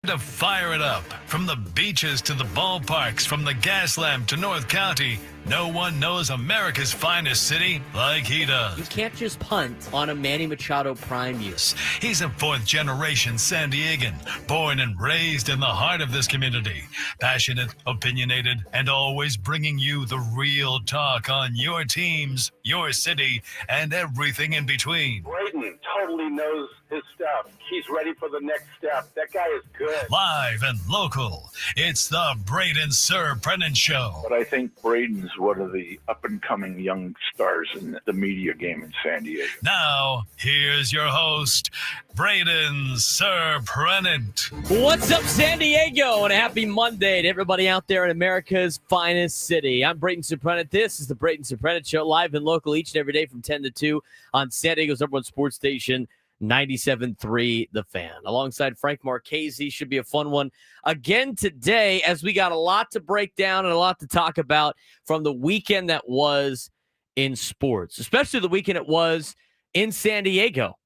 To fire it up. From the beaches to the ballparks, from the Gaslamp to North County, no one knows America's finest city like he does. You can't just punt on a Manny Machado prime use. He's a fourth-generation San Diegan, born and raised in the heart of this community. Passionate, opinionated, and always bringing you the real talk on your teams, your city, and everything in between. Braden totally knows his stuff. He's ready for the next step. That guy is good. Live and local, it's the Braden Surprenant Show. But I think Braden's one of the up-and-coming young stars in the media game in San Diego. Now, here's your host, Braden Surprenant. What's up, San Diego? And a happy Monday to everybody out there in America's finest city. I'm Braden Surprenant. This is the Braden Surprenant Show, live and local each and every day from 10 to 2 on San Diego's number one sports station, 97.3 The Fan. Alongside Frank Marchese, should be a fun one again today, as we got a lot to break down and a lot to talk about from the weekend that was in sports, especially the weekend it was in San Diego.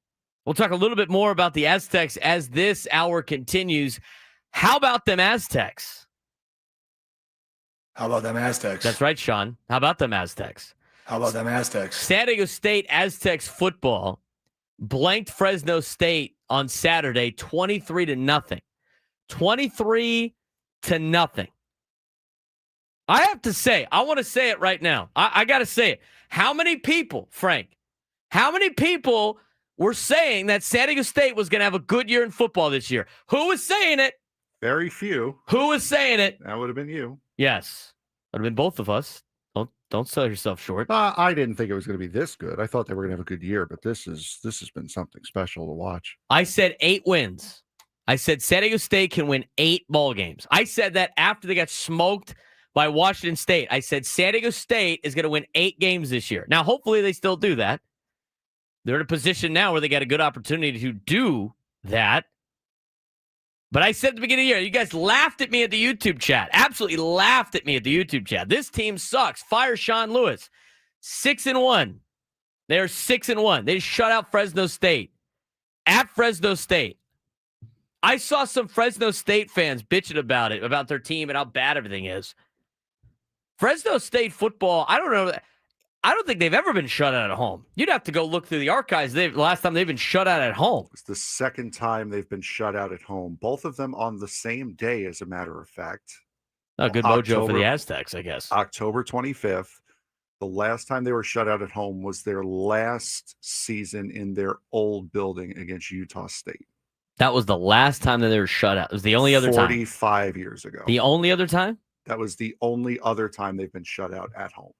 We'll talk a little bit more about the Aztecs as this hour continues. How about them Aztecs? How about them Aztecs? That's right, Sean. How about them Aztecs? How about them Aztecs? San Diego State Aztecs football blanked Fresno State on Saturday 23-0. 23-0. I have to say, I want to say it right now. I got to say it. How many people, Frank, how many people were saying that San Diego State was going to have a good year in football this year? Who was saying it? Very few. Who was saying it? That would have been you. Yes. Would have been both of us. Don't sell yourself short. I didn't think it was going to be this good. I thought they were going to have a good year, but this has been something special to watch. I said 8 wins. I said San Diego State can win 8 ball games. I said that after they got smoked by Washington State. I said San Diego State is going to win 8 games this year. Now, hopefully they still do that. They're in a position now where they got a good opportunity to do that. But I said at the beginning of the year, you guys laughed at me at the YouTube chat. Absolutely laughed at me at the YouTube chat. This team sucks. Fire Sean Lewis. 6-1. They're 6-1. They shut out Fresno State. At Fresno State. I saw some Fresno State fans bitching about it, about their team and how bad everything is. Fresno State football, I don't think they've ever been shut out at home. You'd have to go look through the archives. The last time they've been shut out at home. It's the second time they've been shut out at home. Both of them on the same day, as a matter of fact. A good mojo for the Aztecs, I guess. October 25th. The last time they were shut out at home was their last season in their old building against Utah State. That was the last time that they were shut out. It was the only other time. 45 years ago. The only other time? That was the only other time they've been shut out at home.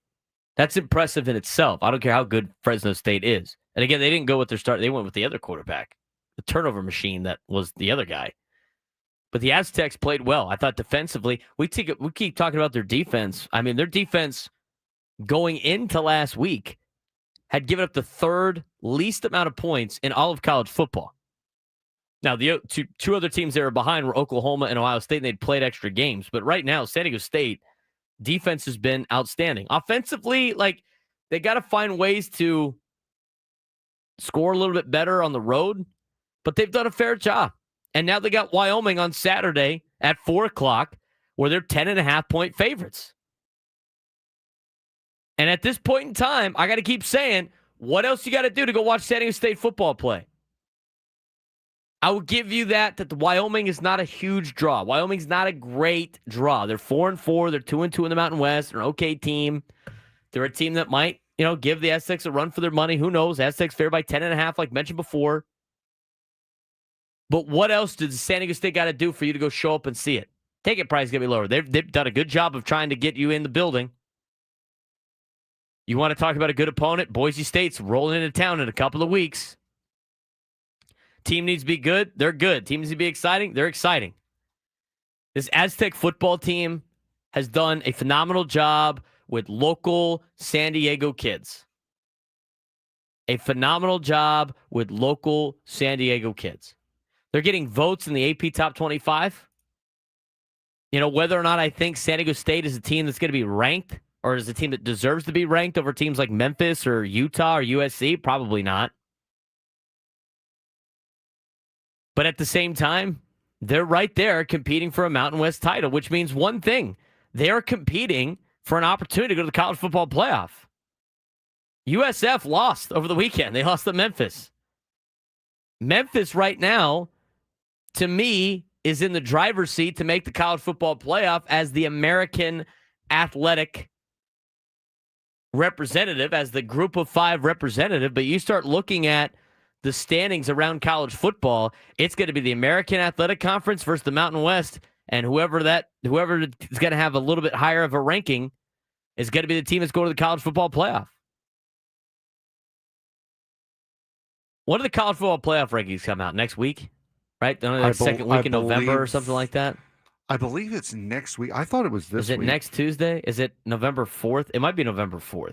That's impressive in itself. I don't care how good Fresno State is. And again, they didn't go with their start. They went with the other quarterback, the turnover machine that was the other guy. But the Aztecs played well. I thought defensively, we keep talking about their defense. I mean, their defense going into last week had given up the third least amount of points in all of college football. Now, the two other teams that were behind were Oklahoma and Ohio State, and they'd played extra games. But right now, San Diego State defense has been outstanding. Offensively, they got to find ways to score a little bit better on the road, but they've done a fair job. And now they got Wyoming on Saturday at 4 o'clock, where they're 10.5-point favorites. And at this point in time, I got to keep saying, what else you got to do to go watch San Diego State football play? I will give you that the Wyoming is not a huge draw. Wyoming's not a great draw. They're 4-4. They're 2-2 in the Mountain West. They're an okay team. They're a team that might, give the Aztecs a run for their money. Who knows? Aztecs fair by 10.5, like mentioned before. But what else does San Diego State got to do for you to go show up and see it? Ticket price is going to be lower. They've done a good job of trying to get you in the building. You want to talk about a good opponent? Boise State's rolling into town in a couple of weeks. Team needs to be good. They're good. Team needs to be exciting. They're exciting. This Aztec football team has done a phenomenal job with local San Diego kids. A phenomenal job with local San Diego kids. They're getting votes in the AP Top 25. Whether or not I think San Diego State is a team that's going to be ranked or is a team that deserves to be ranked over teams like Memphis or Utah or USC, probably not. But at the same time, they're right there competing for a Mountain West title, which means one thing. They're competing for an opportunity to go to the college football playoff. USF lost over the weekend. They lost to Memphis. Memphis right now, to me, is in the driver's seat to make the college football playoff as the American athletic representative, as the group of 5 representative. But you start looking at the standings around college football, it's going to be the American Athletic Conference versus the Mountain West, and whoever is going to have a little bit higher of a ranking is going to be the team that's going to the college football playoff. When do the college football playoff rankings come out? Next week? Right? Second week in November or something like that? I believe it's next week. I thought it was this week. Is it next Tuesday? Is it November 4th? It might be November 4th.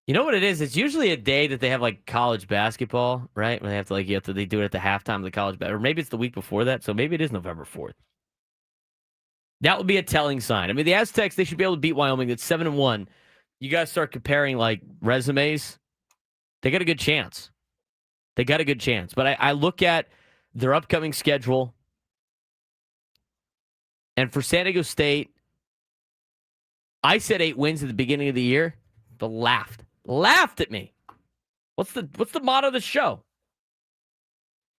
You know what it is? It's usually a day that they have like college basketball, right? When they have to they do it at the halftime of the college basketball. Or maybe it's the week before that. So maybe it is November 4th. That would be a telling sign. I mean, the Aztecs, they should be able to beat Wyoming. It's 7-1. You guys start comparing like resumes. They got a good chance. But I look at their upcoming schedule. And for San Diego State, I said 8 wins at the beginning of the year, but laughed at me. What's the motto of the show?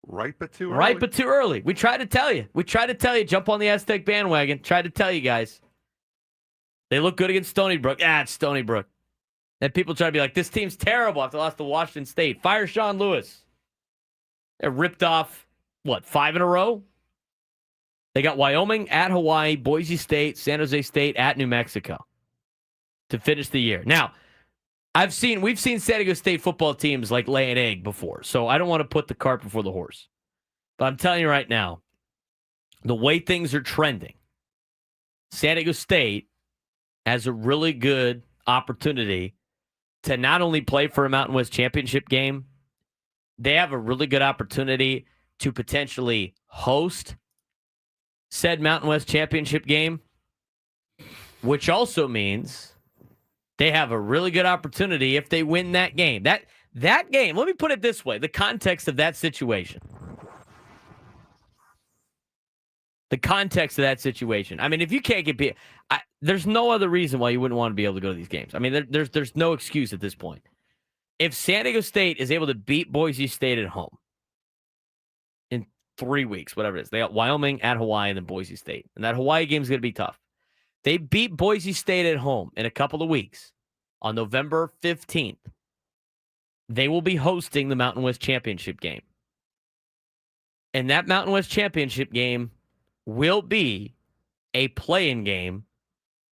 Right, but too early. Right, but too early. We tried to tell you. Jump on the Aztec bandwagon. Tried to tell you guys. They look good against Stony Brook. It's Stony Brook. And people try to be like, this team's terrible after they lost to Washington State. Fire Sean Lewis. They're ripped off, 5 in a row? They got Wyoming at Hawaii, Boise State, San Jose State at New Mexico to finish the year. Now, we've seen San Diego State football teams like lay an egg before, so I don't want to put the cart before the horse. But I'm telling you right now, the way things are trending, San Diego State has a really good opportunity to not only play for a Mountain West championship game, they have a really good opportunity to potentially host said Mountain West championship game, which also means they have a really good opportunity if they win that game. That game, let me put it this way, the context of that situation. I mean, if you can't get beat, there's no other reason why you wouldn't want to be able to go to these games. I mean, there's no excuse at this point. If San Diego State is able to beat Boise State at home in 3 weeks, whatever it is, they got Wyoming at Hawaii and then Boise State. And that Hawaii game is going to be tough. They beat Boise State at home in a couple of weeks on November 15th. They will be hosting the Mountain West Championship game. And that Mountain West Championship game will be a play-in game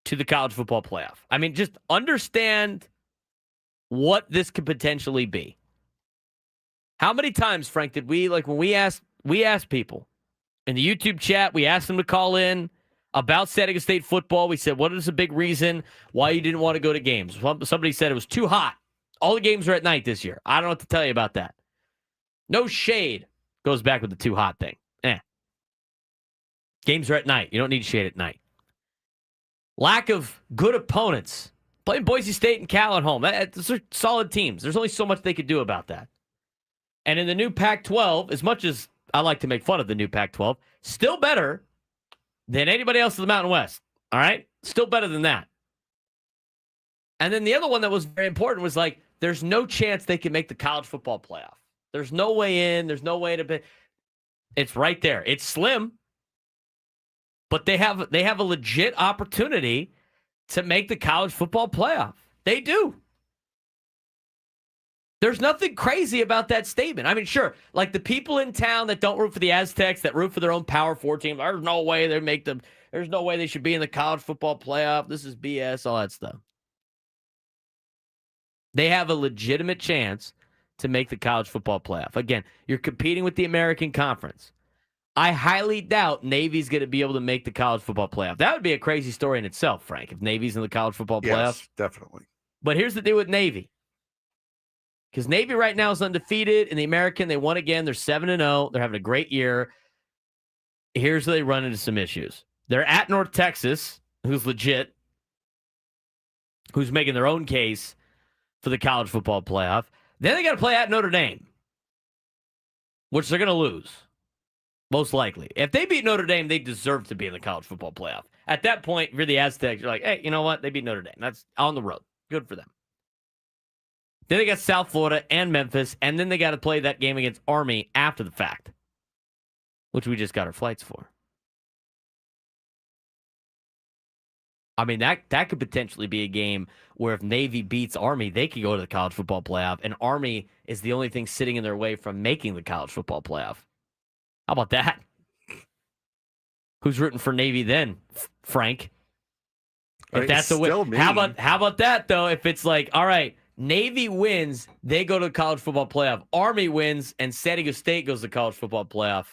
to the college football playoff. I mean, just understand what this could potentially be. How many times, Frank, did we, when we asked people in the YouTube chat, we asked them to call in about San Diego State football. We said, what is a big reason why you didn't want to go to games? Somebody said it was too hot. All the games are at night this year. I don't know what to tell you about that. No shade. Goes back with the too hot thing. Games are at night. You don't need shade at night. Lack of good opponents. Playing Boise State and Cal at home. Those are solid teams. There's only so much they could do about that. And in the new Pac-12, as much as I like to make fun of the new Pac-12, still better than anybody else in the Mountain West. All right? Still better than that. And then the other one that was very important was there's no chance they can make the college football playoff. There's no way in. There's no way to be. It's right there. It's slim. But they have a legit opportunity to make the college football playoff. They do. There's nothing crazy about that statement. I mean, sure, the people in town that don't root for the Aztecs, that root for their own Power 4 team, there's no way there's no way they should be in the college football playoff. This is BS, all that stuff. They have a legitimate chance to make the college football playoff. Again, you're competing with the American Conference. I highly doubt Navy's going to be able to make the college football playoff. That would be a crazy story in itself, Frank, if Navy's in the college football playoff. Yes, definitely. But here's the deal with Navy. Because Navy right now is undefeated in the American. They won again. They're 7-0. They're having a great year. Here's where they run into some issues. They're at North Texas, who's legit, who's making their own case for the college football playoff. Then they got to play at Notre Dame. which they're going to lose, most likely. If they beat Notre Dame, they deserve to be in the college football playoff. At that point, if you're the Aztecs, you're like, hey, you know what? They beat Notre Dame. That's on the road. Good for them. Then they got South Florida and Memphis, and then they got to play that game against Army after the fact, which we just got our flights for. I mean, that could potentially be a game where if Navy beats Army, they could go to the college football playoff, and Army is the only thing sitting in their way from making the college football playoff. How about that? Who's rooting for Navy then, Frank? If that's a win, how about that though? If it's like, all right, Navy wins, they go to the college football playoff. Army wins, and San Diego State goes to the college football playoff.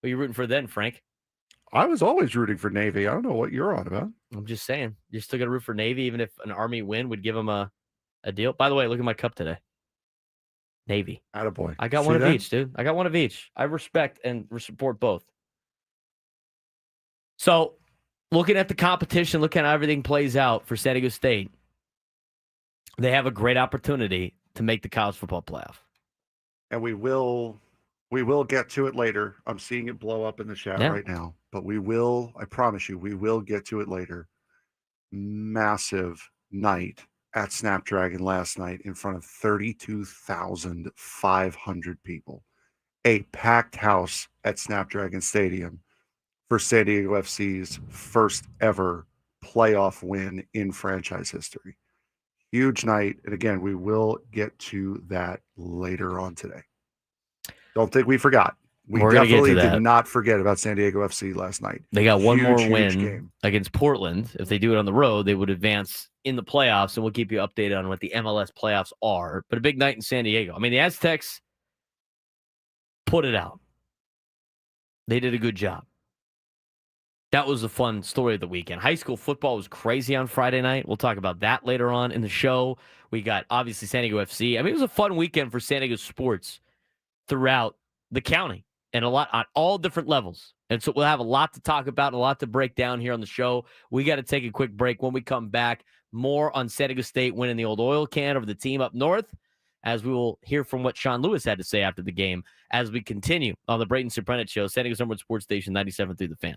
Who are you rooting for then, Frank? I was always rooting for Navy. I don't know what you're on about. I'm just saying. You're still going to root for Navy, even if an Army win would give them a deal. By the way, look at my cup today. Navy. Attaboy. I got one of each, dude. I got one of each. I respect and support both. So, looking at the competition, looking at how everything plays out for San Diego State, they have a great opportunity to make the college football playoff. And we will get to it later. I'm seeing it blow up in the chat right now. But I promise you, we will get to it later. Massive night at Snapdragon last night in front of 32,500 people. A packed house at Snapdragon Stadium for San Diego FC's first ever playoff win in franchise history. Huge night. And again, we will get to that later on today. Don't think we forgot. We're definitely did not forget about San Diego FC last night. They got one more win against Portland. If they do it on the road, they would advance in the playoffs, and we'll keep you updated on what the MLS playoffs are. But a big night in San Diego. I mean, the Aztecs put it out. They did a good job. That was a fun story of the weekend. High school football was crazy on Friday night. We'll talk about that later on in the show. We got, obviously, San Diego FC. I mean, it was a fun weekend for San Diego sports throughout the county and a lot on all different levels. And so we'll have a lot to talk about, a lot to break down here on the show. We got to take a quick break. When we come back, more on San Diego State winning the old oil can over the team up north, as we will hear from what Sean Lewis had to say after the game as we continue on the Braden Surprenant Show, San Diego's number one sports station, 97.3 The Fan.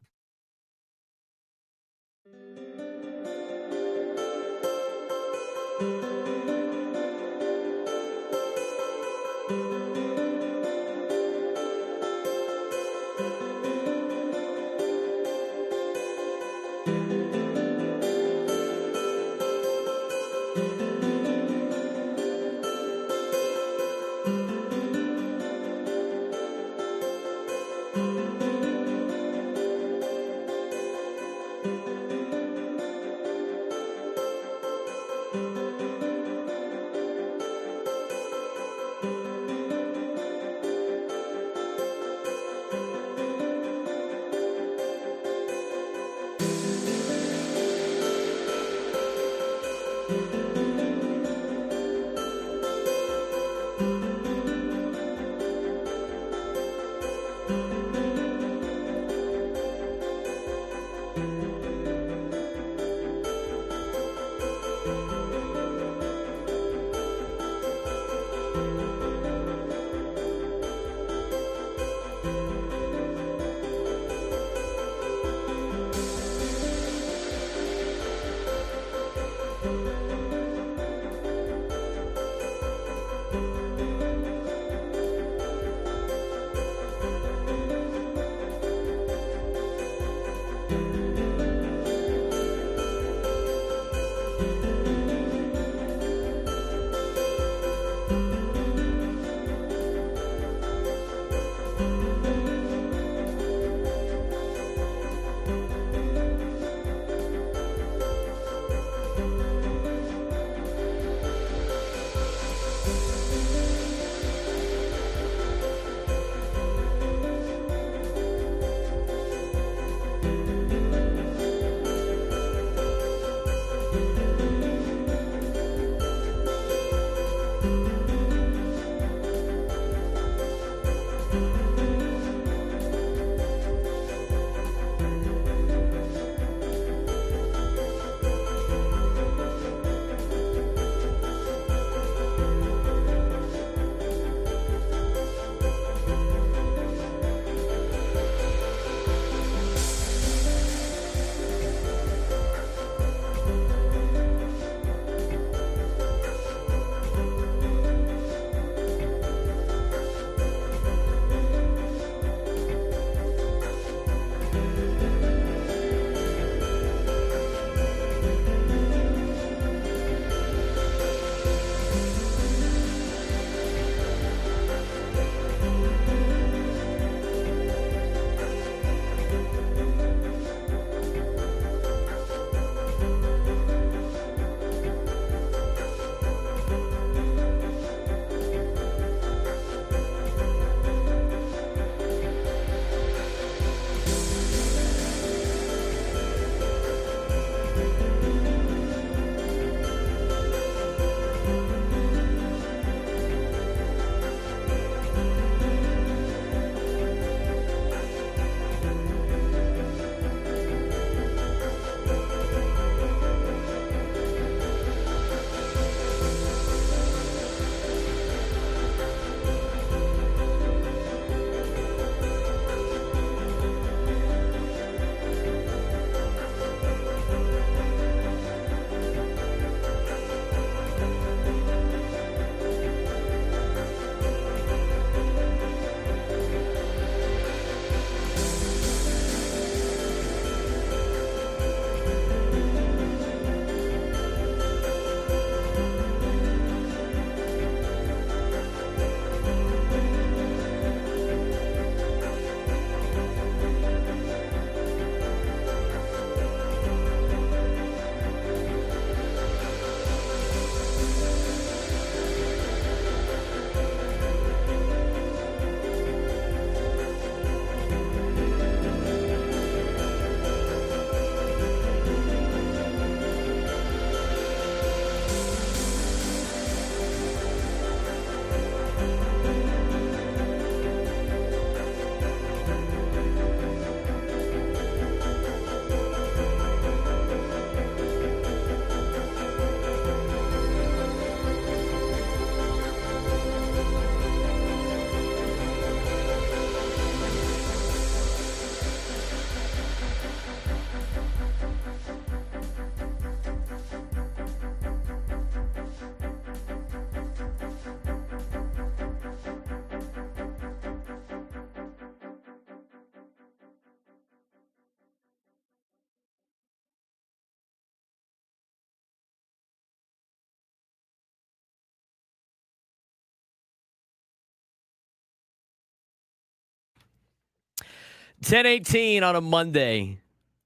10:18 on a Monday.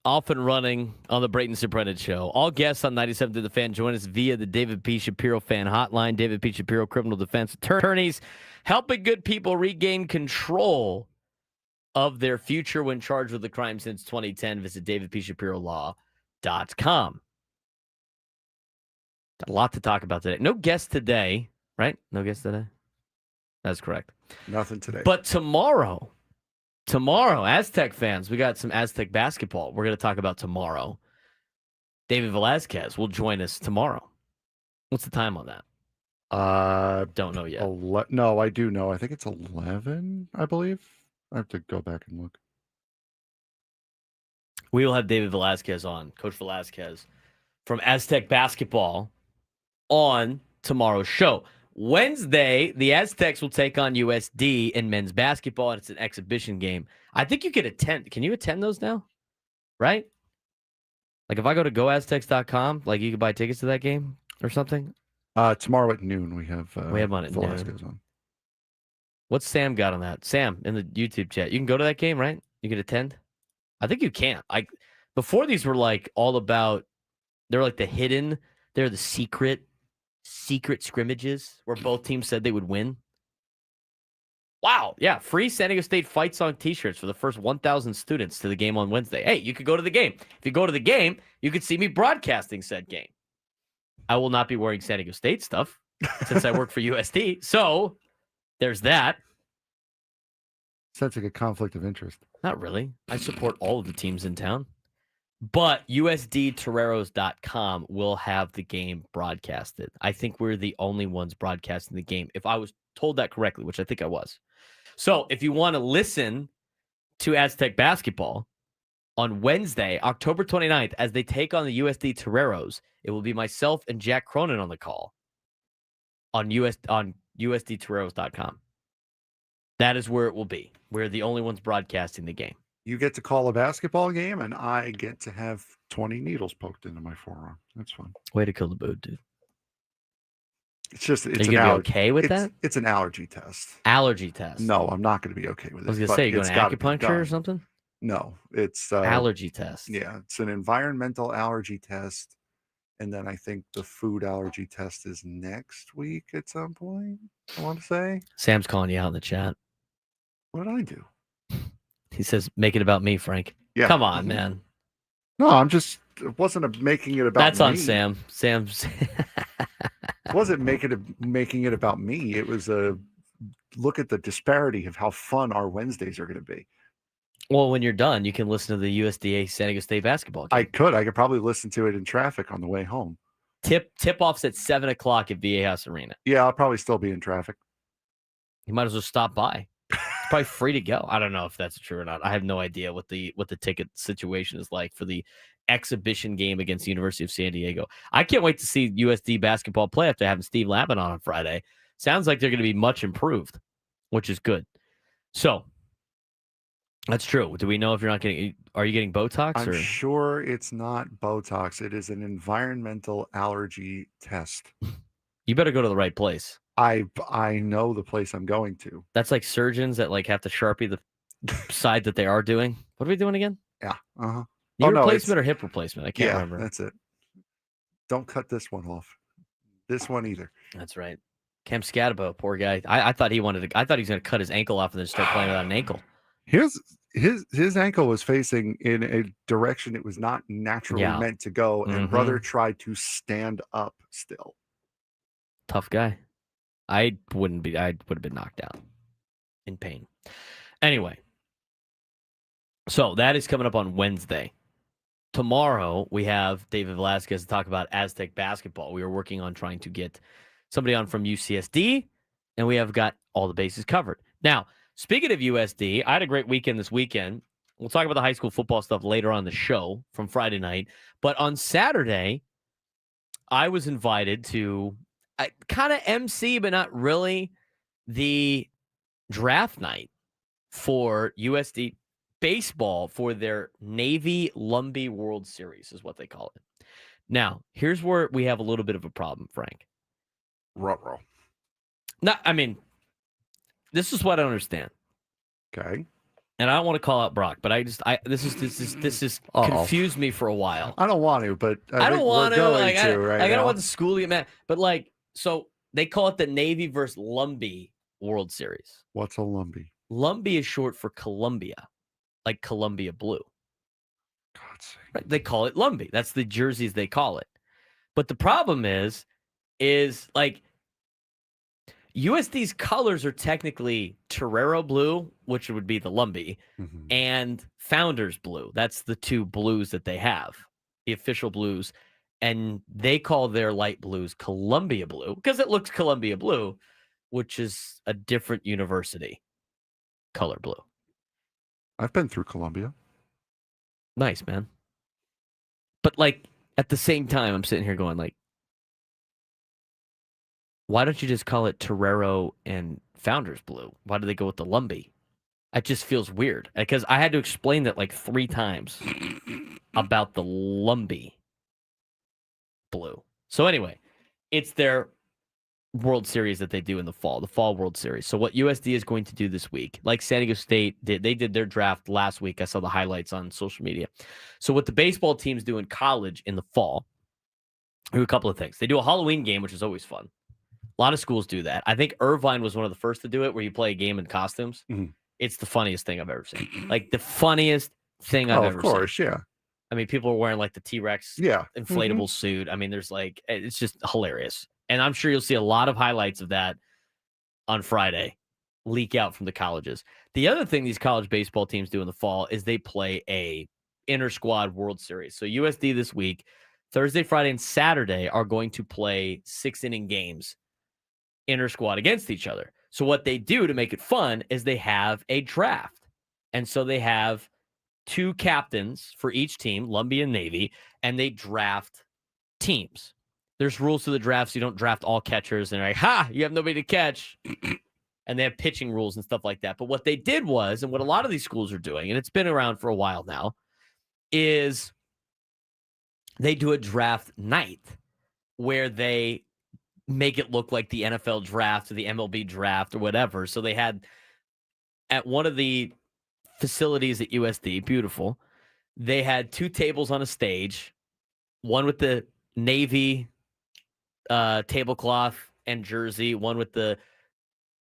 Off and running on the Braden Surprenant Show. All guests on 97 to the Fan join us via the David P. Shapiro Fan Hotline. David P. Shapiro, criminal defense attorneys, helping good people regain control of their future when charged with a crime since 2010. Visit davidpshapirolaw.com. Got a lot to talk about today. No guest today, right? No guest today? That's correct. Nothing today. But tomorrow, Aztec fans, we got some Aztec basketball. We're going to talk about tomorrow. David Velasquez will join us tomorrow. What's the time on that? Don't know yet. No, I do know. I think it's 11, I believe. I have to go back and look. We will have David Velasquez on, Coach Velasquez, from Aztec basketball on tomorrow's show. Wednesday, the Aztecs will take on USD in men's basketball, and it's an exhibition game. I think you could attend. Can you attend those now? Right? Like if I go to goaztecs.com, like you could buy tickets to that game or something? Tomorrow at noon, we have on at Velasquez noon. on. What's Sam got on that? Sam, in the YouTube chat. You can go to that game, right? You can attend? I think you can. Before these were like all about, they're like the hidden, they're the secret scrimmages where both teams said they would win. Wow. Yeah. Free San Diego State fight song t-shirts for the first 1,000 students to the game on Wednesday. Hey, you could go to the game. If you go to the game, you could see me broadcasting said game. I will not be wearing San Diego State stuff since I work for USD. So there's that. Sounds like a conflict of interest. Not really. I support all of the teams in town. But USDToreros.com will have the game broadcasted. I think we're the only ones broadcasting the game, if I was told that correctly, which I think I was. So if you want to listen to Aztec basketball on Wednesday, October 29th, as they take on the USD Toreros, it will be myself and Jack Cronin on the call on USDToreros.com. That is where it will be. We're the only ones broadcasting the game. You get to call a basketball game, and I get to have 20 needles poked into my forearm. That's fun. Way to kill the mood, dude. It's just, it's Are you going to be okay with that? It's an allergy test. Allergy test. No, I'm not going to be okay with it. I was going to say, you going to acupuncture or something? No, it's allergy test. Yeah, it's an environmental allergy test. And then I think the food allergy test is next week at some point, I want to say. Sam's calling you out in the chat. What did I do? He says, make it about me, Frank. Yeah. Come on, man. No, it wasn't making it about That's me. On Sam. Sam's. It wasn't making it about me. It was a look at the disparity of how fun our Wednesdays are going to be. Well, when you're done, you can listen to the USDA San Diego State basketball game. I could probably listen to it in traffic on the way home. Tip-offs at 7 o'clock at VA House Arena. Yeah, I'll probably still be in traffic. You might as well stop by. It's probably free to go. I don't know if that's true or not. I have no idea what the ticket situation is like for the exhibition game against the University of San Diego. I can't wait to see USD basketball play after having Steve Lappin on Friday. Sounds like they're going to be much improved, which is good. So that's true. Do we know if you're not getting? Are you getting Botox? I'm sure it's not Botox. It is an environmental allergy test. You better go to the right place. I know the place I'm going to. That's like surgeons that like have to Sharpie the side that they are doing. What are we doing again? Yeah. Uh-huh. Knee replacement or hip replacement? I can't remember. That's it. Don't cut this one off. This one either. That's right. Cam Scatabo, poor guy. I thought he wanted to. I thought he was going to cut his ankle off and then start playing without an ankle. His ankle was facing in a direction it was not naturally meant to go, and brother tried to stand up still. Tough guy. I would have been knocked out in pain. Anyway, so that is coming up on Wednesday. Tomorrow, we have David Velasquez to talk about Aztec basketball. We are working on trying to get somebody on from UCSD, and we have got all the bases covered. Now, speaking of USD, I had a great weekend this weekend. We'll talk about the high school football stuff later on the show from Friday night. But on Saturday, I was invited to kind of MC, but not really, the draft night for USD baseball for their Navy Lumbee World Series is what they call it. Now, here's where we have a little bit of a problem, Frank. Ruh-roh. No, I mean, this is what I don't understand. Okay. and I don't want to call out Brock, but this is confused me for a while. I don't want to, but I don't want to. Like, I now. don't want the school to get mad. But like, so they call it the Navy versus Lumbee World Series. What's a Lumbee? Lumbee is short for Columbia, like Columbia Blue. God's sake. Right? They call it Lumbee. That's the jerseys they call it. But the problem is like USD's colors are technically Torero Blue, which would be the Lumbee, and Founders Blue. That's the two blues that they have, the official blues. And they call their light blues Columbia Blue because it looks Columbia Blue, which is a different university color blue. I've been through Columbia. Nice, man. But like at the same time, I'm sitting here going like, why don't you just call it Torero and Founders Blue? Why do they go with the Lumbee? It just feels weird because I had to explain that like 3 times about the Lumbee Blue. So anyway, it's their World Series that they do in the Fall World Series. So what USD is going to do this week, like San Diego State did, they did their draft last week. I saw the highlights on social media. So what the baseball teams do in college in the fall, do a couple of things. They do a Halloween game, which is always fun. A lot of schools do that. I think Irvine was one of the first to do it, where you play a game in costumes. It's the funniest thing I've ever seen. Like the funniest thing I've ever seen. Of course, yeah. I mean, people are wearing like the T-Rex inflatable suit. I mean, there's like, it's just hilarious. And I'm sure you'll see a lot of highlights of that on Friday leak out from the colleges. The other thing these college baseball teams do in the fall is they play a inter-squad World Series. So USD this week, Thursday, Friday, and Saturday are going to play 6-inning games inter-squad against each other. So what they do to make it fun is they have a draft. And so they have 2 captains for each team, Lumbee and Navy, and they draft teams. There's rules to the draft, so you don't draft all catchers and like, you have nobody to catch. And they have pitching rules and stuff like that. But what they did was, and what a lot of these schools are doing, and it's been around for a while now, is they do a draft night where they make it look like the NFL draft or the MLB draft or whatever. So they had at one of the facilities at USD, beautiful, they had 2 tables on a stage, one with the Navy tablecloth and jersey, one with the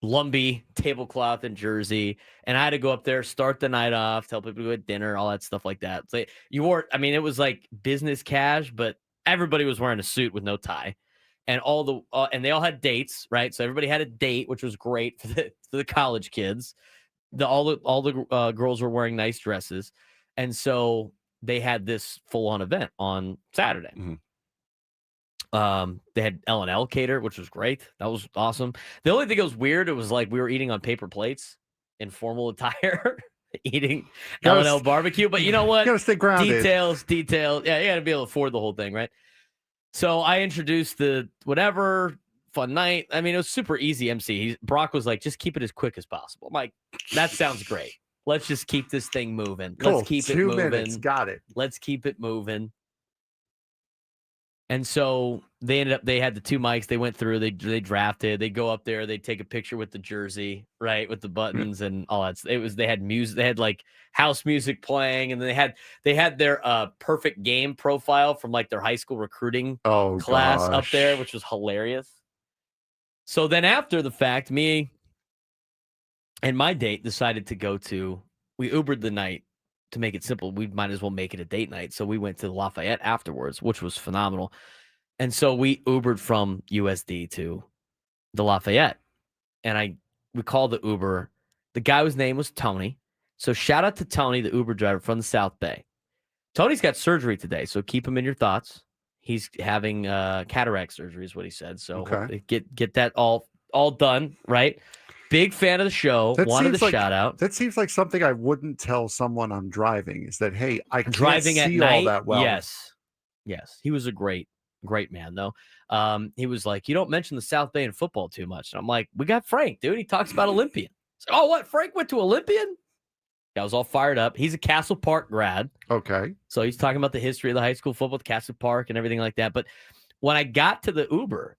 Lumbee tablecloth and jersey. And I had to go up there, start the night off, tell people to go at dinner, all that stuff like that. So you wore, I mean, it was like business cash, but everybody was wearing a suit with no tie. And and they all had dates, right? So everybody had a date, which was great for the college kids. All the girls were wearing nice dresses, and so they had this full-on event on Saturday. They had L&L cater, which was great. That was awesome. The only thing that was weird, it was like we were eating on paper plates in formal attire, eating L&L barbecue. But you know what? You gotta stay grounded. Details. Yeah, you gotta be able to afford the whole thing, right? So I introduced the whatever fun night. I mean, it was super easy MC. Brock was like, just keep it as quick as possible. I'm like, that sounds great. Let's just keep this thing moving. Cool. Let's keep it 2 moving. minutes. Got it. Let's keep it moving. And so they had the 2 mics. They went through, they drafted, they go up there, they take a picture with the jersey, right? With the buttons and all that. They had music, they had like house music playing, and then they had their perfect game profile from like their high school recruiting class up there, which was hilarious. So then after the fact, me and my date decided to we Ubered the night. To make it simple, we might as well make it a date night. So we went to Lafayette afterwards, which was phenomenal. And so we Ubered from USD to the Lafayette. And we called the Uber. The guy's name was Tony. So shout out to Tony, the Uber driver from the South Bay. Tony's got surgery today, so keep him in your thoughts. He's having cataract surgery is what he said. So get that all done, right? Big fan of the show. Wanted to shout out. That seems like something I wouldn't tell someone I'm driving. Is that, hey, I can't driving see at night, all that well. Yes. He was a great man though. He was like, you don't mention the South Bay in football too much. And I'm like, we got Frank, dude. He talks about Olympian. Like, oh, what? Frank went to Olympian? I was all fired up. He's a Castle Park grad. Okay. So he's talking about the history of the high school football with Castle Park and everything like that. But when I got to the Uber,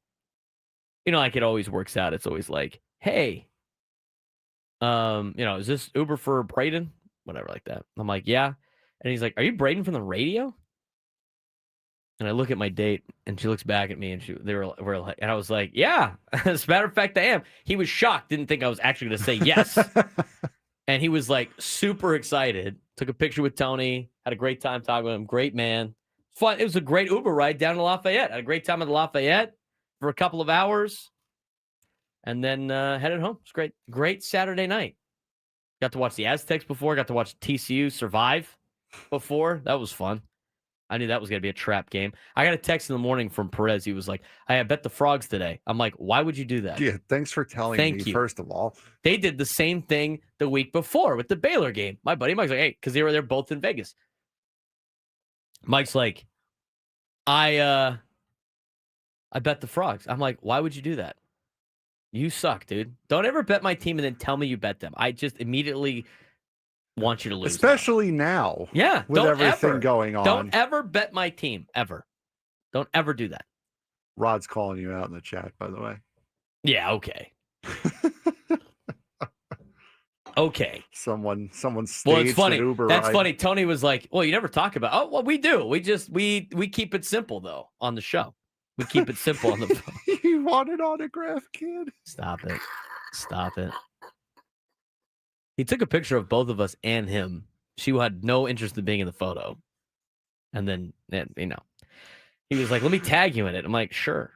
like it always works out. It's always like, hey, is this Uber for Braden? whatever like that. I'm like, yeah. And he's like, are you Braden from the radio? And I look at my date, and she looks back at me, and we're like, and I was like, yeah. As a matter of fact, I am. He was shocked, didn't think I was actually going to say yes. And he was like super excited. Took a picture with Tony. Had a great time talking with him. Great man. Fun. It was a great Uber ride down to Lafayette. Had a great time at Lafayette for a couple of hours, and then headed home. It was great. Great Saturday night. Got to watch the Aztecs before. Got to watch TCU survive before. That was fun. I knew that was going to be a trap game. I got a text in the morning from Perez. He was like, I bet the Frogs today. I'm like, why would you do that? Yeah, thanks for telling me, first of all. They did the same thing the week before with the Baylor game. My buddy Mike's like, hey, because they were there both in Vegas. Mike's like, I bet the Frogs. I'm like, why would you do that? You suck, dude. Don't ever bet my team and then tell me you bet them. I just immediately want you to lose. Especially now. Yeah. With everything going on. Don't ever bet my team, ever. Don't ever do that. Rod's calling you out in the chat, by the way. Yeah, okay. Okay. Someone staged well, it's funny. an Uber That's ride. funny. Tony was like, well, you never talk about, oh, well, we do. We keep it simple, though, on the show. We keep it simple on the phone. You want an autograph, kid? Stop it. He took a picture of both of us and him. She had no interest in being in the photo. And then, he was like, let me tag you in it. I'm like, sure.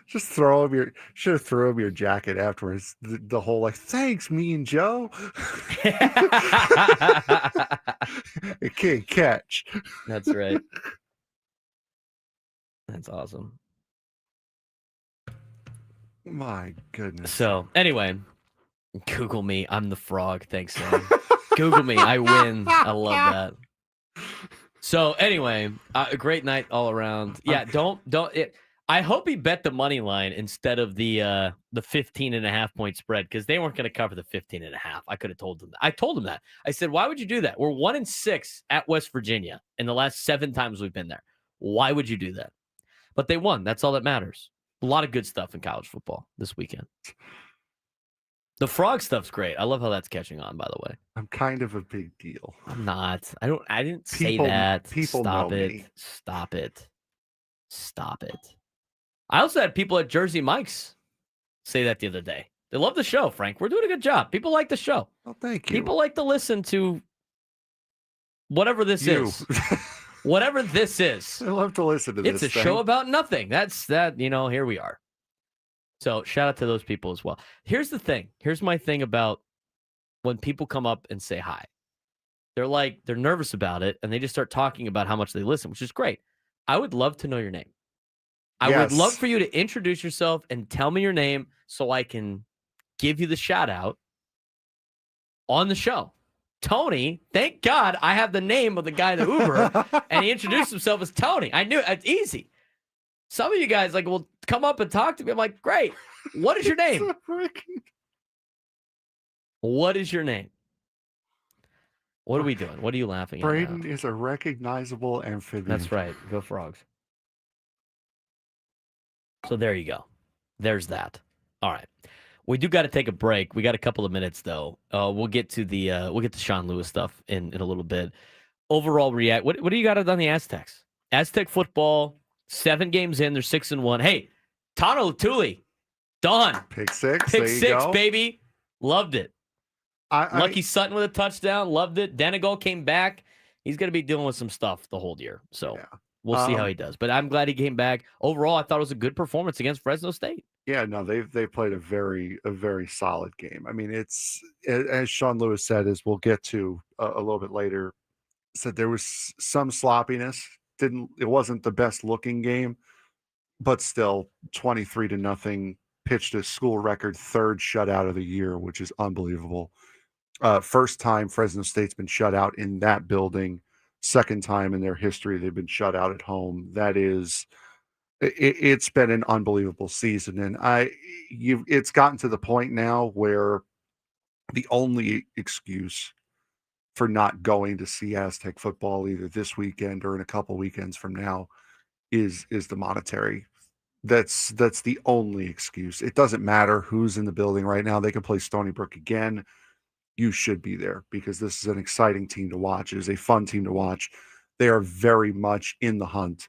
Just should have thrown him your jacket afterwards. The whole like, thanks, me and Joe. It can't catch. That's right. That's awesome. My goodness. So anyway, Google me. I'm the Frog. Thanks, Sam. Google me. I win. I love that. So anyway, a great night all around. Yeah, I hope he bet the money line instead of the 15.5 point spread, because they weren't going to cover the 15.5. I could have told them that. I told him that. I said, why would you do that? We're 1-6 at West Virginia in the last 7 times we've been there. Why would you do that? But they won. That's all that matters. A lot of good stuff in college football this weekend. The Frog stuff's great. I love how that's catching on, by the way. I'm kind of a big deal. I'm not. I didn't say that. People Stop know it. me. Stop it. Stop it. I also had people at Jersey Mike's say that the other day. They love the show, Frank. We're doing a good job. People like the show. Oh, thank you. People like to listen to whatever this is. Whatever this is. I love to listen to this. It's a show about nothing. That's that, here we are. So shout out to those people as well. Here's the thing. Here's my thing about when people come up and say hi. They're nervous about it, and they just start talking about how much they listen, which is great. I would love to know your name. I would love for you to introduce yourself and tell me your name so I can give you the shout out on the show. Tony, thank God I have the name of the guy in the Uber, and he introduced himself as Tony. I knew it's easy. Some of you guys will come up and talk to me. I'm like, great. What is your name? What is your name? What are we doing? What are you laughing at? Braden is a recognizable amphibian. That's right. Go Frogs. So there you go. There's that. All right. We do got to take a break. We got a couple of minutes though. We'll get to Sean Lewis stuff in a little bit. Overall react. What do you got on the Aztecs? Aztec football, 7 games in, they're 6-1. Hey, Tano Latuli, done. Pick 6. Pick there you 6, go. baby. Loved it. Lucky Sutton with a touchdown. Loved it. Denegal came back. He's going to be dealing with some stuff the whole year. So we'll see how he does. But I'm glad he came back. Overall, I thought it was a good performance against Fresno State. Yeah, no, they played a very solid game. I mean, it's as Sean Lewis said, as we'll get to a little bit later, said there was some sloppiness. It wasn't the best looking game, but still 23-0, pitched a school record 3rd shutout of the year, which is unbelievable. First time Fresno State's been shut out in that building. Second time in their history they've been shut out at home. That is, it's been an unbelievable season, and it's gotten to the point now where the only excuse for not going to see Aztec football either this weekend or in a couple weekends from now is the monetary. That's the only excuse. It doesn't matter who's in the building right now. They can play Stony Brook again. you should be there because this is an exciting team to watch. It is a fun team to watch. They are very much in the hunt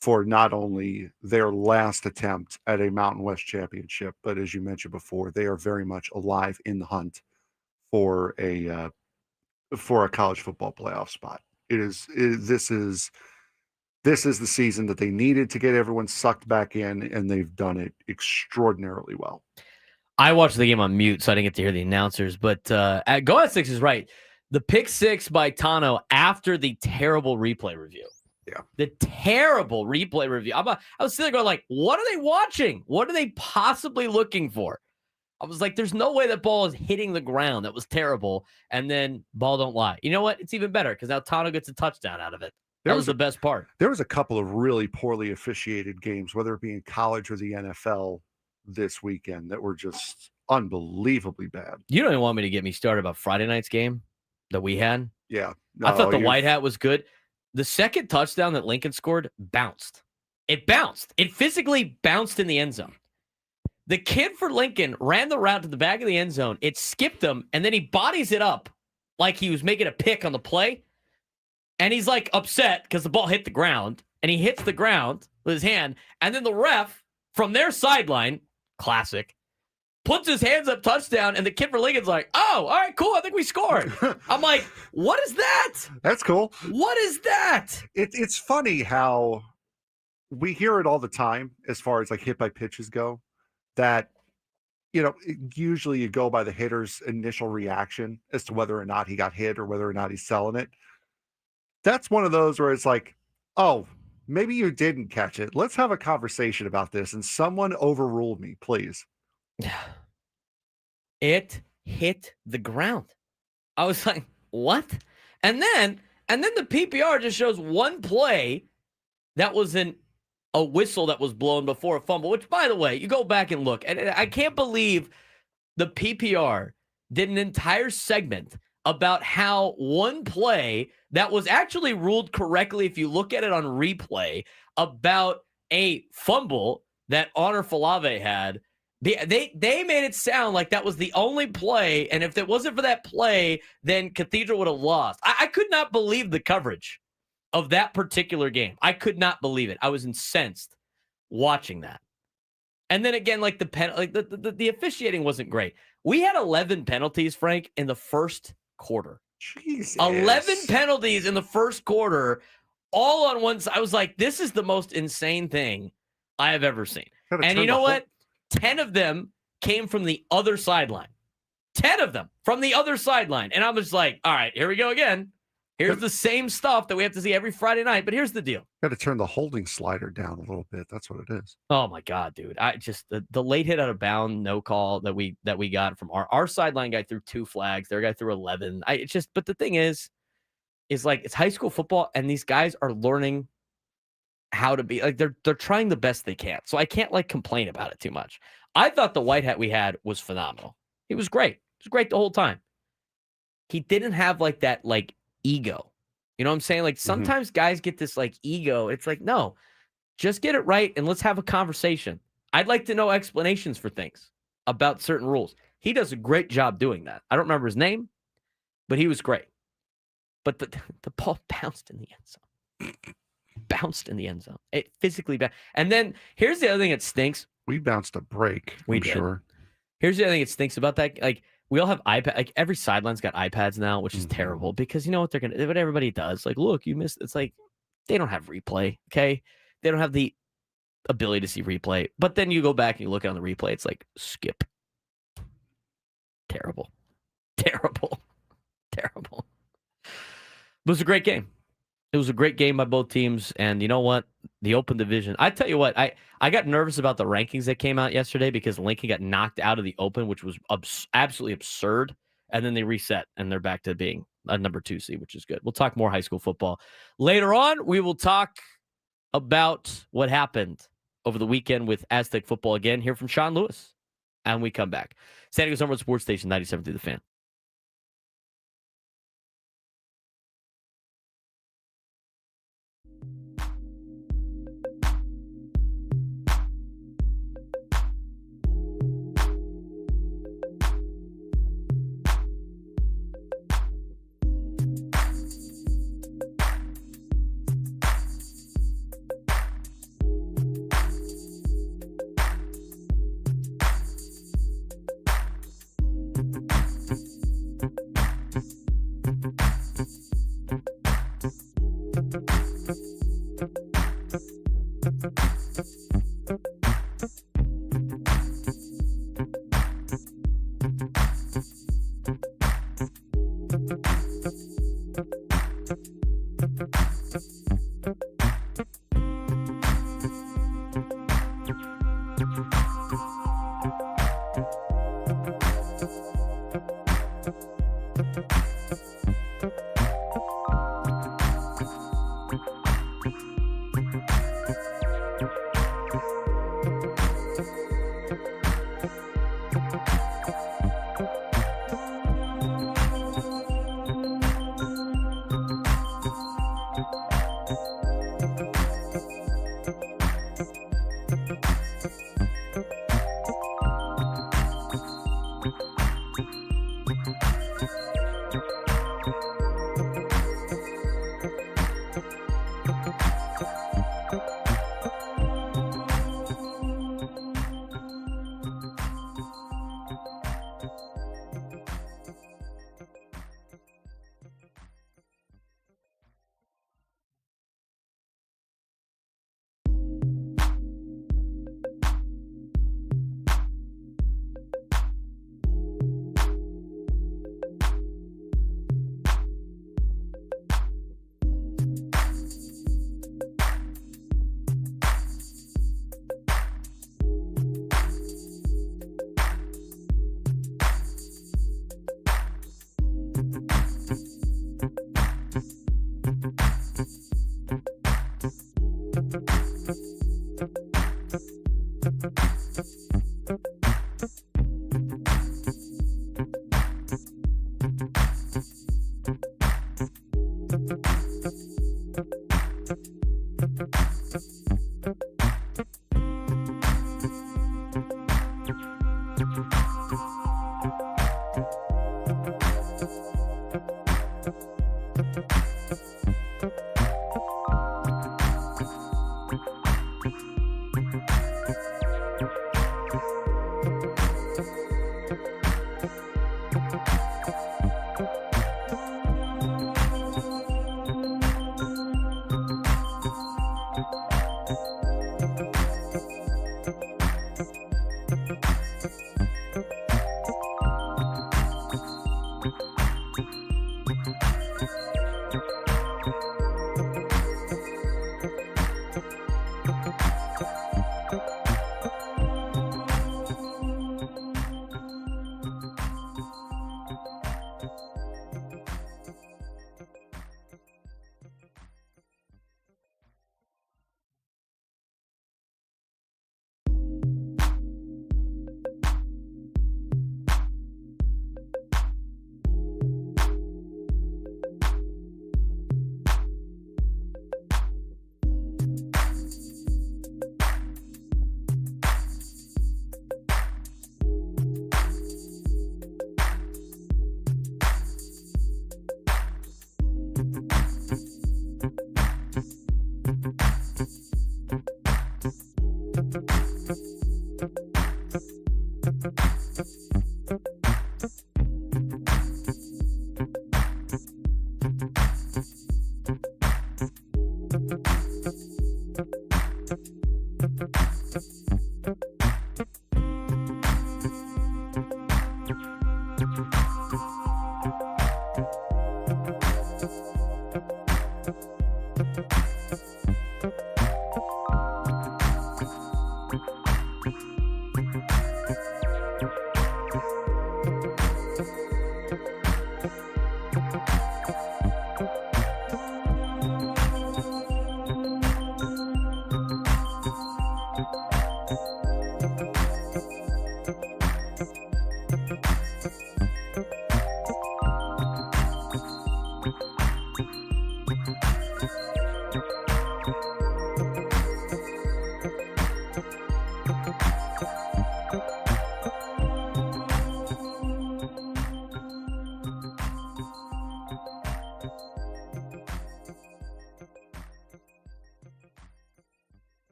for not only their last attempt at a Mountain West championship, but as you mentioned before, they are very much alive in the hunt for a college football playoff spot. This is the season that they needed to get everyone sucked back in, and they've done it extraordinarily well. I watched the game on mute, so I didn't get to hear the announcers. But Go Aztecs is right. The pick six by Tano after the terrible replay review. Yeah. The terrible replay review. I was sitting there going, like, what are they watching? What are they possibly looking for? I was like, there's no way that ball is hitting the ground. That was terrible. And then ball don't lie. You know what? It's even better because now Tano gets a touchdown out of it. That was the best part. There was a couple of really poorly officiated games, whether it be in college or the NFL this weekend, that were just unbelievably bad. You don't even want me to get me started about Friday night's game that we had. Yeah. I thought the white hat was good. The second touchdown that Lincoln scored bounced. It bounced. It physically bounced in the end zone. The kid for Lincoln ran the route to the back of the end zone. It skipped him, and then he bodies it up like he was making a pick on the play. And he's like upset because the ball hit the ground, and he hits the ground with his hand. And then the ref from their sideline, classic, puts his hands up, touchdown, and the kid for Lincoln's like, oh, all right, cool, I think we scored. I'm like, what is that? That's cool. What is that? It's funny how we hear it all the time as far as like hit by pitches go, that, you know, usually you go by the hitter's initial reaction as to whether or not he got hit or whether or not he's selling it. That's one of those where it's like, oh, maybe you didn't catch it. Let's have a conversation about this. And someone overruled me, please. It hit the ground. I was like, what? And then the PPR just shows one play that was a whistle that was blown before a fumble, which, by the way, you go back and look, and I can't believe the PPR did an entire segment about how one play that was actually ruled correctly, if you look at it on replay, about a fumble that Honor Falave had. They made it sound like that was the only play, and if it wasn't for that play, then Cathedral would have lost. I could not believe the coverage of that particular game. I could not believe it. I was incensed watching that. And then again, like the officiating wasn't great. We had 11 penalties, Frank, in the first quarter. Jesus. 11 penalties in the first quarter, all on one side. I was like, this is the most insane thing I have ever seen. And you know what? 10 of them came from the other sideline. 10 of them from the other sideline. And I was like, all right, here we go again. Here's the same stuff that we have to see every Friday night. But here's the deal. Got to turn the holding slider down a little bit. That's what it is. Oh, my God, dude. I just the late hit out of bound, no call that we got from our sideline guy threw 2 flags. Their guy threw 11. But the thing is like it's high school football, and these guys are learning how to be like they're trying the best they can. So I can't like complain about it too much. I thought the white hat we had was phenomenal. He was great. It was great the whole time. He didn't have like that like ego. You know what I'm saying? Like sometimes guys get this like ego. It's like, no, just get it right and let's have a conversation. I'd like to know explanations for things about certain rules. He does a great job doing that. I don't remember his name, but he was great. But the ball bounced in the end zone. Bounced in the end zone. It physically bounced. And then here's the other thing that stinks. We bounced a break. I'm sure. Here's the other thing that stinks about that. Like we all have iPad. Like every sideline's got iPads now, which is terrible because you know what what everybody does. Like, look, you missed. It's like they don't have replay. Okay, they don't have the ability to see replay. But then you go back and you look on the replay. It's like skip. Terrible. Terrible. Terrible. It was a great game. It was a great game by both teams. And you know what? The open division. I tell you what, I got nervous about the rankings that came out yesterday because Lincoln got knocked out of the open, which was absolutely absurd. And then they reset and they're back to being a number 2 seed, which is good. We'll talk more high school football. Later on, we will talk about what happened over the weekend with Aztec football again. Hear from Sean Lewis. And we come back. San Diego's number 1 sports station, 97.3 The Fan.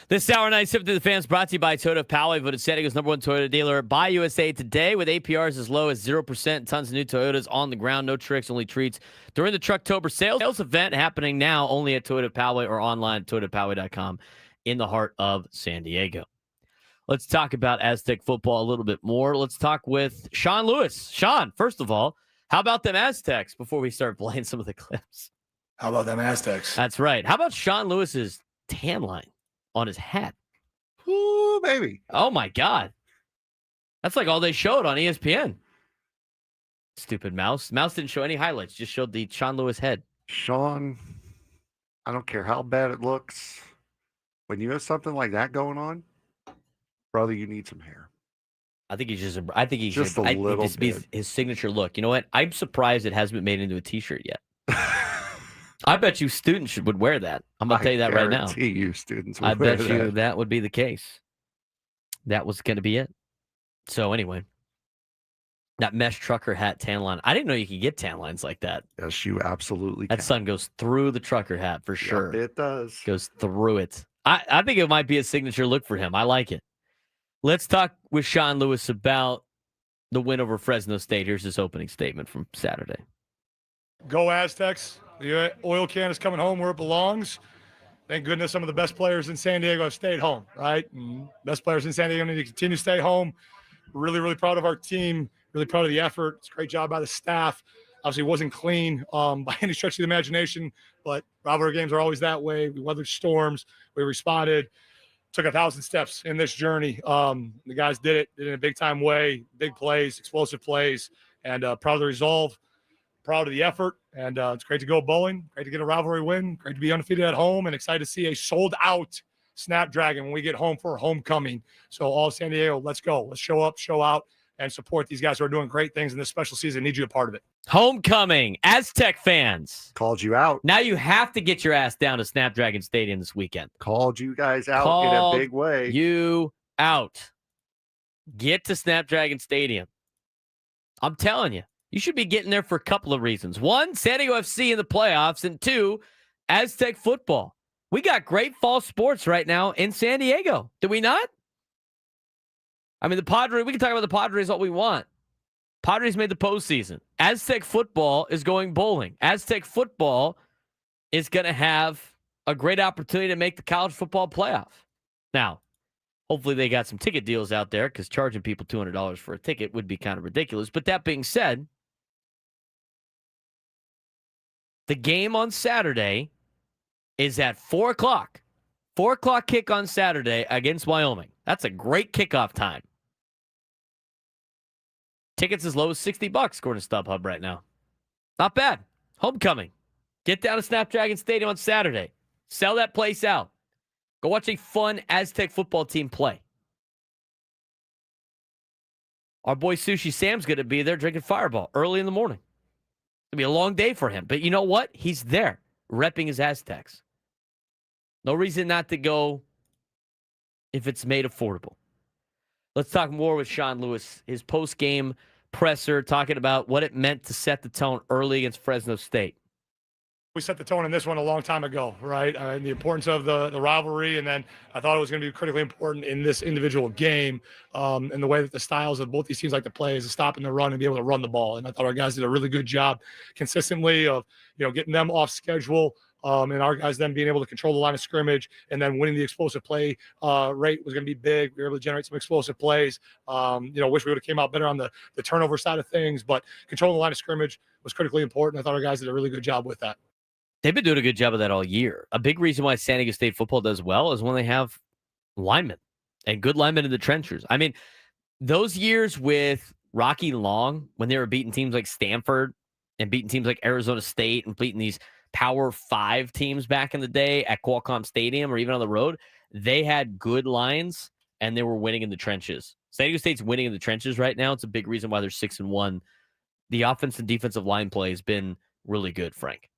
This hour 97 to the fans brought to you by Toyota of Poway, voted San Diego's #1 Toyota dealer by USA Today with APRs as low as 0%. Tons of new Toyotas on the ground. No tricks, only treats. During the Trucktober sales event happening now only at Toyota of Poway or online at toyotapoway.com in the heart of San Diego. Let's talk about Aztec football a little bit more. Let's talk with Sean Lewis. Sean, first of all, how about them Aztecs before we start playing some of the clips? How about them Aztecs? That's right. How about Sean Lewis's tan line on his hat? Ooh, baby. Oh, my God. That's like all they showed on ESPN. Stupid mouse. Mouse didn't show any highlights, just showed the Sean Lewis head. Sean, I don't care how bad it looks. When you have something like that going on, brother, you need some hair. I think he's just Just a little bit. His signature look. You know what? I'm surprised it hasn't been made into a T-shirt yet. I bet you students would wear that. I'm going to tell you that right now. I guarantee you students would I wear bet you that would be the case. That was going to be it. So anyway, that mesh trucker hat tan line. I didn't know you could get tan lines like that. Yes, you absolutely That can. sun goes through the trucker hat for sure. Yep, it does. Goes through it. I think it might be a signature look for him. I like it. Let's talk with Sean Lewis about the win over Fresno State. Here's his opening statement from Saturday. Go Aztecs. The oil can is coming home where it belongs. Thank goodness some of the best players in San Diego have stayed home, right? And best players in San Diego need to continue to stay home. Really, really proud of our team. Really proud of the effort. It's a great job by the staff. Obviously, it wasn't clean by any stretch of the imagination, but rivalry games are always that way. We weathered storms. We responded. Took 1,000 steps in this journey. The guys did it in a big-time way, big plays, explosive plays, and proud of the resolve, proud of the effort, and it's great to go bowling, great to get a rivalry win, great to be undefeated at home, and excited to see a sold-out Snapdragon when we get home for homecoming. So all San Diego, let's go. Let's show up, show out, and support these guys who are doing great things in this special season. Need you a part of it. Homecoming, Aztec fans. Called you out. Now you have to get your ass down to Snapdragon Stadium this weekend. Called you guys out Called in a big way. You out. Get to Snapdragon Stadium. I'm telling you, you should be getting there for a couple of reasons. One, San Diego FC in the playoffs, and two, Aztec football. We got great fall sports right now in San Diego. Do we not? I mean, the Padres, we can talk about the Padres all we want. Padres made the postseason. Aztec football is going bowling. Aztec football is going to have a great opportunity to make the college football playoff. Now, hopefully they got some ticket deals out there because charging people $200 for a ticket would be kind of ridiculous. But that being said, the game on Saturday is at 4 o'clock. 4 o'clock kick on Saturday against Wyoming. That's a great kickoff time. Tickets as low as $60 according to StubHub right now. Not bad. Homecoming. Get down to Snapdragon Stadium on Saturday. Sell that place out. Go watch a fun Aztec football team play. Our boy Sushi Sam's going to be there drinking Fireball early in the morning. It'll be a long day for him. But you know what? He's there repping his Aztecs. No reason not to go if it's made affordable. Let's talk more with Sean Lewis, his post-game presser, talking about what it meant to set the tone early against Fresno State. We set the tone in this one a long time ago, right? And the importance of the rivalry, and then I thought it was going to be critically important in this individual game, and the way that the styles of both these teams like to play is to stop in the run and be able to run the ball. And I thought our guys did a really good job consistently of, getting them off schedule, and our guys then being able to control the line of scrimmage, and then winning the explosive play rate was going to be big. We were able to generate some explosive plays. Wish we would have came out better on the turnover side of things, but controlling the line of scrimmage was critically important. I thought our guys did a really good job with that. They've been doing a good job of that all year. A big reason why San Diego State football does well is when they have linemen and good linemen in the trenches. I mean, those years with Rocky Long, when they were beating teams like Stanford and beating teams like Arizona State and beating these Power 5 teams back in the day at Qualcomm Stadium or even on the road, they had good lines and they were winning in the trenches. San Diego State's winning in the trenches right now. It's a big reason why they're 6-1. The offense and defensive line play has been really good, Frank.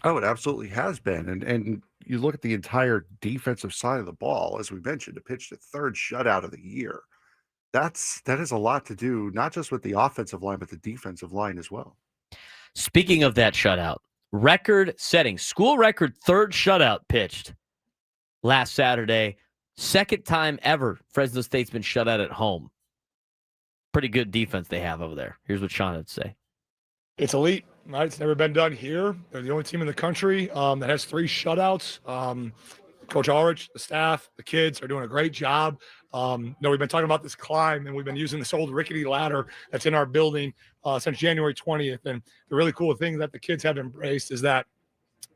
Oh, it absolutely has been. And you look at the entire defensive side of the ball, as we mentioned, it pitched a third shutout of the year. That is a lot to do, not just with the offensive line, but the defensive line as well. Speaking of that shutout, record-setting, school record third shutout pitched last Saturday. Second time ever Fresno State's been shut out at home. Pretty good defense they have over there. Here's what Sean had to say. It's elite, right? It's never been done here. They're the only team in the country that has 3 shutouts. Coach Ulrich, the staff, the kids are doing a great job. We've been talking about this climb, and we've been using this old rickety ladder that's in our building since January 20th. And the really cool thing that the kids have embraced is that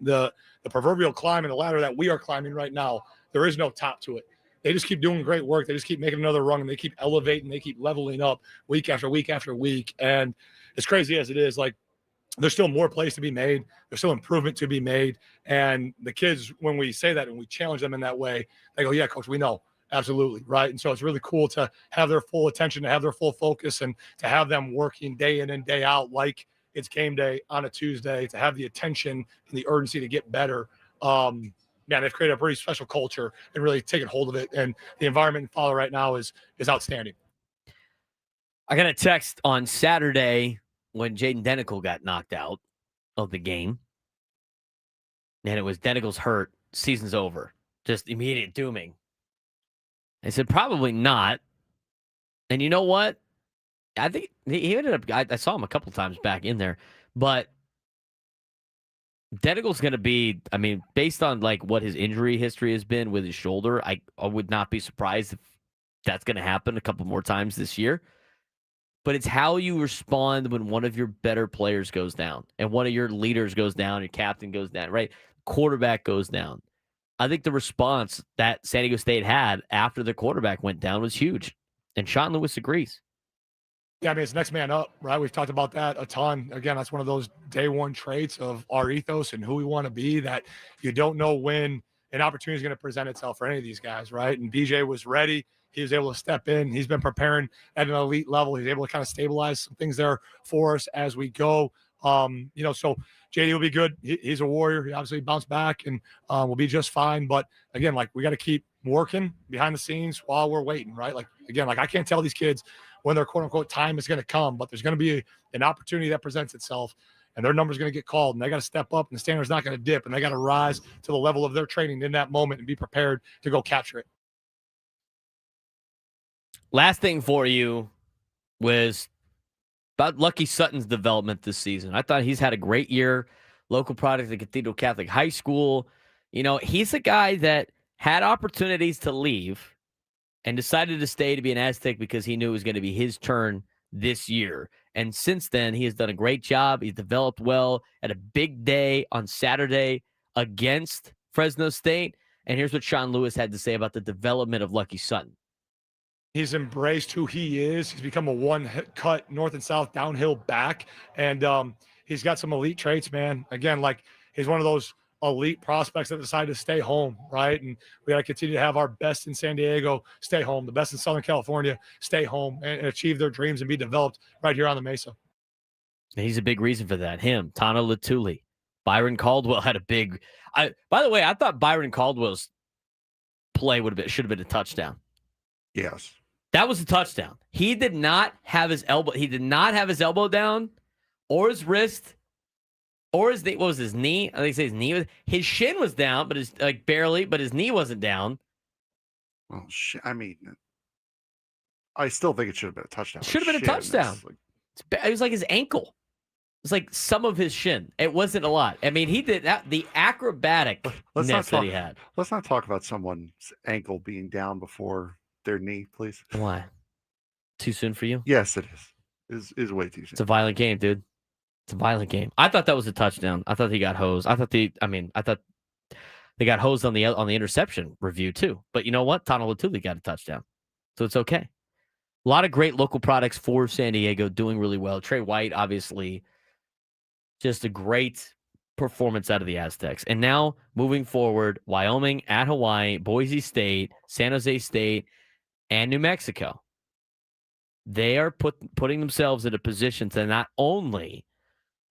the proverbial climb and the ladder that we are climbing right now, there is no top to it. They just keep doing great work. They just keep making another rung, and they keep elevating. They keep leveling up week after week after week. And as crazy as it is, like, there's still more plays to be made. There's still improvement to be made. And the kids, when we say that and we challenge them in that way, they go, yeah, coach, we know. Absolutely. Right. And so it's really cool to have their full attention, to have their full focus, and to have them working day in and day out like it's game day on a Tuesday, to have the attention and the urgency to get better. They've created a pretty special culture and really taken hold of it. And the environment in Fowler right now is outstanding. I got a text on Saturday when Jaden Denical got knocked out of the game. And it was Denical's hurt, season's over. Just immediate dooming. I said, probably not. And you know what? I think he ended up, I saw him a couple times back in there, but Denical's going to be, based on like what his injury history has been with his shoulder, I would not be surprised if that's going to happen a couple more times this year. But it's how you respond when one of your better players goes down and one of your leaders goes down, your captain goes down, right? Quarterback goes down. I think the response that San Diego State had after the quarterback went down was huge. And Sean Lewis agrees. Yeah, it's next man up, right? We've talked about that a ton. Again, that's one of those day one traits of our ethos and who we want to be, that you don't know when an opportunity is going to present itself for any of these guys, right? And BJ was ready. He was able to step in. He's been preparing at an elite level. He's able to kind of stabilize some things there for us as we go. So JD will be good. He's a warrior. He obviously bounced back and will be just fine. But again, like, we got to keep working behind the scenes while we're waiting, right? Like, again, like, I can't tell these kids when their quote unquote time is going to come, but there's going to be an opportunity that presents itself, and their number's going to get called, and they got to step up, and the standard's not going to dip, and they got to rise to the level of their training in that moment and be prepared to go capture it. Last thing for you was about Lucky Sutton's development this season. I thought he's had a great year. Local product at Cathedral Catholic High School. He's a guy that had opportunities to leave and decided to stay to be an Aztec because he knew it was going to be his turn this year. And since then, he has done a great job. He's developed well, at a big day on Saturday against Fresno State. And here's what Sean Lewis had to say about the development of Lucky Sutton. He's embraced who he is. He's become a one-cut north and south downhill back. And he's got some elite traits, man. Again, like, he's one of those elite prospects that decided to stay home, right? And we got to continue to have our best in San Diego stay home, the best in Southern California stay home, and achieve their dreams and be developed right here on the Mesa. And he's a big reason for that. Him, Tana Latuli, Byron Caldwell had a big. By the way, I thought Byron Caldwell's play should have been a touchdown. Yes, that was a touchdown. He did not have his elbow. He did not have his elbow down, or his wrist. Or what was his knee? I think his knee his shin was down, but barely, but his knee wasn't down. Well, I still think it should have been a touchdown. Should have been a touchdown. It was like his ankle. It was like some of his shin. It wasn't a lot. He did that. The acrobaticness that he had. Let's not talk about someone's ankle being down before their knee, please. Why? Too soon for you? Yes, it is. Is way too soon. It's a violent game, dude. It's a violent game. I thought that was a touchdown. I thought he got hosed. I thought they got hosed on the interception review too. But you know what? Tana Latuli got a touchdown, so it's okay. A lot of great local products for San Diego, doing really well. Trey White, obviously, just a great performance out of the Aztecs. And now moving forward, Wyoming at Hawaii, Boise State, San Jose State, and New Mexico. They are putting themselves in a position to not only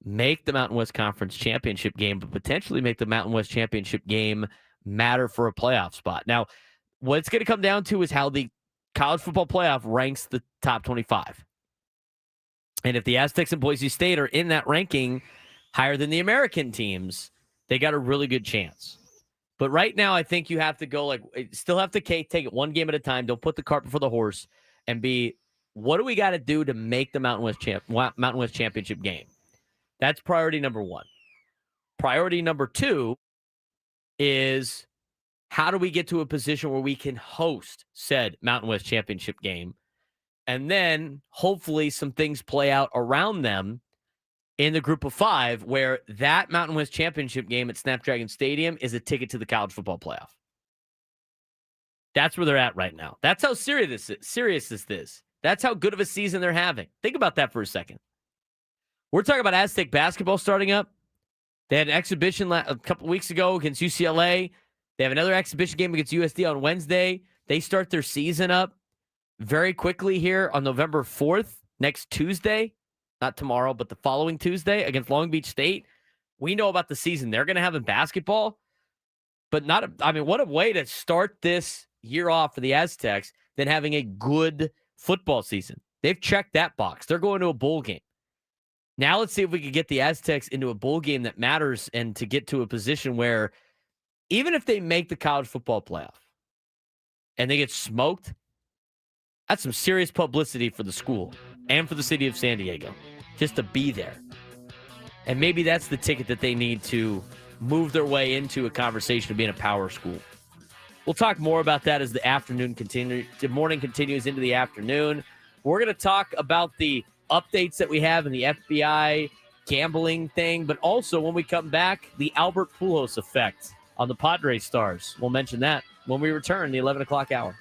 make the Mountain West Conference championship game, but potentially make the Mountain West championship game matter for a playoff spot. Now, what it's going to come down to is how the college football playoff ranks the top 25. And if the Aztecs and Boise State are in that ranking higher than the American teams, they got a really good chance. But right now, I think you have to go still have to take it one game at a time. Don't put the cart before the horse and what do we got to do to make the Mountain West Championship game? That's priority number one. Priority number two is how do we get to a position where we can host said Mountain West Championship game? And then hopefully some things play out around them in the group of 5 where that Mountain West Championship game at Snapdragon Stadium is a ticket to the college football playoff. That's where they're at right now. That's how serious this is. That's how good of a season they're having. Think about that for a second. We're talking about Aztec basketball starting up. They had an exhibition a couple of weeks ago against UCLA. They have another exhibition game against USD on Wednesday. They start their season up very quickly here on November 4th, next Tuesday. Not tomorrow, but the following Tuesday against Long Beach State. We know about the season they're going to have in basketball, but what a way to start this year off for the Aztecs than having a good football season. They've checked that box. They're going to a bowl game. Now let's see if we can get the Aztecs into a bowl game that matters and to get to a position where even if they make the college football playoff and they get smoked, that's some serious publicity for the school and for the city of San Diego just to be there. And maybe that's the ticket that they need to move their way into a conversation of being a power school. We'll talk more about that as the morning continues into the afternoon. We're going to talk about the updates that we have in the FBI gambling thing, but also when we come back, the Albert Pujols effect on the Padres stars. We'll mention that when we return the 11 o'clock hour.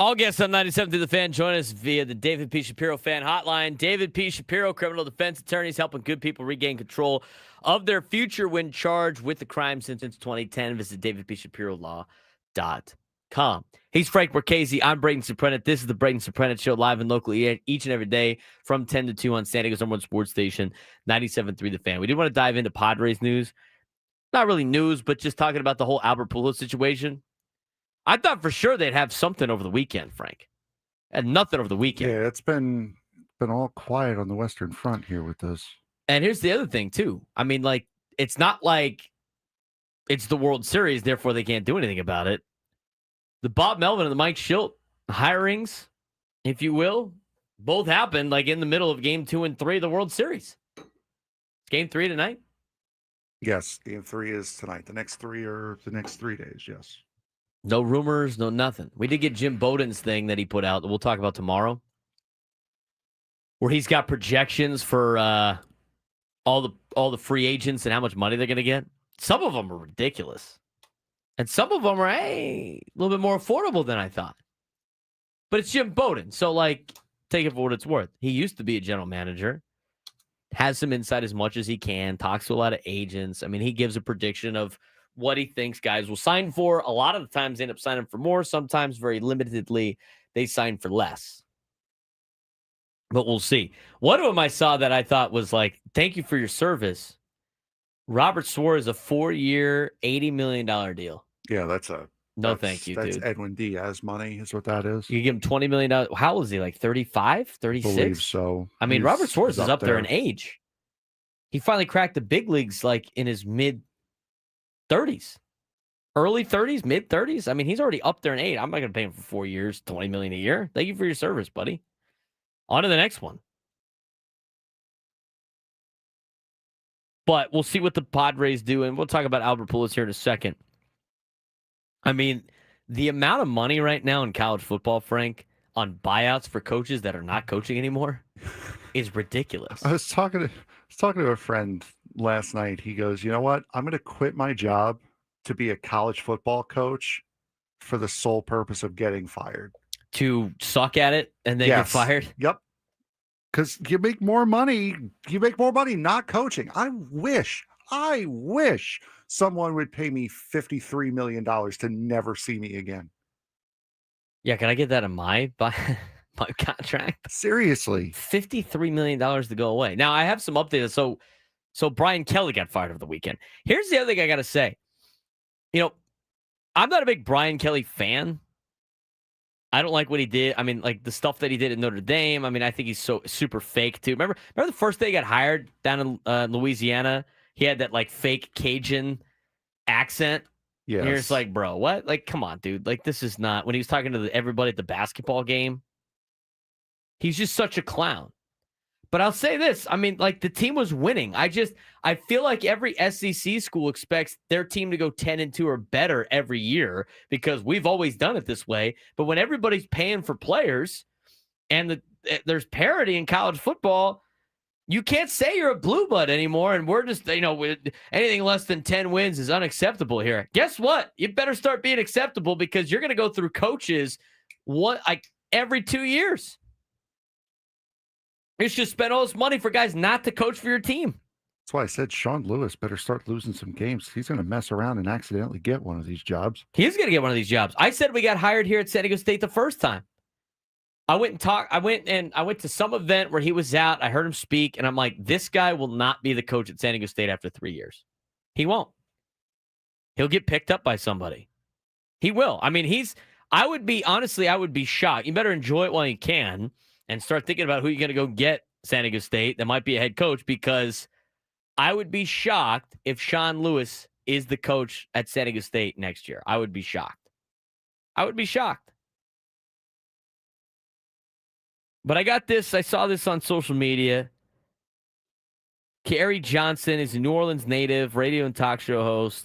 All guests on 97 through the Fan join us via the David P. Shapiro Fan Hotline. David P. Shapiro, criminal defense attorneys helping good people regain control of their future when charged with the crime since 2010. Visit davidpshapiro.com. He's Frank Marchese. I'm Braden Surprenant. This is the Braden Surprenant Show, live and locally each and every day from 10 to 2 on San Diego's #1 sports station, 97.3 The Fan. We do want to dive into Padres news. Not really news, but just talking about the whole Albert Pujols situation. I thought for sure they'd have something over the weekend, Frank. And nothing over the weekend. Yeah, it's been all quiet on the Western Front here with this. And here's the other thing, too. I mean, like, it's not like it's the World Series, therefore they can't do anything about it. The Bob Melvin and the Mike Schilt hirings, if you will, both happened like in the middle of Game 2 and 3 of the World Series. Game 3 tonight? Yes, Game 3 is tonight. The next 3 are the next 3 days, yes. No rumors, no nothing. We did get Jim Bowden's thing that he put out that we'll talk about tomorrow, where he's got projections for all the free agents and how much money they're going to get. Some of them are ridiculous, and some of them are a little bit more affordable than I thought. But it's Jim Bowden, so like take it for what it's worth. He used to be a general manager, has some insight as much as he can, talks to a lot of agents. I mean, he gives a prediction of what he thinks guys will sign for. A lot of the times they end up signing for more. Sometimes very limitedly they sign for less. But we'll see. One of them I saw that I thought was like, thank you for your service. Robert Suarez, a 4-year, $80 million deal. Yeah, thank you, that's dude. Edwin Diaz money is what that is. You give him $20 million. How old is he? Like 35, 36? Believe so. I mean, He's Robert Suarez is up there in age. He finally cracked the big leagues like in his mid-30s. Early 30s, mid-30s. I mean, he's already up there in age. I'm not going to pay him for 4 years, $20 million a year. Thank you for your service, buddy. On to the next one. But we'll see what the Padres do, and we'll talk about Albert Pujols here in a second. I mean, the amount of money right now in college football, Frank, on buyouts for coaches that are not coaching anymore is ridiculous. I was talking to a friend last night. He goes, you know what? I'm going to quit my job to be a college football coach for the sole purpose of getting fired. To suck at it and then get fired? Yep. Because you make more money. You make more money not coaching. I wish someone would pay me $53 million to never see me again. Yeah, can I get that in my contract? Seriously. $53 million to go away. Now, I have some updates. So Brian Kelly got fired over the weekend. Here's the other thing I got to say. You know, I'm not a big Brian Kelly fan. I don't like what he did. I mean, like the stuff that he did at Notre Dame. I mean, I think he's so super fake too. Remember the first day he got hired down in Louisiana? He had that like fake Cajun accent. Yeah. And you're just like, bro, what? Like, come on, dude. Like, this is not when he was talking to everybody at the basketball game. He's just such a clown. But I'll say this. I mean, like the team was winning. I feel like every SEC school expects their team to go 10-2 or better every year because we've always done it this way. But when everybody's paying for players and there's parity in college football, you can't say you're a blue blood anymore. And we're just, anything less than 10 wins is unacceptable here. Guess what? You better start being acceptable because you're going to go through coaches every 2 years. You should spend all this money for guys not to coach for your team. That's why I said Sean Lewis better start losing some games. He's going to mess around and accidentally get one of these jobs. He's going to get one of these jobs. I said we got hired here at San Diego State the first time. I went to some event where he was out. I heard him speak, and I'm like, this guy will not be the coach at San Diego State after 3 years. He won't. He'll get picked up by somebody. He will. I mean, I would be shocked. You better enjoy it while you can. And start thinking about who you're going to go get San Diego State that might be a head coach because I would be shocked if Sean Lewis is the coach at San Diego State next year. I would be shocked. But I got this. I saw this on social media. Kerry Johnson is a New Orleans native, radio and talk show host.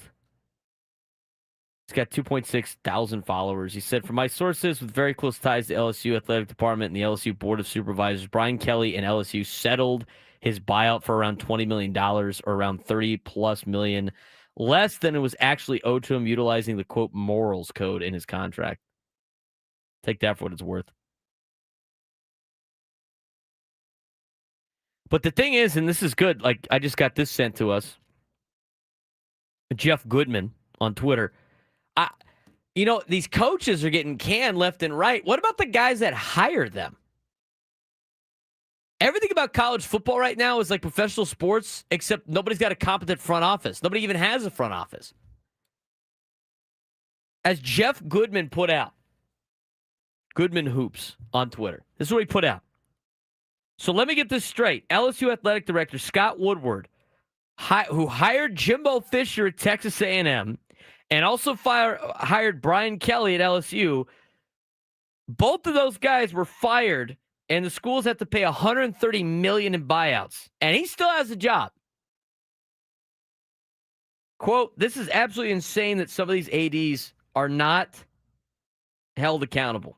He's got 2.6 thousand followers. He said, from my sources with very close ties to LSU athletic department and the LSU board of supervisors, Brian Kelly and LSU settled his buyout for around $20 million or around 30 plus million, less than it was actually owed to him utilizing the quote morals code in his contract. Take that for what it's worth. But the thing is, and this is good, like I just got this sent to us. Jeff Goodman on Twitter. These coaches are getting canned left and right. What about the guys that hire them? Everything about college football right now is like professional sports, except nobody's got a competent front office. Nobody even has a front office. As Jeff Goodman put out, Goodman Hoops on Twitter. This is what he put out. So let me get this straight. LSU athletic director Scott Woodward, who hired Jimbo Fisher at Texas A&M and also hired Brian Kelly at LSU, both of those guys were fired, and the schools have to pay $130 million in buyouts, and he still has a job. Quote, "This is absolutely insane that some of these ADs are not held accountable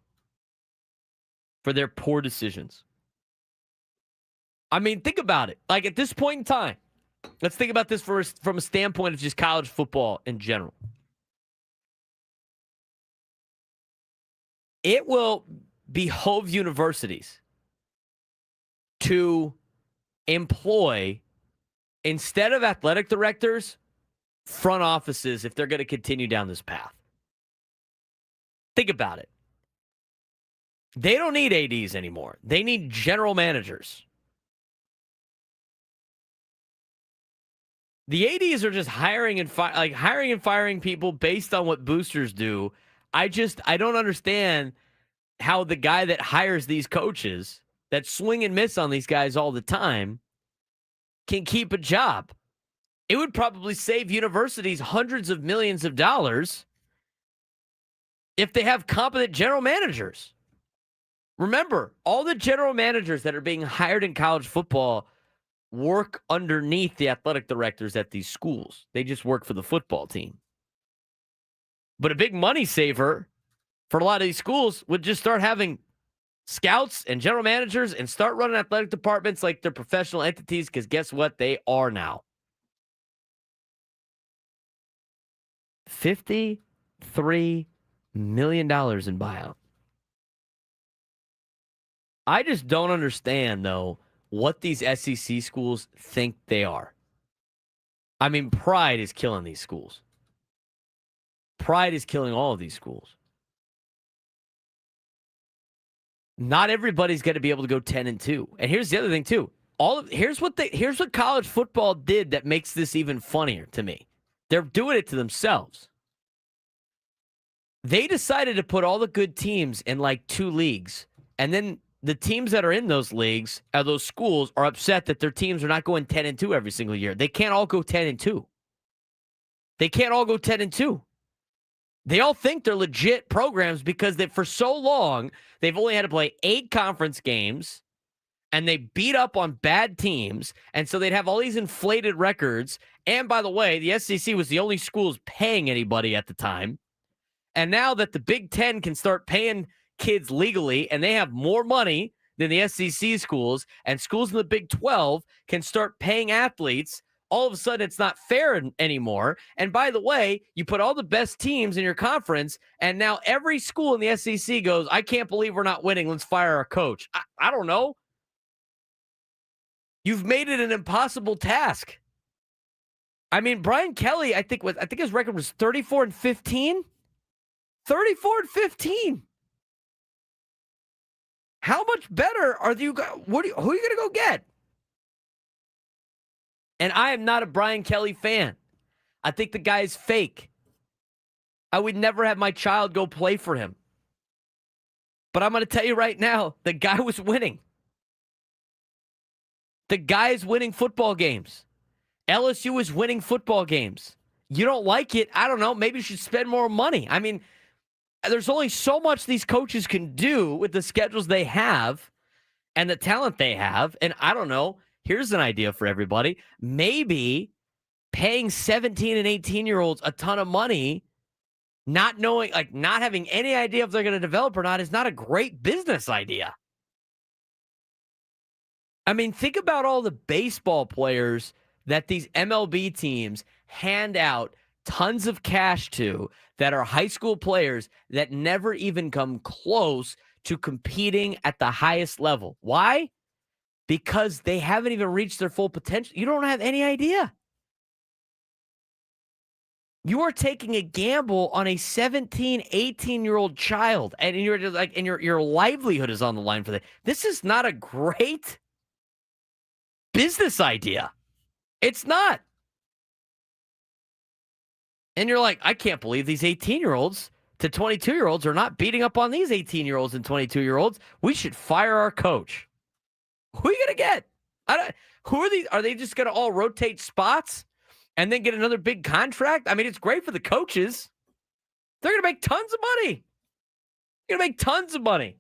for their poor decisions." I mean, think about it. Like, at this point in time, let's think about this from a standpoint of just college football in general. It will behove universities to employ, instead of athletic directors, front offices if they're going to continue down this path. Think about it. They don't need ADs anymore. They need general managers. The ADs are just hiring and firing people based on what boosters do. I don't understand how the guy that hires these coaches that swing and miss on these guys all the time can keep a job. It would probably save universities hundreds of millions of dollars if they have competent general managers. Remember, all the general managers that are being hired in college football work underneath the athletic directors at these schools. They just work for the football team. But a big money saver for a lot of these schools would just start having scouts and general managers and start running athletic departments like they're professional entities, because guess what? They are now. $53 million in buyout. I just don't understand, though, what these SEC schools think they are. I mean, pride is killing these schools. Pride is killing all of these schools. Not everybody's going to be able to go 10-2. And here's the other thing, too. Here's what college football did that makes this even funnier to me. They're doing it to themselves. They decided to put all the good teams in like 2 leagues, and then the teams that are in those leagues, those schools, are upset that their teams are not going 10-2 every single year. They can't all go 10-2. They can't all go 10-2. They all think they're legit programs because for so long, they've only had to play 8 conference games, and they beat up on bad teams, and so they'd have all these inflated records. And by the way, the SEC was the only schools paying anybody at the time. And now that the Big Ten can start paying kids legally, and they have more money than the SEC schools, and schools in the Big 12 can start paying athletes, all of a sudden it's not fair anymore. And by the way, you put all the best teams in your conference, and now every school in the SEC goes, I can't believe we're not winning. Let's fire our coach. I don't know. You've made it an impossible task. I mean, Brian Kelly, I think his record was 34-15. 34-15. How much better are you? Who are you going to go get? And I am not a Brian Kelly fan. I think the guy is fake. I would never have my child go play for him. But I'm going to tell you right now, the guy was winning. The guy is winning football games. LSU is winning football games. You don't like it? I don't know. Maybe you should spend more money. I mean, there's only so much these coaches can do with the schedules they have and the talent they have. And I don't know. Here's an idea for everybody. Maybe paying 17 and 18-year-olds a ton of money, not knowing, like not having any idea if they're going to develop or not, is not a great business idea. I mean, think about all the baseball players that these MLB teams hand out tons of cash to that are high school players that never even come close to competing at the highest level. Why? Because they haven't even reached their full potential. You don't have any idea. You are taking a gamble on a 17, 18-year-old child, and you're just like, and your livelihood is on the line for that. This is not a great business idea. It's not. And you're like, I can't believe these 18-year-olds to 22-year-olds are not beating up on these 18-year-olds and 22-year-olds. We should fire our coach. Who are you going to get? Who are these? Are they just going to all rotate spots and then get another big contract? I mean, it's great for the coaches. They're going to make tons of money. They're going to make tons of money.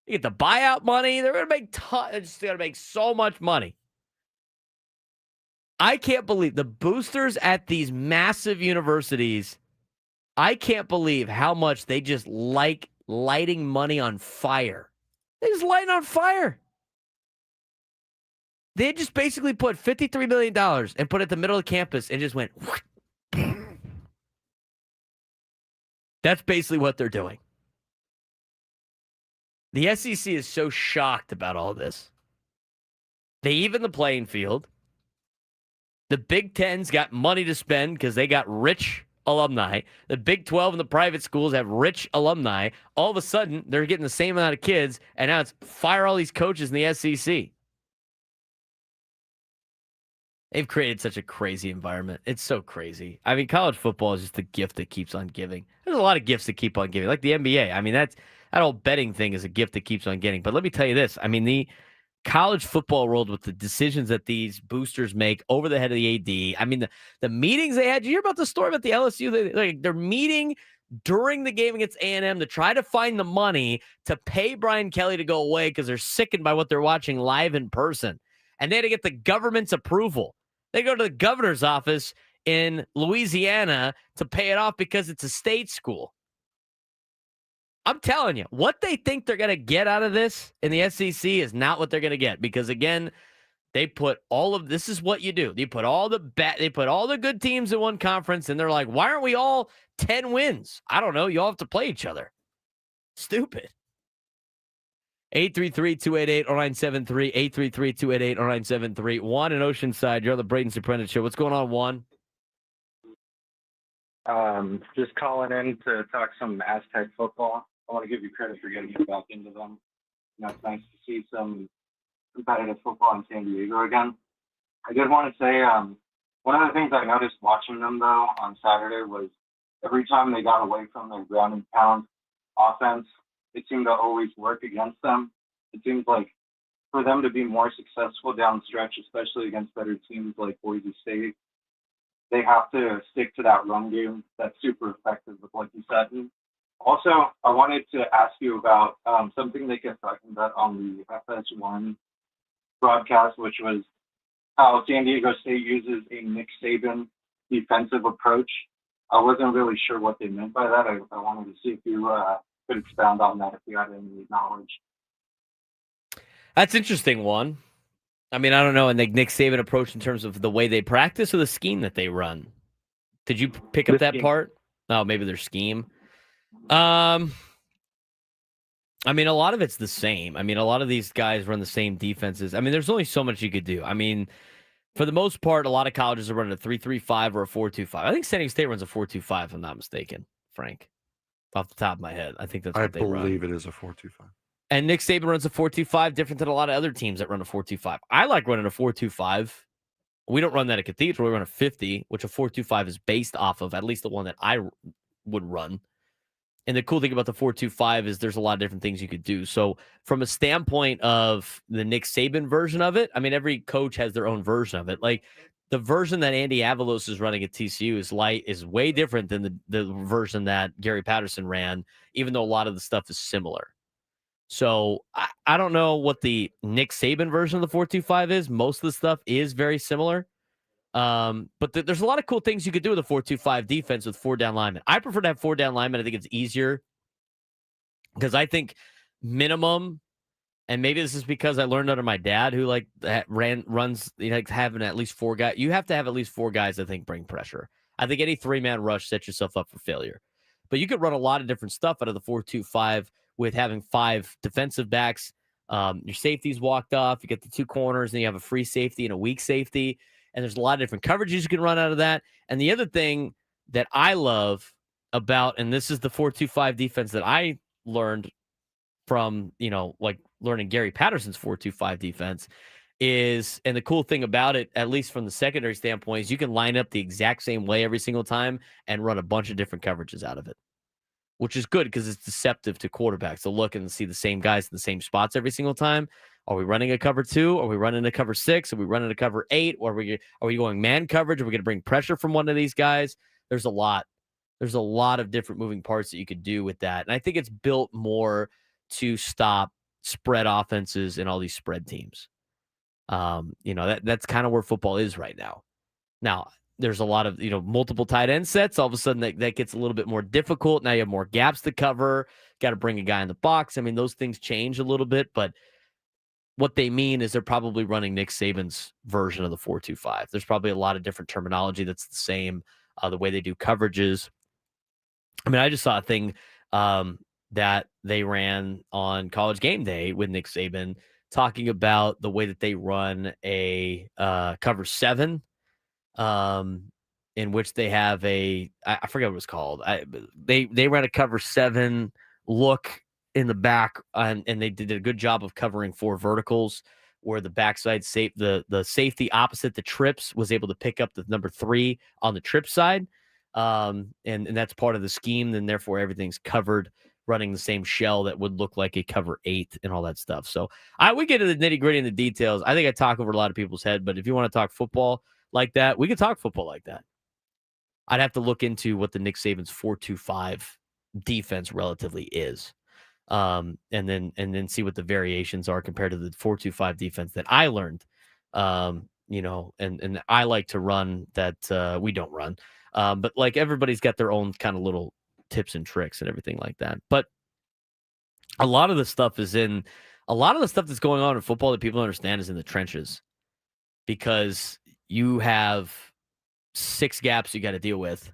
You get the buyout money. They're going to make they're just going to make so much money. I can't believe the boosters at these massive universities. I can't believe how much they just like lighting money on fire. They just light it on fire. They just basically put $53 million and put it at the middle of the campus and just went. That's basically what they're doing. The SEC is so shocked about all this. They even the playing field. The Big Ten's got money to spend because they got rich alumni. The Big 12 and the private schools have rich alumni. All of a sudden, they're getting the same amount of kids, and now it's fire all these coaches in the SEC. They've created such a crazy environment. It's so crazy. I mean, college football is just the gift that keeps on giving. There's a lot of gifts that keep on giving, like the NBA. I mean, that whole betting thing is a gift that keeps on getting. But let me tell you this. I mean, the college football world with the decisions that these boosters make over the head of the AD. I mean, the meetings they had. Did you hear about the story about the LSU? They're meeting during the game against A&M to try to find the money to pay Brian Kelly to go away because they're sickened by what they're watching live in person. And they had to get the government's approval. They go to the governor's office in Louisiana to pay it off because it's a state school. I'm telling you, what they think they're going to get out of this in the SEC is not what they're going to get because, again, they put all of this is what you do. They put all the good teams in one conference, and they're like, why aren't we all 10 wins? I don't know. You all have to play each other. Stupid. 833-288-0973, 833-288-0973. Juan in Oceanside, you're on the Braden Surprenant Show. What's going on, Juan? Just calling in to talk some Aztec football. I want to give you credit for getting me back into them. You know, it's nice to see some competitive football in San Diego again. I did want to say one of the things I noticed watching them, though, on Saturday was every time they got away from their ground and pound offense, it seemed to always work against them. It seems like for them to be more successful down the stretch, especially against better teams like Boise State, they have to stick to that run game that's super effective, like you said. And also, I wanted to ask you about something they kept talking about on the FS1 broadcast, which was how San Diego State uses a Nick Saban defensive approach. I wasn't really sure what they meant by that. I wanted to see if you could expound on that if you had any knowledge. That's interesting, Juan. I mean, I don't know. And the Nick Saban approach in terms of the way they practice or the scheme that they run. Did you pick up that part? Oh, maybe their scheme. I mean, a lot of it's the same. I mean, a lot of these guys run the same defenses. I mean, there's only so much you could do. I mean, for the most part, a lot of colleges are running a 3-3-5 or a 4-2-5. I think San Diego State runs a 4-2-5, if I'm not mistaken, Frank. Off the top of my head. I think that's what they run. I believe it is a 4-2-5. And Nick Saban runs a 4-2-5, different than a lot of other teams that run a 4-2-5. I like running a 4-2-5. We don't run that at Cathedral. We run a 50, which a 4-2-5 is based off of, at least the one that I would run. And the cool thing about the 4-2-5 is there's a lot of different things you could do. So from a standpoint of the Nick Saban version of it, I mean, every coach has their own version of it. Like the version that Andy Avalos is running at TCU is way different than the version that Gary Patterson ran, even though a lot of the stuff is similar. So I don't know what the Nick Saban version of the 4-2-5 is. Most of the stuff is very similar. But there's a lot of cool things you could do with a 4-2-5 defense with 4 down linemen. I prefer to have 4 down linemen. I think it's easier because I think minimum, and maybe this is because I learned under my dad who runs having at least 4 guys. You have to have at least 4 guys, I think, bring pressure. I think any 3-man rush sets yourself up for failure. But you could run a lot of different stuff out of the 4-2-5 with having 5 defensive backs. Your safety's walked off. You get the 2 corners, and you have a free safety and a weak safety. And there's a lot of different coverages you can run out of that. And the other thing that I love about, and this is the 4-2-5 defense that I learned from, like learning Gary Patterson's 4-2-5 defense is, and the cool thing about it, at least from the secondary standpoint, is you can line up the exact same way every single time and run a bunch of different coverages out of it, which is good because it's deceptive to quarterbacks to look and see the same guys in the same spots every single time. Are we running a cover 2? Are we running a cover 6? Are we running a cover 8? Or are we going man coverage? Are we going to bring pressure from one of these guys? There's a lot of different moving parts that you could do with that. And I think it's built more to stop spread offenses and all these spread teams. That's kind of where football is right now. Now, there's a lot of, multiple tight end sets. All of a sudden that gets a little bit more difficult. Now you have more gaps to cover. Got to bring a guy in the box. I mean, those things change a little bit, but what they mean is they're probably running Nick Saban's version of the 4-2-5. There's probably a lot of different terminology that's the same, the way they do coverages. I mean, I just saw a thing that they ran on College Game Day with Nick Saban talking about the way that they run a cover 7, in which they have I forget what it was called. They ran a cover 7 look in the back, and they did a good job of covering 4 verticals, where the backside the safety opposite the trips was able to pick up the number 3 on the trip side. And that's part of the scheme. And therefore everything's covered, running the same shell that would look like a cover 8 and all that stuff. So we get into the nitty gritty and the details. I think I talk over a lot of people's head, but if you want to talk football like that, we can talk football like that. I'd have to look into what the Nick Saban's 4-2-5 defense relatively is. And then see what the variations are compared to the 4-2-5 defense that I learned. And I like to run that we don't run. But like everybody's got their own kind of little tips and tricks and everything like that. But a lot of the stuff that's going on in football that people don't understand is in the trenches, because you have 6 gaps you got to deal with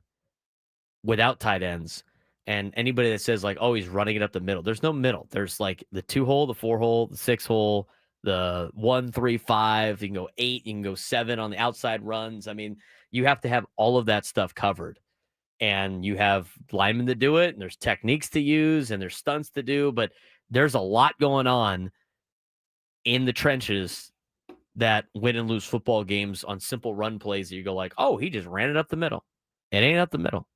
without tight ends. And anybody that says like, oh, he's running it up the middle, there's no middle. There's like the 2-hole, the 4-hole, the 6-hole, the 1, 3, 5. You can go 8, you can go 7 on the outside runs. I mean, you have to have all of that stuff covered. And you have linemen to do it, and there's techniques to use, and there's stunts to do, but there's a lot going on in the trenches that win and lose football games on simple run plays that you go like, oh, he just ran it up the middle. It ain't up the middle.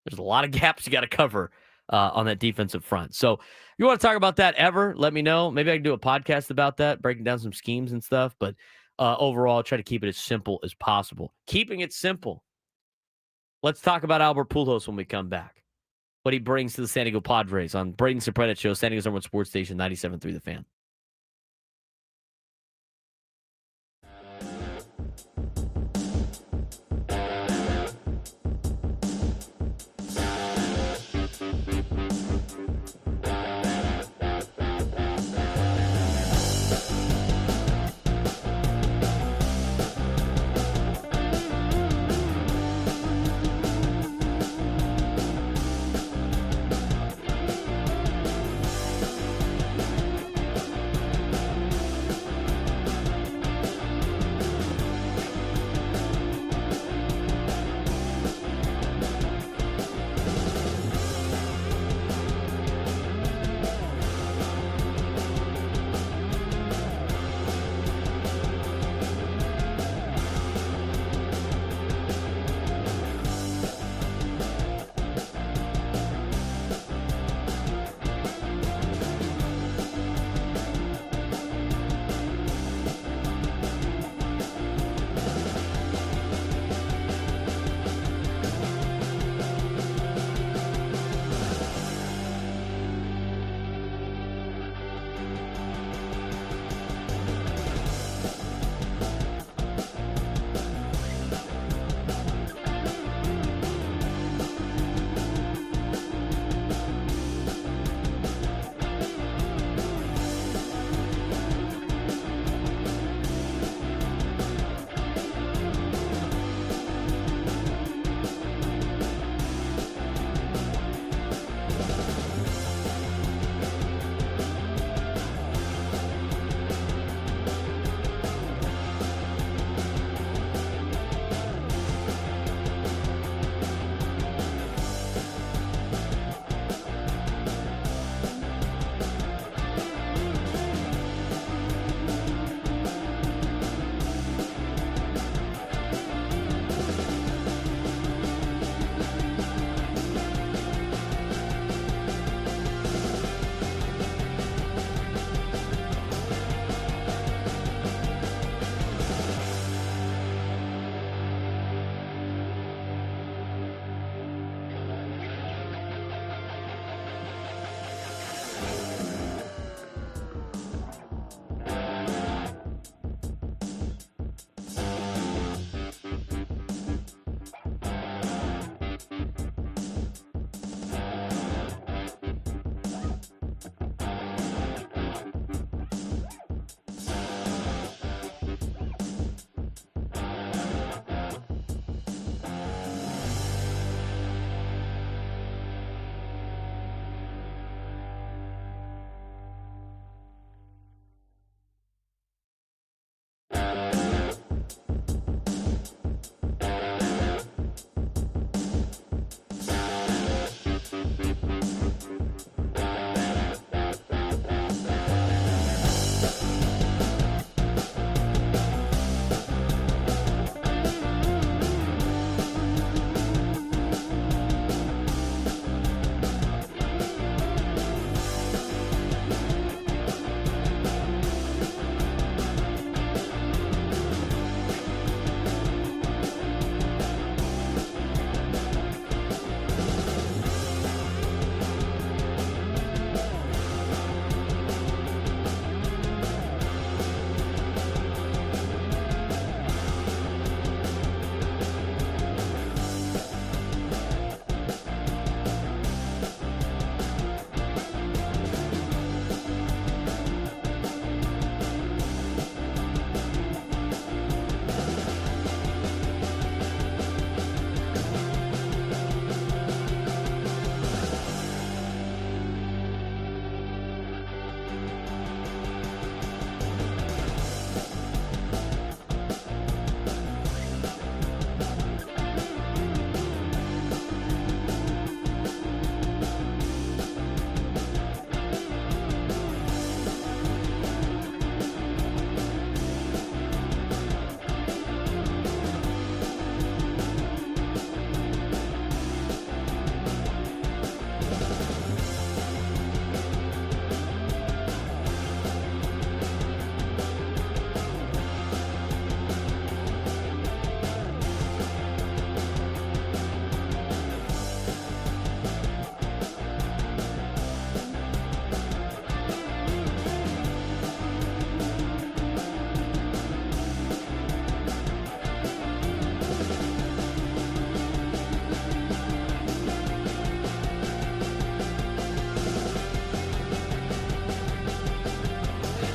There's a lot of gaps you got to cover on that defensive front. So if you want to talk about that ever, let me know. Maybe I can do a podcast about that, breaking down some schemes and stuff. But overall, try to keep it as simple as possible. Keeping it simple. Let's talk about Albert Pujols when we come back. What he brings to the San Diego Padres on Braden Surprenant Show, San Diego's #1 sports station, 97.3 The Fan.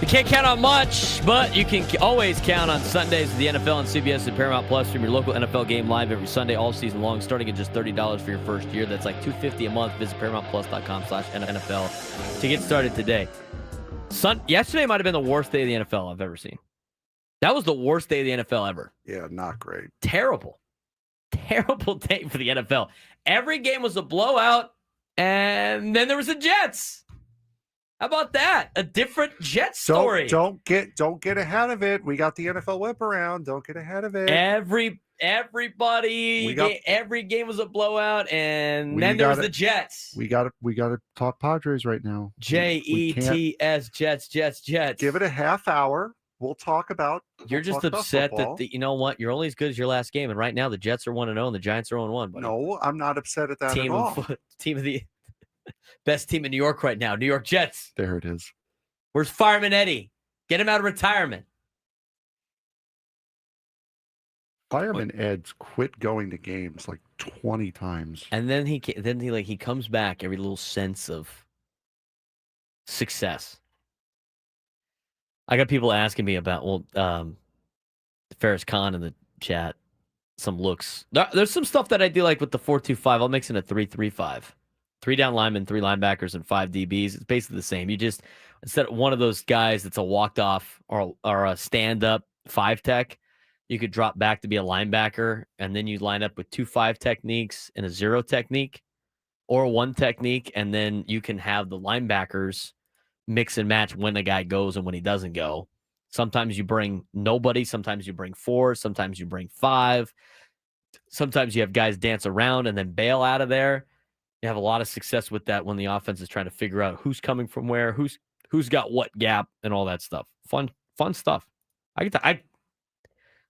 You can't count on much, but you can always count on Sundays with the NFL on CBS and Paramount Plus from your local NFL game live every Sunday all season long, starting at just $30 for your first year. That's like $250 a month. Visit ParamountPlus.com/NFL to get started today. Yesterday might have been the worst day of the NFL I've ever seen. That was the worst day of the NFL ever. Yeah, not great. Terrible. Terrible day for the NFL. Every game was a blowout, and then there was the Jets. How about that? A different Jets story. Don't get ahead of it. We got the NFL whip around. Don't get ahead of it. Every game was a blowout, and then there was the Jets. We got to talk Padres right now. Jets, Jets. Give it a half hour. We'll talk about. You're just upset that you know what? You're only as good as your last game, and right now the Jets are 1-0, and the Giants are 0-1. No, I'm not upset at that at all. Team of the best team in New York right now, New York Jets. There it is. Where's Fireman Eddie? Get him out of retirement. Fireman Ed's quit going to games like 20 times, and then he comes back every little sense of success. I got people asking me about Ferris Khan in the chat. Some looks. There's some stuff that I do like with the 4-2-5. I'll mix in a 3-3-5. 3 down linemen, 3 linebackers, and 5 DBs. It's basically the same. You just instead of one of those guys that's a walked off or a stand up 5 tech, you could drop back to be a linebacker, and then you line up with 2 5 techniques and a 0 technique, or 1 technique, and then you can have the linebackers mix and match when the guy goes and when he doesn't go. Sometimes you bring nobody. Sometimes you bring 4. Sometimes you bring 5. Sometimes you have guys dance around and then bail out of there. You have a lot of success with that when the offense is trying to figure out who's coming from where, who's got what gap, and all that stuff. Fun stuff.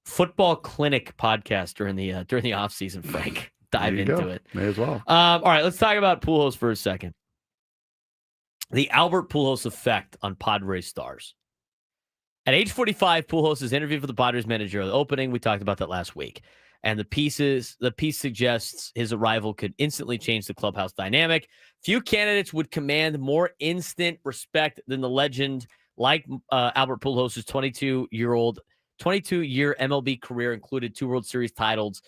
Football clinic podcast during the off season, Frank. Dive into it. May as well. All right, let's talk about Pujols for a second. The Albert Pujols effect on Padres stars. At age 45, Pujols is interviewed for the Padres managerial opening. We talked about that last week. And the piece suggests his arrival could instantly change the clubhouse dynamic. Few candidates would command more instant respect than the legend like Albert Pujols' 22-year MLB career included 2 World Series titles,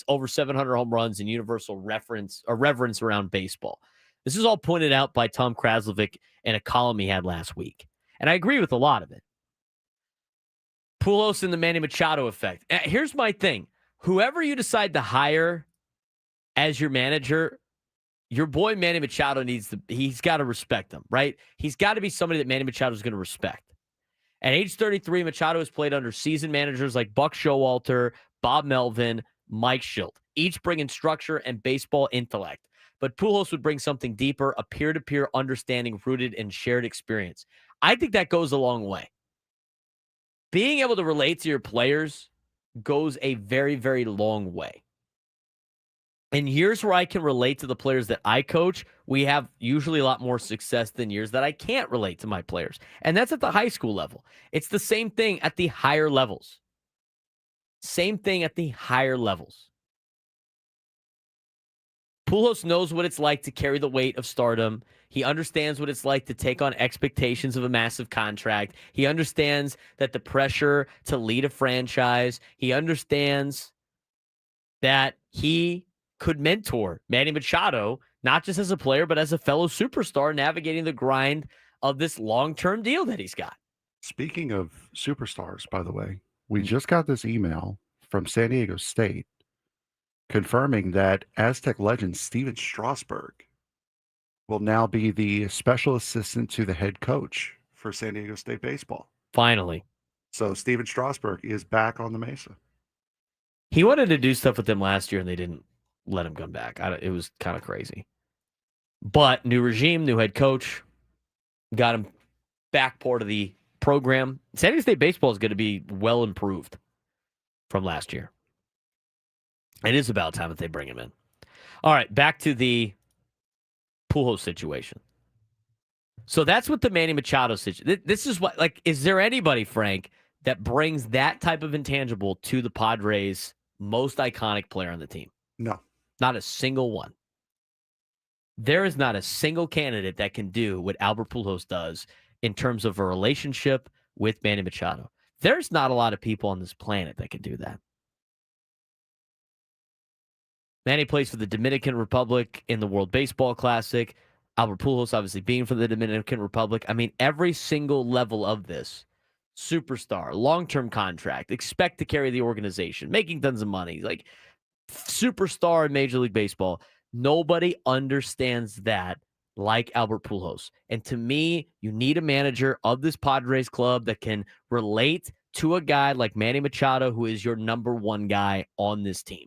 over 700 home runs, and universal reverence around baseball. This is all pointed out by Tom Kraslovic in a column he had last week. And I agree with a lot of it. Pujols and the Manny Machado effect. Here's my thing. Whoever you decide to hire as your manager, your boy Manny Machado he's got to respect them, right? He's got to be somebody that Manny Machado is going to respect. At age 33, Machado has played under seasoned managers like Buck Showalter, Bob Melvin, Mike Schilt, each bringing structure and baseball intellect. But Pujols would bring something deeper, a peer-to-peer understanding rooted in shared experience. I think that goes a long way. Being able to relate to your players goes a very, very long way. And years where I can relate to the players that I coach, we have usually a lot more success than years that I can't relate to my players. And that's at the high school level. It's the same thing at the higher levels. Same thing at the higher levels. Pujols knows what it's like to carry the weight of stardom. He understands what it's like to take on expectations of a massive contract. He understands that the pressure to lead a franchise. He understands that he could mentor Manny Machado, not just as a player, but as a fellow superstar navigating the grind of this long-term deal that he's got. Speaking of superstars, by the way, we just got this email from San Diego State confirming that Aztec legend Steven Strasburg will now be the special assistant to the head coach for San Diego State baseball. Finally. So Steven Strasburg is back on the Mesa. He wanted to do stuff with them last year, and they didn't let him come back. It was kind of crazy. But new regime, new head coach, got him back part of the program. San Diego State baseball is going to be well improved from last year. It is about time that they bring him in. All right, back to the Pujols situation. So that's what the Manny Machado situation. This is what, is there anybody, Frank, that brings that type of intangible to the Padres' most iconic player on the team? No. Not a single one. There is not a single candidate that can do what Albert Pujols does in terms of a relationship, with Manny Machado. There's not a lot of people on this planet that can do that. Manny plays for the Dominican Republic in the World Baseball Classic. Albert Pujols obviously being from the Dominican Republic. I mean, every single level of this, superstar, long-term contract, expect to carry the organization, making tons of money, like superstar in Major League Baseball. Nobody understands that like Albert Pujols. And to me, you need a manager of this Padres club that can relate to a guy like Manny Machado, who is your number one guy on this team.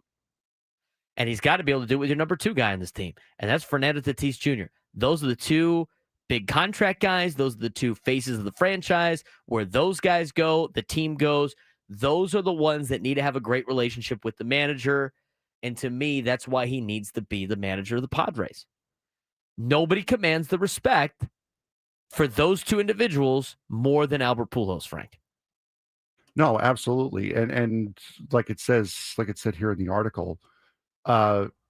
And he's got to be able to do it with your number two guy on this team. And that's Fernando Tatis Jr. Those are the two big contract guys. Those are the two faces of the franchise. Where those guys go, the team goes. Those are the ones that need to have a great relationship with the manager. And to me, that's why he needs to be the manager of the Padres. Nobody commands the respect for those two individuals more than Albert Pujols, Frank. No, absolutely. And like it said here in the article,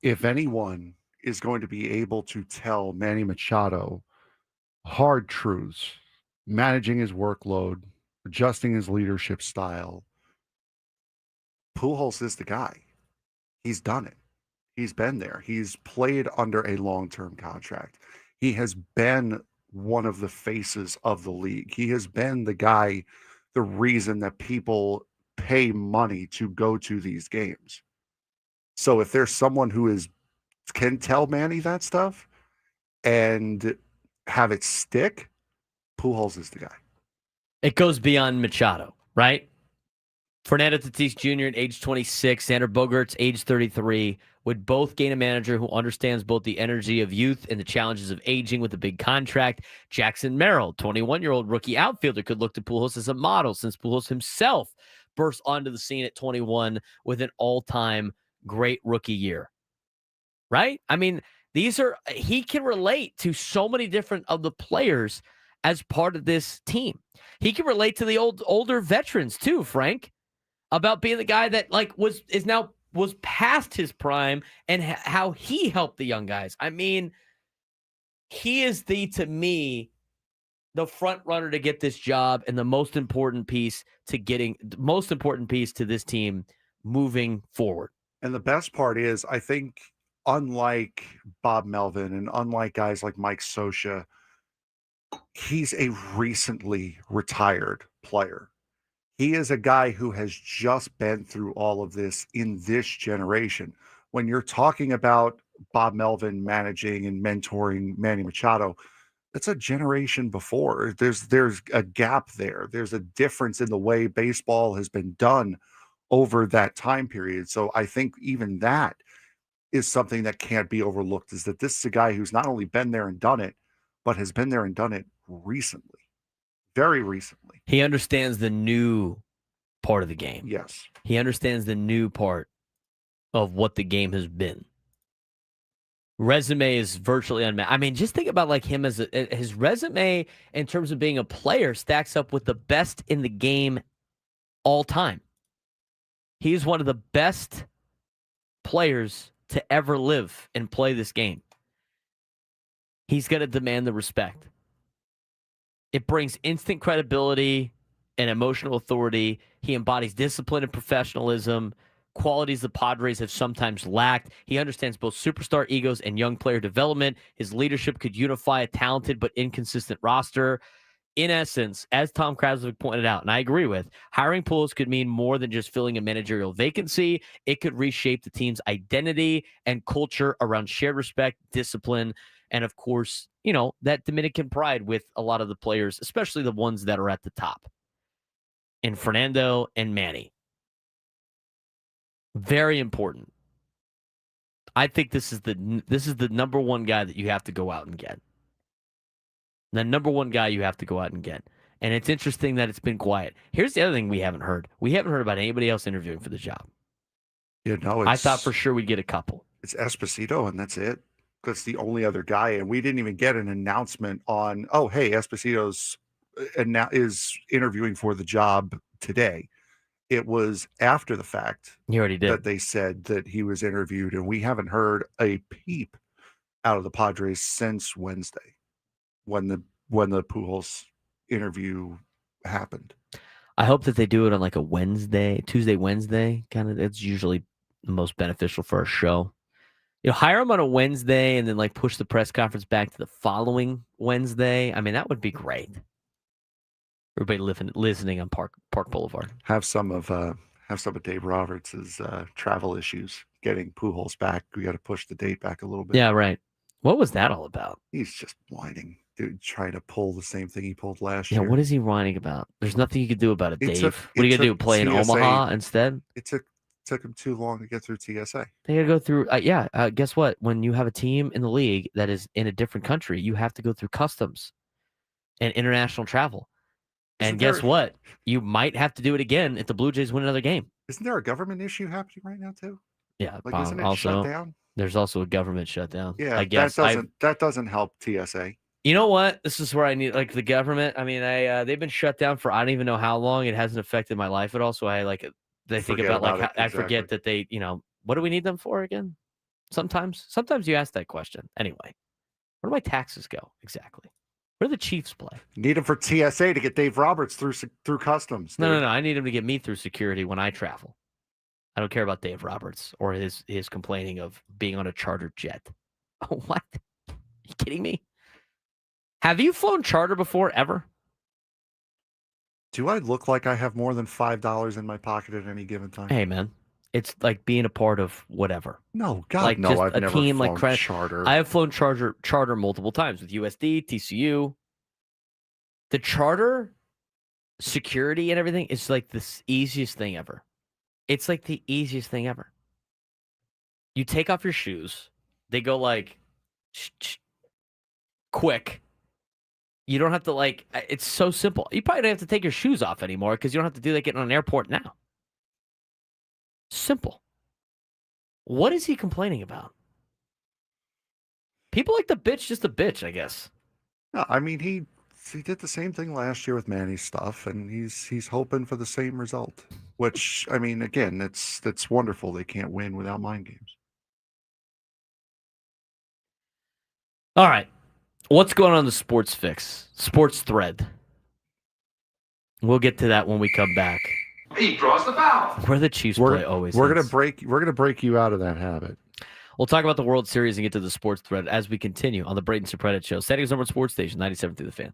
if anyone is going to be able to tell Manny Machado hard truths, managing his workload, adjusting his leadership style, Pujols is the guy. He's done it. He's been there. He's played under a long-term contract. He has been one of the faces of the league. He has been the guy, the reason that people pay money to go to these games. So if there's someone who can tell Manny that stuff and have it stick, Pujols is the guy. It goes beyond Machado, right? Fernando Tatis Jr. at age 26, Xander Bogaerts, age 33, would both gain a manager who understands both the energy of youth and the challenges of aging with a big contract. Jackson Merrill, 21-year-old rookie outfielder, could look to Pujols as a model since Pujols himself burst onto the scene at 21 with an all-time great rookie year, right? I mean, he can relate to so many different of the players as part of this team. He can relate to the older veterans too, Frank, about being the guy that was past his prime and how he helped the young guys. I mean, he is to me, the front runner to get this job and the most important piece to this team moving forward. And the best part is, I think, unlike Bob Melvin and unlike guys like Mike Scioscia, he's a recently retired player. He is a guy who has just been through all of this in this generation. When you're talking about Bob Melvin managing and mentoring Manny Machado, that's a generation before. There's a gap there. There's a difference in the way baseball has been done over that time period. So I think even that is something that can't be overlooked, is that this is a guy who's not only been there and done it, but has been there and done it recently, very recently. He understands the new part of the game. Yes. He understands the new part of what the game has been. Resume is virtually unmatched. I mean, just think about like him as his resume in terms of being a player stacks up with the best in the game all time. He's one of the best players to ever live and play this game. He's going to demand the respect. It brings instant credibility and emotional authority. He embodies discipline and professionalism, qualities the Padres have sometimes lacked. He understands both superstar egos and young player development. His leadership could unify a talented but inconsistent roster. In essence, as Tom Kraslovic pointed out, and I agree with, hiring Pujols could mean more than just filling a managerial vacancy. It could reshape the team's identity and culture around shared respect, discipline, and of course, that Dominican pride with a lot of the players, especially the ones that are at the top. In Fernando and Manny. Very important. I think this is the number one guy that you have to go out and get. The number one guy you have to go out and get. And it's interesting that it's been quiet. Here's the other thing we haven't heard. We haven't heard about anybody else interviewing for the job. I thought for sure we'd get a couple. It's Esposito, and that's it. That's the only other guy. And we didn't even get an announcement on, oh, hey, Esposito's is interviewing for the job today. It was after the fact he already did that they said that he was interviewed, and we haven't heard a peep out of the Padres since Wednesday when the Pujols interview happened. I hope that they do it on like a Tuesday, Wednesday. Kind of, it's usually the most beneficial for a show. Hire them on a Wednesday and then like push the press conference back to the following Wednesday. I mean, that would be great. Everybody listening on Park Boulevard. Have some of Dave Roberts' travel issues getting Pujols back. We got to push the date back a little bit. Yeah, right. What was that all about? He's just whining, dude, trying to pull the same thing he pulled last year. Yeah, what is he whining about? There's nothing you can do about it, It Dave. took- What are you it gonna do? took Play in TSA. Omaha instead? It took him too long to get through TSA. They gotta go through. Guess what? When you have a team in the league that is in a different country, you have to go through customs and international travel. And guess what? You might have to do it again if the Blue Jays win another game. Isn't there a government issue happening right now too? Yeah, Like, isn't it also shut down? there's also a government shutdown. Yeah, I guess that doesn't help TSA. You know what? This is where I need like the government. I mean, they've been shut down for I don't even know how long. It hasn't affected my life at all. So I think Forget about like about it, I forget that they, what do we need them for again? Sometimes you ask that question. Anyway, where do my taxes go exactly? Where do the Chiefs play? Need him for TSA to get Dave Roberts through customs. No. dude. I need him to get me through security when I travel. I don't care about Dave Roberts or his complaining of being on a charter jet. Oh, what? Are you kidding me? Have you flown charter before ever? Do I look like I have more than $5 in my pocket at any given time? Hey, man, it's like being a part of whatever. No, God, like no. just I've a never team flown like credit. charter. I have flown charter multiple times with USD, TCU. The charter security and everything is like the easiest thing ever. It's like the easiest thing ever. You take off your shoes. They go like quick. You don't have to it's so simple. You probably don't have to take your shoes off anymore because you don't have to do that getting on an airport now. Simple. What is he complaining about? People like the bitch, just a bitch, I guess. No, I mean he did the same thing last year with Manny's stuff, and he's hoping for the same result. Which, I mean, again, that's wonderful. They can't win without mind games. All right. What's going on in the Sports Fix? Sports Thread. We'll get to that when we come back. He draws the foul. Where the Chiefs play always. We're gonna break you out of that habit. We'll talk about the World Series and get to the Sports Thread as we continue on the Braden Surprenant Show. San Diego's number one sports station, 97 through the Fan.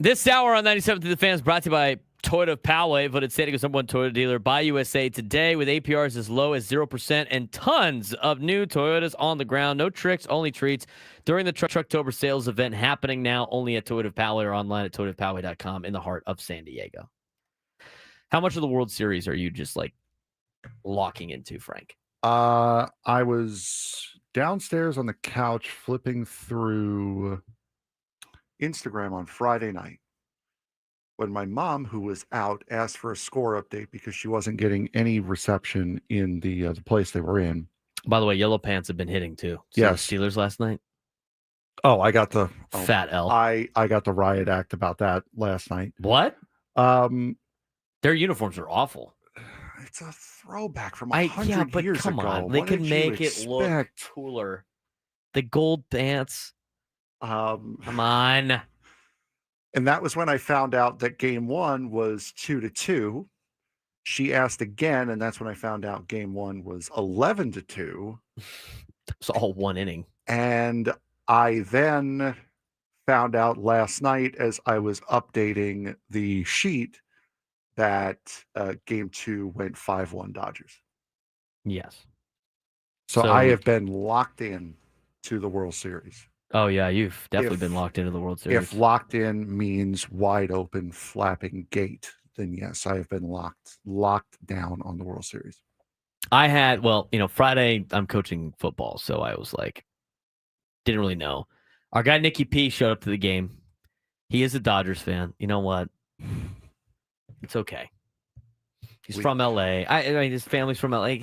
This hour on 97 to the Fans brought to you by Toyota of Poway, voted San Diego's #1 Toyota dealer by USA Today, with APRs as low as 0% and tons of new Toyotas on the ground. No tricks, only treats during the Trucktober sales event happening now only at Toyota of Poway or online at toyotaofpoway.com in the heart of San Diego. How much of the World Series are you just like locking into, Frank? I was downstairs on the couch flipping through Instagram on Friday night when my mom, who was out, asked for a score update because she wasn't getting any reception in the place they were in. By the way, Yellow Pants have been hitting too. Yes. Steelers last night. Oh, I got the Fat L. I got the riot act about that last night. What? Their uniforms are awful. It's a throwback from 100 years come ago. on. They What can did make you it look expect? cooler. The gold pants. Come on. And that was when I found out that game one was 2-2. She asked again, and that's when I found out game one was 11-2. It's all one inning. And I then found out last night as I was updating the sheet that game two went 5-1 Dodgers. Yes. So I have been locked in to the World Series. Oh, yeah, you've definitely been locked into the World Series. If locked in means wide open, flapping gate, then yes, I have been locked down on the World Series. I had, Friday I'm coaching football, so I was like, didn't really know. Our guy Nicky P showed up to the game. He is a Dodgers fan. You know what? It's okay. He's from LA. I mean, his family's from LA.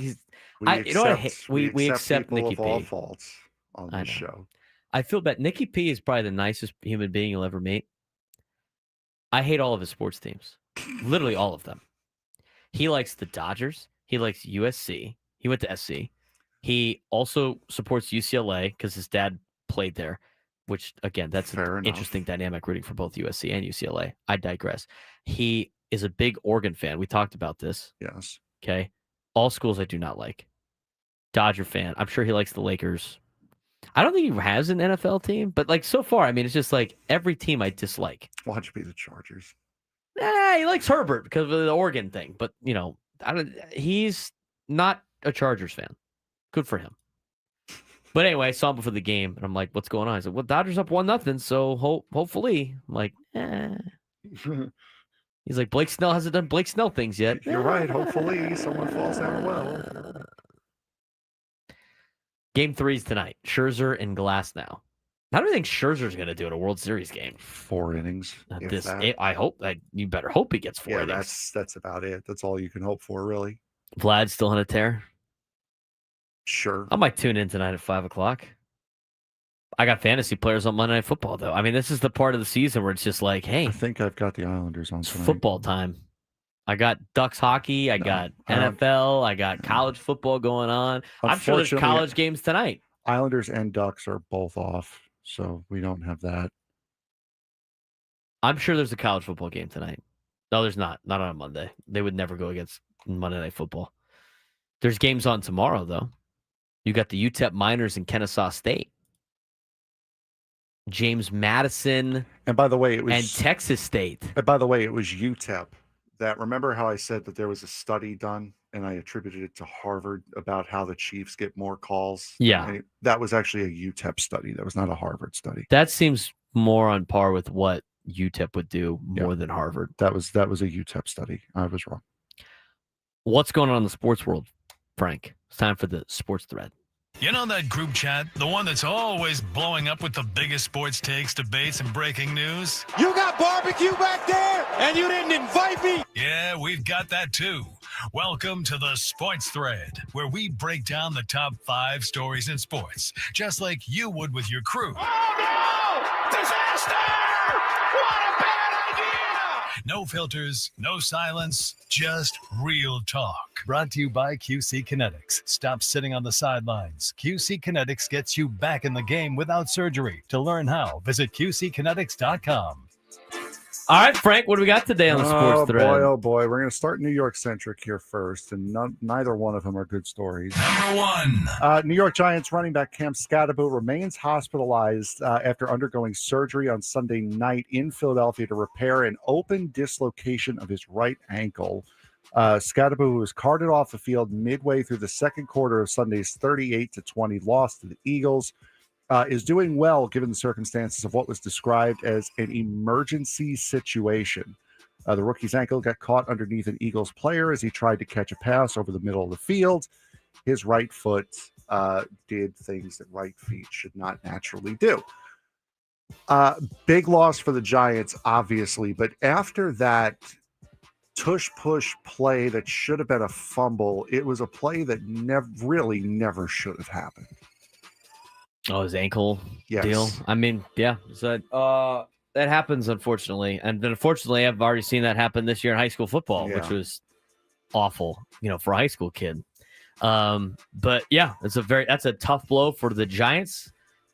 We accept Nicky P. All faults on this show. I feel bad. Nicky P is probably the nicest human being you'll ever meet. I hate all of his sports teams. Literally all of them. He likes the Dodgers. He likes USC. He went to SC. He also supports UCLA because his dad played there, which, again, that's an interesting dynamic rooting for both USC and UCLA. I digress. He is a big Oregon fan. We talked about this. Yes. Okay. All schools I do not like. Dodger fan. I'm sure he likes the Lakers. I don't think he has an NFL team, but like so far, I mean, it's just like every team I dislike. Why don't you be the Chargers? He likes Herbert because of the Oregon thing, but he's not a Chargers fan. Good for him. But anyway, I saw him before the game, and I'm like, "What's going on?" I said, "Well, Dodgers up 1-0, so hopefully." I'm like, He's like, Blake Snell hasn't done Blake Snell things yet. You're right. Hopefully, someone falls down well. Game 3's tonight. Scherzer and Glasnow. How do you think Scherzer's going to do in a World Series game? 4 innings. I hope that you better hope he gets 4 innings. Yeah, that's about it. That's all you can hope for, really. Vlad's still on a tear. Sure. I might tune in tonight at 5:00. I got fantasy players on Monday Night Football, though. I mean, this is the part of the season where it's just like, hey, I think I've got the Islanders on tonight. Football time. I got Ducks hockey. I got NFL. I got college football going on. I'm sure there's college games tonight. Islanders and Ducks are both off, so we don't have that. I'm sure there's a college football game tonight. No, there's not. Not on a Monday. They would never go against Monday Night Football. There's games on tomorrow, though. You got the UTEP Miners and Kennesaw State. James Madison. And by the way, it was and Texas State. And by the way, it was UTEP. Remember how I said that there was a study done and I attributed it to Harvard about how the Chiefs get more calls? Yeah. That was actually a UTEP study. That was not a Harvard study. That seems more on par with what UTEP would do more than Harvard. That was a UTEP study. I was wrong. What's going on in the sports world, Frank? It's time for the sports thread. You know that group chat? The one that's always blowing up with the biggest sports takes, debates, and breaking news? You got barbecue back there, and you didn't invite me? Yeah, we've got that too. Welcome to the Sports Thread, where we break down the top 5 stories in sports, just like you would with your crew. Oh, no! Disaster! What a bad idea! No filters, no silence, just real talk. Brought to you by QC Kinetics. Stop sitting on the sidelines. QC Kinetics gets you back in the game without surgery. To learn how, visit QCkinetics.com. All right, Frank, what do we got today on the sports thread? Oh boy. We're going to start New York centric here first, and neither one of them are good stories. Number 1. New York Giants running back Cam Scadaboo remains hospitalized after undergoing surgery on Sunday night in Philadelphia to repair an open dislocation of his right ankle. Scadaboo was carted off the field midway through the second quarter of Sunday's 38-20 loss to the Eagles. Is doing well given the circumstances of what was described as an emergency situation. The rookie's ankle got caught underneath an Eagles player as he tried to catch a pass over the middle of the field. His right foot did things that right feet should not naturally do. Big loss for the Giants, obviously, but after that tush-push play that should have been a fumble, it was a play that never should have happened. Oh, his ankle Yes. deal. I mean, yeah. So, that happens, unfortunately. And unfortunately, I've already seen that happen this year in high school football, Yeah. which was awful, for a high school kid. But yeah, that's a tough blow for the Giants.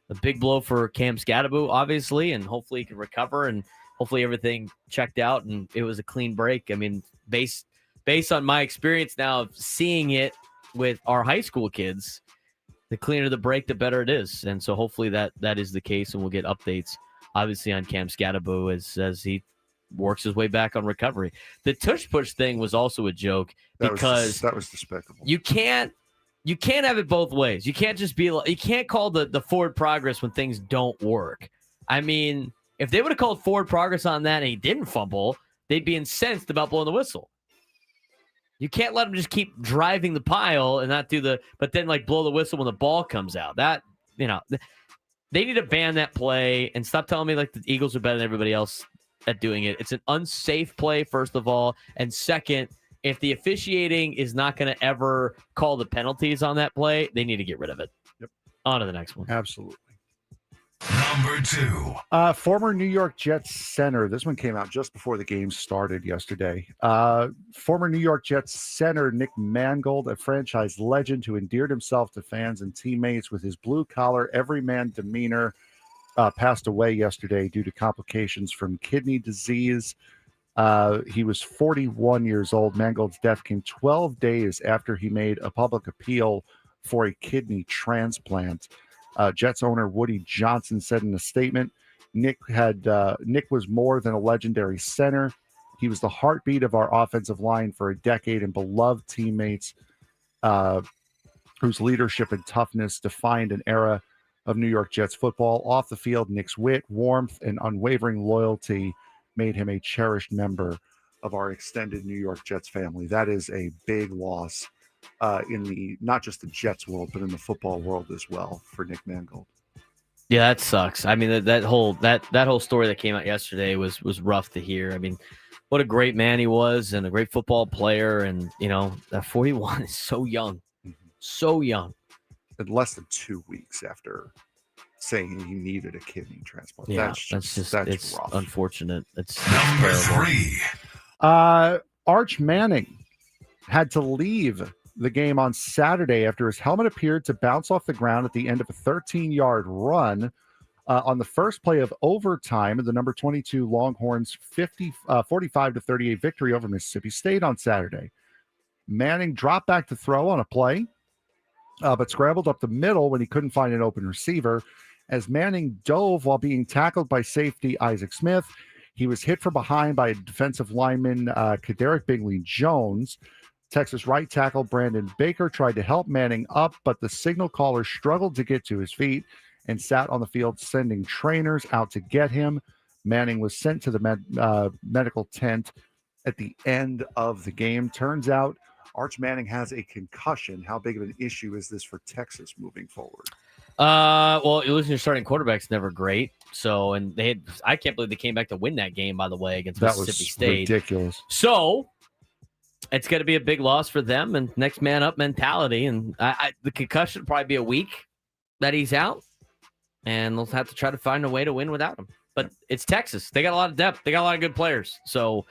A big blow for Cam Scadaboo, obviously, and hopefully he can recover and hopefully everything checked out and it was a clean break. I mean, based on my experience now of seeing it with our high school kids, the cleaner the break, the better it is. And so hopefully that is the case, and we'll get updates, obviously, on Cam Scadaboo as he works his way back on recovery. The tush-push thing was also a joke because that was despicable. You can't have it both ways. You can't just be like, you can't call the forward progress when things don't work. I mean, if they would have called forward progress on that and he didn't fumble, they'd be incensed about blowing the whistle. You can't let them just keep driving the pile and not but then blow the whistle when the ball comes out. That, they need to ban that play and stop telling me the Eagles are better than everybody else at doing it. It's an unsafe play, first of all. And second, if the officiating is not going to ever call the penalties on that play, they need to get rid of it. Yep. On to the next one. Absolutely. Number 2. Former New York Jets center. This one came out just before the game started yesterday. Former New York Jets center Nick Mangold, a franchise legend who endeared himself to fans and teammates with his blue-collar, everyman demeanor, passed away yesterday due to complications from kidney disease. He was 41 years old. Mangold's death came 12 days after he made a public appeal for a kidney transplant. Jets owner Woody Johnson said in a statement, Nick was more than a legendary center. He was the heartbeat of our offensive line for a decade and beloved teammates whose leadership and toughness defined an era of New York Jets football. Off the field, Nick's wit, warmth, and unwavering loyalty made him a cherished member of our extended New York Jets family. That is a big loss in the not just the Jets world, but in the football world as well for Nick Mangold. Yeah, that sucks. I mean, that whole story that came out yesterday was rough to hear. I mean, what a great man he was and a great football player. And, that 41 is so young, so young. In less than 2 weeks after saying he needed a kidney transplant. Yeah, that's rough. Unfortunate. It's Number terrible. 3. Arch Manning had to leave the game on Saturday after his helmet appeared to bounce off the ground at the end of a 13-yard run on the first play of overtime in the number 22 Longhorns 45-38 victory over Mississippi State on Saturday. Manning dropped back to throw on a play, but scrambled up the middle when he couldn't find an open receiver. As Manning dove while being tackled by safety Isaac Smith, he was hit from behind by a defensive lineman, Kadarick Bingley-Jones. Texas right tackle Brandon Baker tried to help Manning up, but the signal caller struggled to get to his feet and sat on the field, sending trainers out to get him. Manning was sent to the medical tent at the end of the game. Turns out Arch Manning has a concussion. How big of an issue is this for Texas moving forward? Well, losing your starting quarterback's never great. So, and I can't believe they came back to win that game, by the way, against Mississippi State. Ridiculous. So it's going to be a big loss for them and next man up mentality. And the concussion will probably be a week that he's out, and they'll have to try to find a way to win without him. But it's Texas. They got a lot of depth. They got a lot of good players. So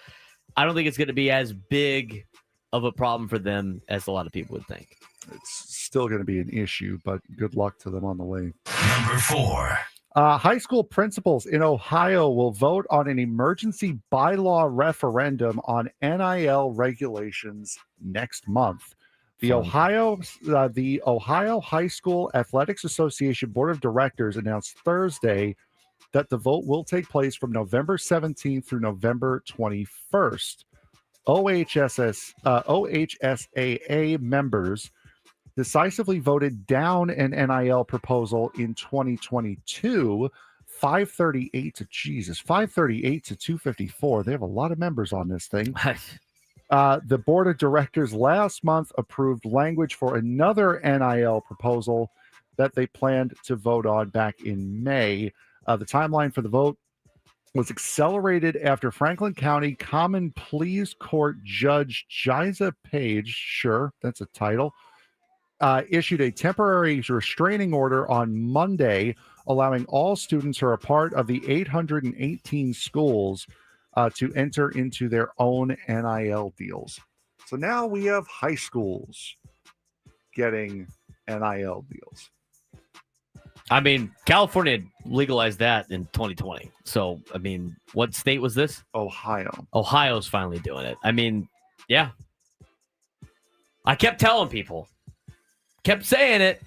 I don't think it's going to be as big of a problem for them as a lot of people would think. It's still going to be an issue, but good luck to them on the way. Number 4. High school principals in Ohio will vote on an emergency bylaw referendum on NIL regulations next month. The Ohio High School Athletics Association Board of Directors announced Thursday that the vote will take place from November 17th through November 21st. OHSAA members decisively voted down an NIL proposal in 2022, 538 to 254. They have a lot of members on this thing. The board of directors last month approved language for another NIL proposal that they planned to vote on back in May. The timeline for the vote was accelerated after Franklin County Common Pleas Court Judge Jiza Page, sure, that's a title, issued a temporary restraining order on Monday, allowing all students who are a part of the 818 schools to enter into their own NIL deals. So now we have high schools getting NIL deals. I mean, California legalized that in 2020. So, I mean, what state was this? Ohio. Ohio's finally doing it. I mean, yeah. I kept telling people, kept saying it.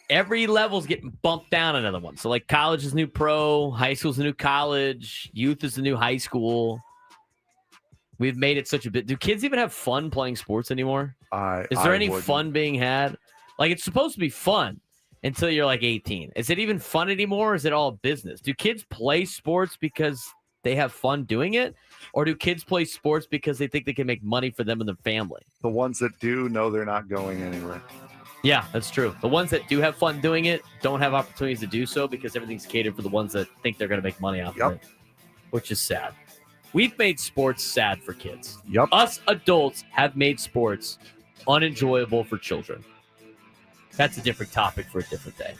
Every level's getting bumped down another one. So, like, college is the new pro, high school's the new college, youth is the new high school. We've made it such a bit. Do kids even have fun playing sports anymore? Is there any fun being had? Like, it's supposed to be fun until you're like 18. Is it even fun anymore? Or is it all business? Do kids play sports because they have fun doing it? Or do kids play sports because they think they can make money for them and their family? The ones that do know they're not going anywhere. Yeah, that's true. The ones that do have fun doing it don't have opportunities to do so because everything's catered for the ones that think they're going to make money off of it, which is sad. We've made sports sad for kids. Yep. Us adults have made sports unenjoyable for children. That's a different topic for a different day.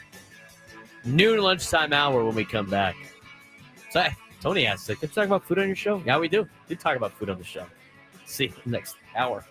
Noon lunchtime hour when we come back. So, Tony asked, like, let's talk about food on your show. Yeah, we do. We talk about food on the show. See you next hour.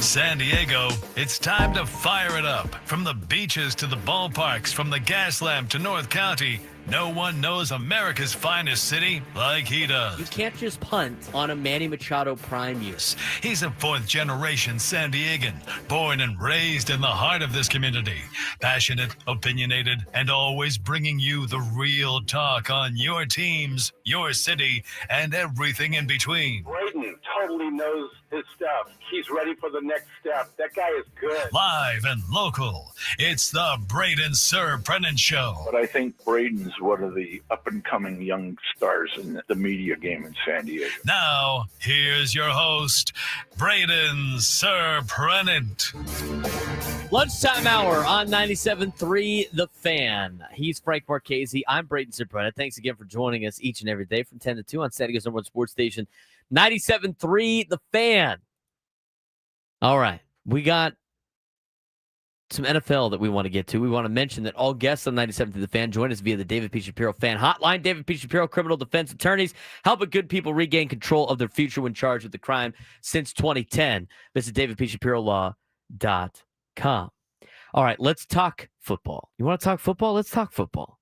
San Diego, it's time to fire it up. From the beaches to the ballparks, from the Gaslamp to North County, no one knows America's finest city like he does. You can't just punt on a Manny Machado prime year. He's a fourth-generation San Diegan, born and raised in the heart of this community. Passionate, opinionated, and always bringing you the real talk on your teams, your city, and everything in between. Braden totally knows his stuff. He's ready for the next step. That guy is good. Live and local, it's the Braden Surprenant Show. But I think Braden's one of the up-and-coming young stars in the media game in San Diego. Now, here's your host, Braden Surprenant. Lunchtime hour on 97.3 The Fan. He's Frank Marchese. I'm Braden Surprenant. Thanks again for joining us each and every day from 10 to 2 on San Diego's number one sports station, 97.3 The Fan. All right, we got some NFL that we want to get to. We want to mention that all guests on 97.3 The Fan join us via the David P. Shapiro Fan Hotline. David P. Shapiro, criminal defense attorneys, helping good people regain control of their future when charged with the crime since 2010. Visit davidpshapiro.com. All right, let's talk football. You want to talk football? Let's talk football.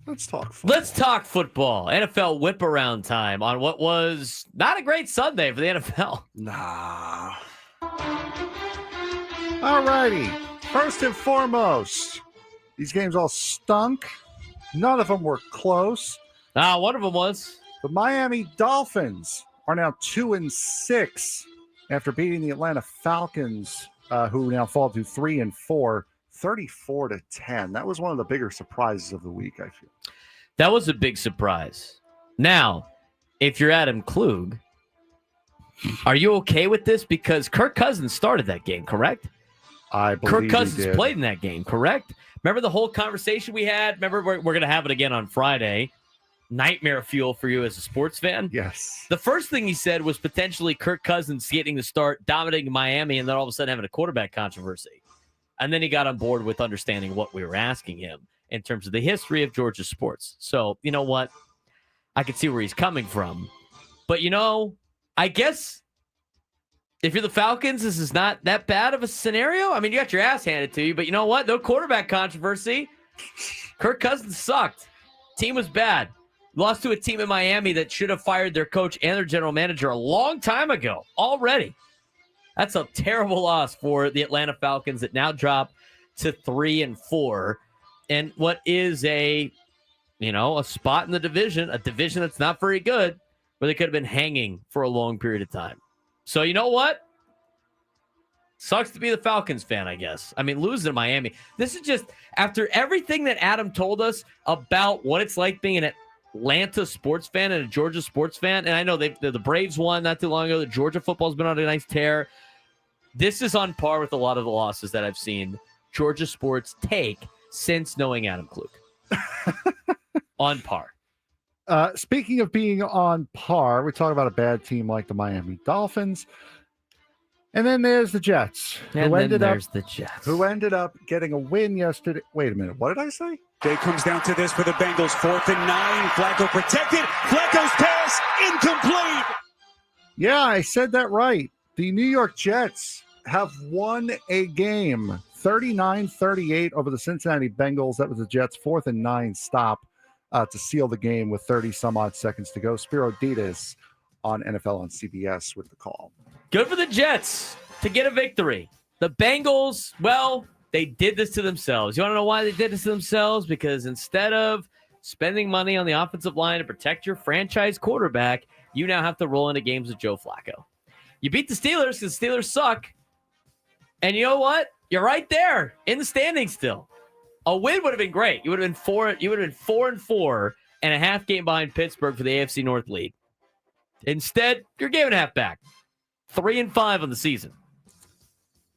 Let's talk football. Let's talk football. NFL whip around time on what was not a great Sunday for the NFL. Nah. All righty. First and foremost, these games all stunk. None of them were close. One of them was. The Miami Dolphins are now 2-6 after beating the Atlanta Falcons, who now fall to 3-4, 34-10. That was one of the bigger surprises of the week, I feel. That was a big surprise. Now, if you're Adam Klug, are you okay with this? Because Kirk Cousins started that game, correct? I believe Kirk Cousins played in that game, correct? Remember the whole conversation we had? Remember, we're going to have it again on Friday. Nightmare fuel for you as a sports fan? Yes. The first thing he said was potentially Kirk Cousins getting the start, dominating Miami, and then all of a sudden having a quarterback controversy. And then he got on board with understanding what we were asking him in terms of the history of Georgia sports. So, you know what? I can see where he's coming from. But, I guess if you're the Falcons, this is not that bad of a scenario. I mean, you got your ass handed to you, but you know what? No quarterback controversy. Kirk Cousins sucked. Team was bad. Lost to a team in Miami that should have fired their coach and their general manager a long time ago already. That's a terrible loss for the Atlanta Falcons that now drop to 3-4. And what is a spot in the division, a division that's not very good, where they could have been hanging for a long period of time. So you know what? Sucks to be the Falcons fan, I guess. I mean, losing to Miami. This is just, after everything that Adam told us about what it's like being an Atlanta sports fan and a Georgia sports fan, and I know the Braves won not too long ago. The Georgia football's been on a nice tear. This is on par with a lot of the losses that I've seen Georgia sports take since knowing Adam Klug. On par. Speaking of being on par, we talk about a bad team like the Miami Dolphins. And then there's the Jets. Who ended up getting a win yesterday. Wait a minute. What did I say? Day comes down to this for the Bengals. 4th and 9. Flacco protected. Flacco's pass incomplete. Yeah, I said that right. The New York Jets have won a game 39-38 over the Cincinnati Bengals. That was the Jets' 4th and 9 stop to seal the game with 30 some odd seconds to go. Spiro Ditas on NFL on CBS with the call. Good for the Jets to get a victory. The Bengals, well, they did this to themselves. You want to know why they did this to themselves? Because instead of spending money on the offensive line to protect your franchise quarterback, you now have to roll into games with Joe Flacco. You beat the Steelers because the Steelers suck. And you know what? You're right there in the standings still. A win would have been great. You would have been 4-4 and a half game behind Pittsburgh for the AFC North lead. Instead, you're a game and a half back. 3-5 on the season.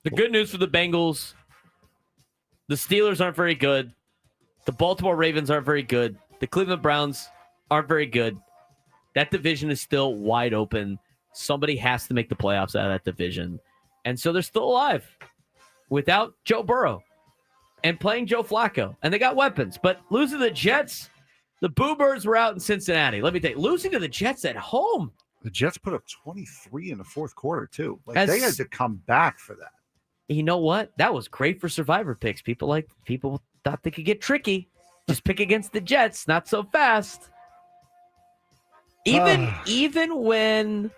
The good news for the Bengals, the Steelers aren't very good. The Baltimore Ravens aren't very good. The Cleveland Browns aren't very good. That division is still wide open. Somebody has to make the playoffs out of that division. And so they're still alive without Joe Burrow and playing Joe Flacco. And they got weapons. But losing to the Jets, the Boo Birds were out in Cincinnati. Let me tell you, losing to the Jets at home. The Jets put up 23 in the fourth quarter, too. Like, As- they had to come back for that. You know what? That was great for survivor picks. People thought they could get tricky. Just pick against the Jets, not so fast. Even when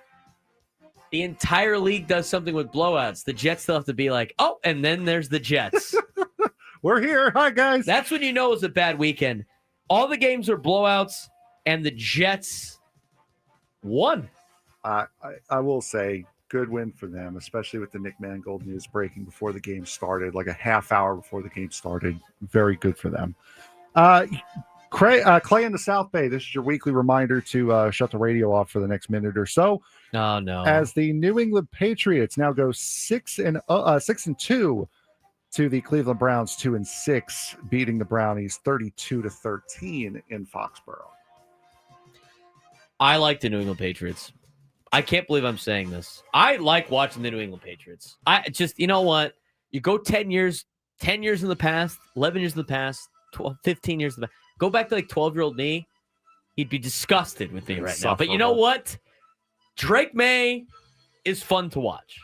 the entire league does something with blowouts, the Jets still have to be like, oh, and then there's the Jets. We're here. Hi, guys. That's when you know it's a bad weekend. All the games are blowouts, and the Jets won. I will say, good win for them, especially with the Nick Mangold news breaking before the game started, like a half hour before the game started. Very good for them. Clay in the South Bay, this is your weekly reminder to shut the radio off for the next minute or so. Oh, no. As the New England Patriots now go 6-2 to the Cleveland Browns 2-6, beating the Brownies 32-13 in Foxborough. I like the New England Patriots. I can't believe I'm saying this. I like watching the New England Patriots. I just, you know what? You go 10 years in the past, 11 years in the past, 12, 15 years in the past. Go back to like 12-year-old me. He'd be disgusted with me right now. But you know what? Drake May is fun to watch.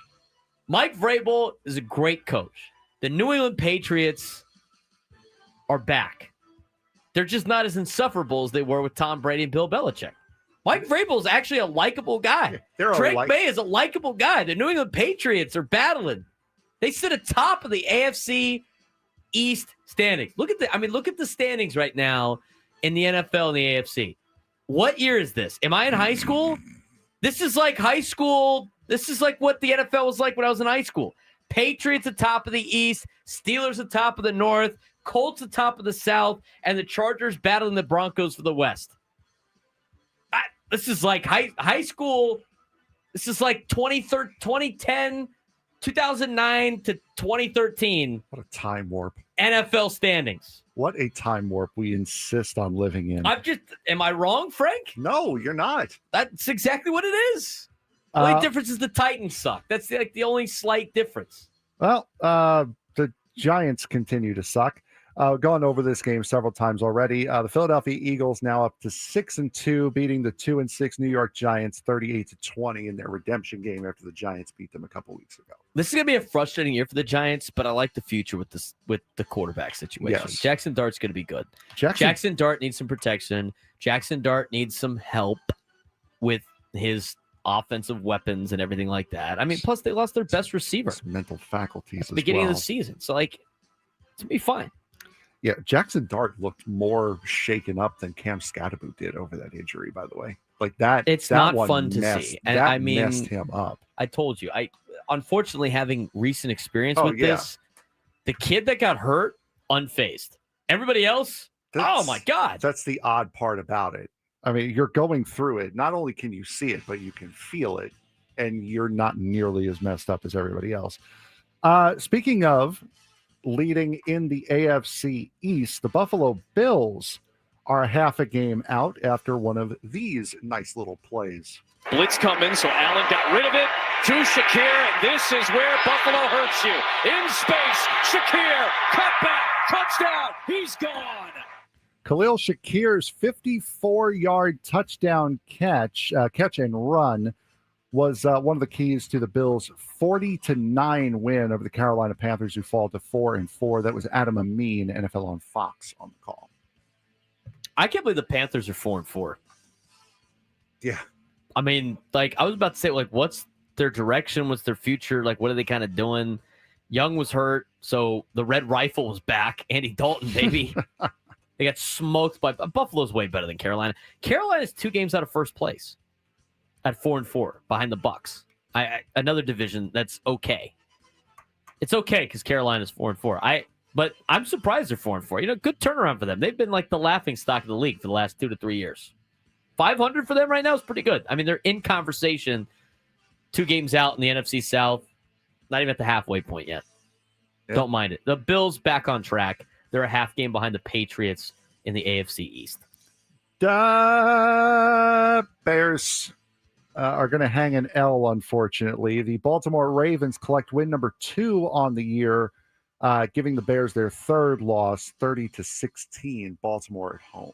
Mike Vrabel is a great coach. The New England Patriots are back. They're just not as insufferable as they were with Tom Brady and Bill Belichick. Mike Vrabel is actually a likable guy. Drake May is a likable guy. The New England Patriots are battling. They sit atop of the AFC East standings. Look at the standings right now in the NFL and the AFC. What year is this? Am I in high school? This is like high school. This is like what the NFL was like when I was in high school. Patriots atop of the East, Steelers atop of the North, Colts atop of the South, and the Chargers battling the Broncos for the West. This is like high school. This is like 2010, 2009 to 2013. What a time warp. NFL standings. What a time warp we insist on living in. Am I wrong, Frank? No, you're not. That's exactly what it is. The only difference is the Titans suck. That's like the only slight difference. Well, the Giants continue to suck. Gone over this game several times already. The Philadelphia Eagles now up to 6-2, beating the 2-6 New York Giants 38-20 in their redemption game after the Giants beat them a couple weeks ago. This is gonna be a frustrating year for the Giants, but I like the future with the quarterback situation. Yes. Jackson Dart's gonna be good. Jackson Dart needs some protection. Jackson Dart needs some help with his offensive weapons and everything like that. I mean, plus they lost their best receiver. His mental faculties at the beginning of the season. So like, it's gonna be fine. Yeah, Jackson Dart looked more shaken up than Cam Scatterboot did over that injury, by the way. Like that. It's that not one fun to messed, see. And that I mean, messed him up. I told you, unfortunately having recent experience with this, the kid that got hurt, unfazed. Everybody else, oh my God. That's the odd part about it. I mean, you're going through it. Not only can you see it, but you can feel it. And you're not nearly as messed up as everybody else. Speaking of leading in the AFC East, the Buffalo Bills are half a game out after one of these nice little plays. Blitz coming, so Allen got rid of it to Shakir, and this is where Buffalo hurts you. In space, Shakir, cut back, touchdown, he's gone. Khalil Shakir's 54-yard touchdown catch and run was one of the keys to the Bills' 40-9 win over the Carolina Panthers, who fall to 4-4. That was Adam Amin, NFL on Fox, on the call. I can't believe the Panthers are 4-4. Yeah. I mean, like, I was about to say, like, what's their direction? What's their future? Like, what are they kind of doing? Young was hurt, so the Red Rifle was back. Andy Dalton, baby. They got smoked by Buffalo's way better than Carolina. Carolina's 2 games out of first place at 4-4 behind the Bucks. Another division that's okay. It's okay because Carolina's 4-4. But I'm surprised they're 4-4. You know, good turnaround for them. They've been like the laughing stock of the league for the last 2 to 3 years. 500 for them right now is pretty good. I mean, they're in conversation. 2 games out in the NFC South. Not even at the halfway point yet. Yep. Don't mind it. The Bills back on track. They're a half game behind the Patriots in the AFC East. Bears are going to hang an L, unfortunately. The Baltimore Ravens collect win number 2 on the year, giving the Bears their 3rd loss, 30-16, Baltimore at home.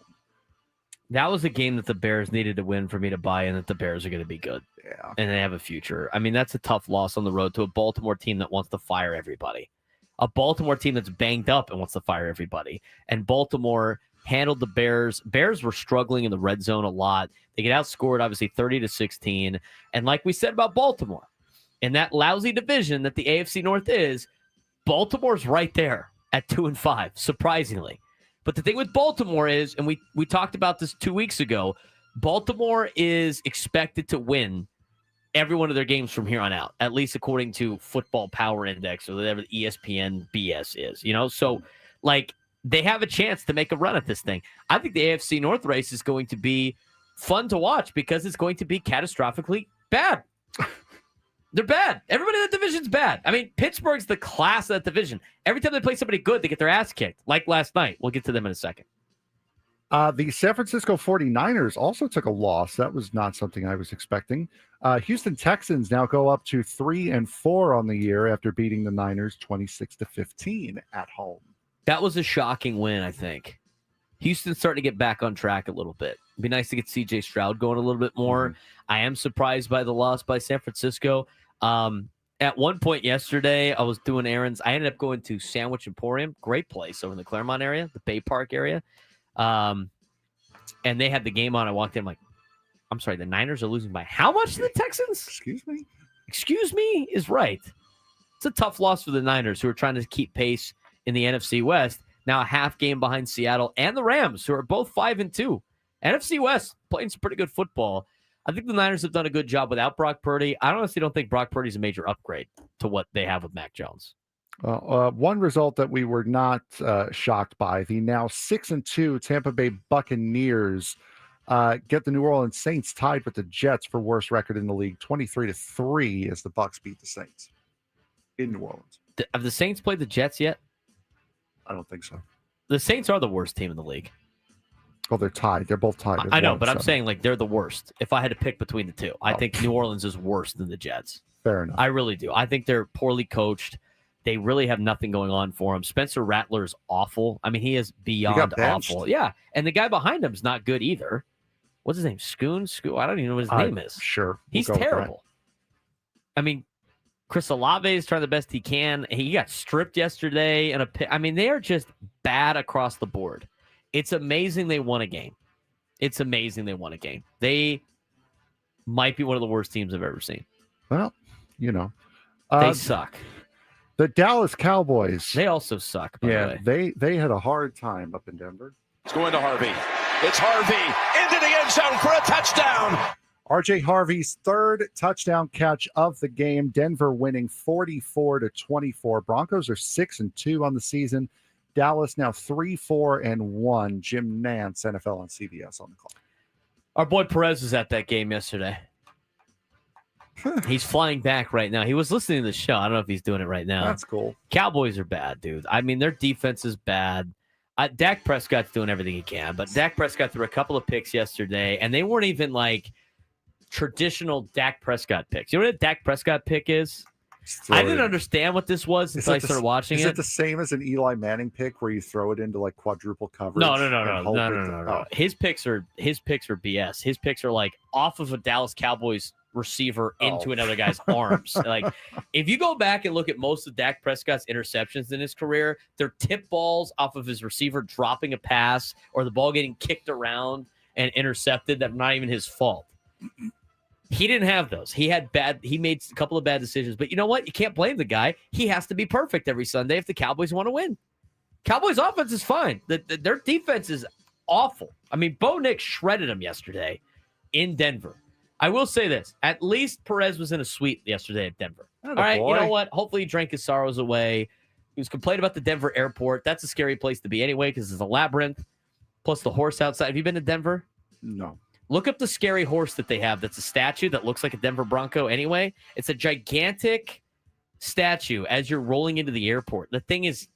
That was a game that the Bears needed to win for me to buy in that the Bears are going to be good. Yeah. And they have a future. I mean, that's a tough loss on the road to a Baltimore team that wants to fire everybody. A Baltimore team that's banged up and wants to fire everybody. And Baltimore handled the Bears. Bears were struggling in the red zone a lot. They get outscored, obviously, 30-16. And like we said about Baltimore, in that lousy division that the AFC North is, Baltimore's right there at 2-5, surprisingly. But the thing with Baltimore is, and we talked about this 2 weeks ago, Baltimore is expected to win every one of their games from here on out, at least according to Football Power Index or whatever the ESPN BS is, So, like, they have a chance to make a run at this thing. I think the AFC North race is going to be fun to watch because it's going to be catastrophically bad. They're bad. Everybody in that division's bad. I mean, Pittsburgh's the class of that division. Every time they play somebody good, they get their ass kicked, like last night. We'll get to them in a second. The San Francisco 49ers also took a loss. That was not something I was expecting. Houston Texans now go up to 3-4 on the year after beating the Niners 26-15 at home. That was a shocking win, I think. Houston's starting to get back on track a little bit. It'd be nice to get C.J. Stroud going a little bit more. I am surprised by the loss by San Francisco. At one point yesterday, I was doing errands. I ended up going to Sandwich Emporium, great place over in the Claremont area, the Bay Park area. And they had the game on. I walked in, I'm like, I'm sorry, the Niners are losing by how much to the Texans? Excuse me? Excuse me is right. It's a tough loss for the Niners, who are trying to keep pace in the NFC West. Now a half game behind Seattle and the Rams, who are both 5-2. NFC West playing some pretty good football. I think the Niners have done a good job without Brock Purdy. I honestly don't think Brock Purdy's a major upgrade to what they have with Mac Jones. One result that we were not shocked by, the now 6-2 Tampa Bay Buccaneers get the New Orleans Saints tied with the Jets for worst record in the league, 23-3, as the Bucs beat the Saints in New Orleans. Have the Saints played the Jets yet? I don't think so. The Saints are the worst team in the league. Well, they're tied. They're both tied. I know, but I'm saying, like, they're the worst. If I had to pick between the two, I think New Orleans is worse than the Jets. Fair enough. I really do. I think they're poorly coached. They really have nothing going on for them. Spencer Rattler is awful. I mean, he is beyond awful. Yeah, and the guy behind him is not good either. What's his name? Schoon? I don't even know what his name is. Sure. He's terrible. I mean, Chris Olave is trying the best he can. He got stripped yesterday. I mean, they are just bad across the board. It's amazing they won a game. They might be one of the worst teams I've ever seen. Well, they suck. The Dallas Cowboys. They also suck, by the way. They had a hard time up in Denver. It's going to Harvey. It's Harvey into the end zone for a touchdown. R.J. Harvey's third touchdown catch of the game. Denver winning 44-24. Broncos are 6-2 on the season. Dallas now 3-4-1. Jim Nantz, NFL on CBS on the call. Our boy Perez was at that game yesterday. He's flying back right now. He was listening to the show. I don't know if he's doing it right now. That's cool. Cowboys are bad, dude. I mean, their defense is bad. Dak Prescott's doing everything he can, but Dak Prescott threw a couple of picks yesterday, and they weren't even like traditional Dak Prescott picks. You know what a Dak Prescott pick is? I didn't understand what this was until I started watching it. Is it the same as an Eli Manning pick where you throw it into like quadruple coverage? No. His picks are BS. His picks are like off of a Dallas Cowboys receiver into another guy's arms. Like, if you go back and look at most of Dak Prescott's interceptions in his career, they're tip balls off of his receiver dropping a pass or the ball getting kicked around and intercepted that are not even his fault. He didn't have those. He made a couple of bad decisions, but you know what? You can't blame the guy. He has to be perfect every Sunday if the Cowboys want to win. Cowboys offense is fine. Their defense is awful. I mean, Bo Nix shredded them yesterday in Denver. I will say this. At least Perez was in a suite yesterday at Denver. All right, you know what? Hopefully he drank his sorrows away. He was complaining about the Denver airport. That's a scary place to be anyway because it's a labyrinth. Plus the horse outside. Have you been to Denver? No. Look up the scary horse that they have. That's a statue that looks like a Denver Bronco anyway. It's a gigantic statue as you're rolling into the airport. The thing is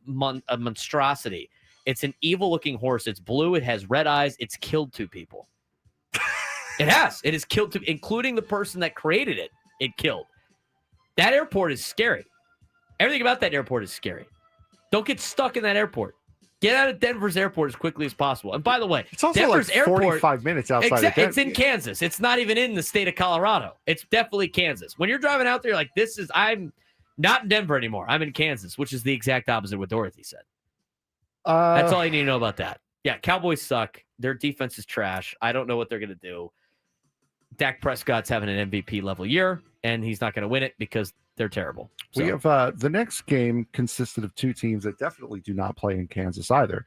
a monstrosity. It's an evil-looking horse. It's blue. It has red eyes. It's killed 2 people. It has. It has killed 2, including the person that created it. It killed. That airport is scary. Everything about that airport is scary. Don't get stuck in that airport. Get out of Denver's airport as quickly as possible. And by the way, It's also Denver's like 45 minutes outside of Denver. It's in Kansas. It's not even in the state of Colorado. It's definitely Kansas. When you're driving out there, like, I'm not in Denver anymore. I'm in Kansas, which is the exact opposite of what Dorothy said. That's all you need to know about that. Yeah, Cowboys suck. Their defense is trash. I don't know what they're going to do. Dak Prescott's having an MVP level year, and he's not going to win it because they're terrible. So. We have the next game consisted of two teams that definitely do not play in Kansas either.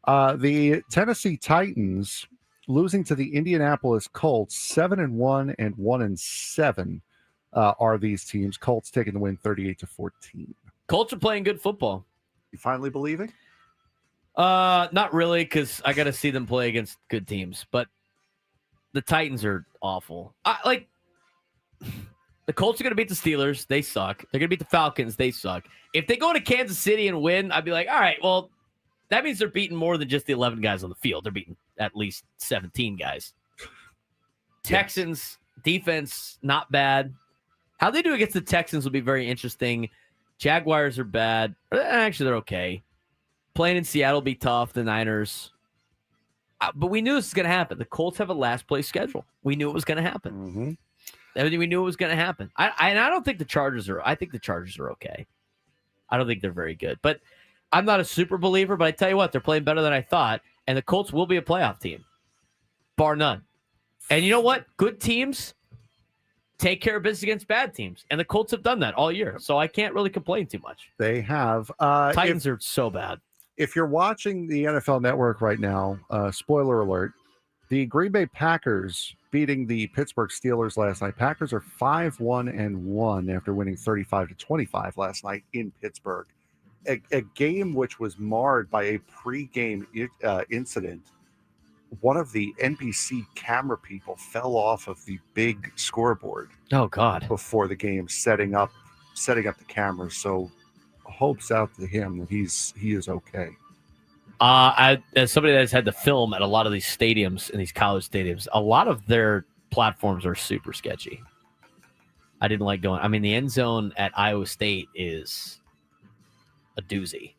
The Tennessee Titans losing to the Indianapolis Colts 7-1 and 1-7 are these teams. Colts taking the win 38-14. Colts are playing good football. You finally believing? Not really, because I got to see them play against good teams. But the Titans are awful. The Colts are going to beat the Steelers. They suck. They're going to beat the Falcons. They suck. If they go to Kansas City and win, I'd be like, all right, well, that means they're beating more than just the 11 guys on the field. They're beating at least 17 guys. Texans, defense, not bad. How they do against the Texans will be very interesting. Jaguars are bad. Actually, they're okay. Playing in Seattle will be tough. The Niners. But we knew this was going to happen. The Colts have a last place schedule. We knew it was going to happen. Mm-hmm. We knew it was going to happen. I don't think the Chargers are. I think the Chargers are okay. I don't think they're very good. But I'm not a super believer. But I tell you what, they're playing better than I thought. And the Colts will be a playoff team, bar none. And you know what? Good teams take care of business against bad teams, and the Colts have done that all year. So I can't really complain too much. They have. Titans are so bad. If you're watching the NFL Network right now, spoiler alert: the Green Bay Packers beating the Pittsburgh Steelers last night. Packers are 5-1-1 after winning 35-25 last night in Pittsburgh. A game which was marred by a pre-game incident. One of the NBC camera people fell off of the big scoreboard. Oh God! Before the game, setting up the cameras. So hopes out to him that he is okay. As somebody that's had to film at a lot of these stadiums, in these college stadiums, a lot of their platforms are super sketchy. I didn't like going. I mean, the end zone at Iowa State is a doozy.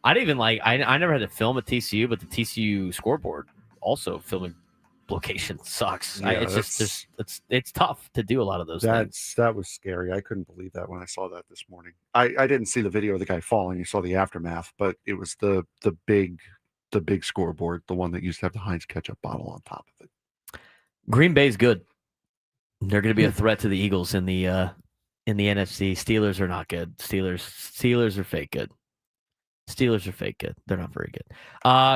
I didn't even like. I never had to film at TCU, but the TCU scoreboard also filming location sucks. Yeah, it's tough to do a lot of those things. That was scary. I couldn't believe that when I saw that this morning. I didn't see the video of the guy falling. You saw the aftermath, but it was the big scoreboard, the one that used to have the Heinz ketchup bottle on top of it. Green Bay's good. They're going to be a threat to the Eagles in the NFC. Steelers are not good. Steelers are fake good. Steelers are fake good. They're not very good.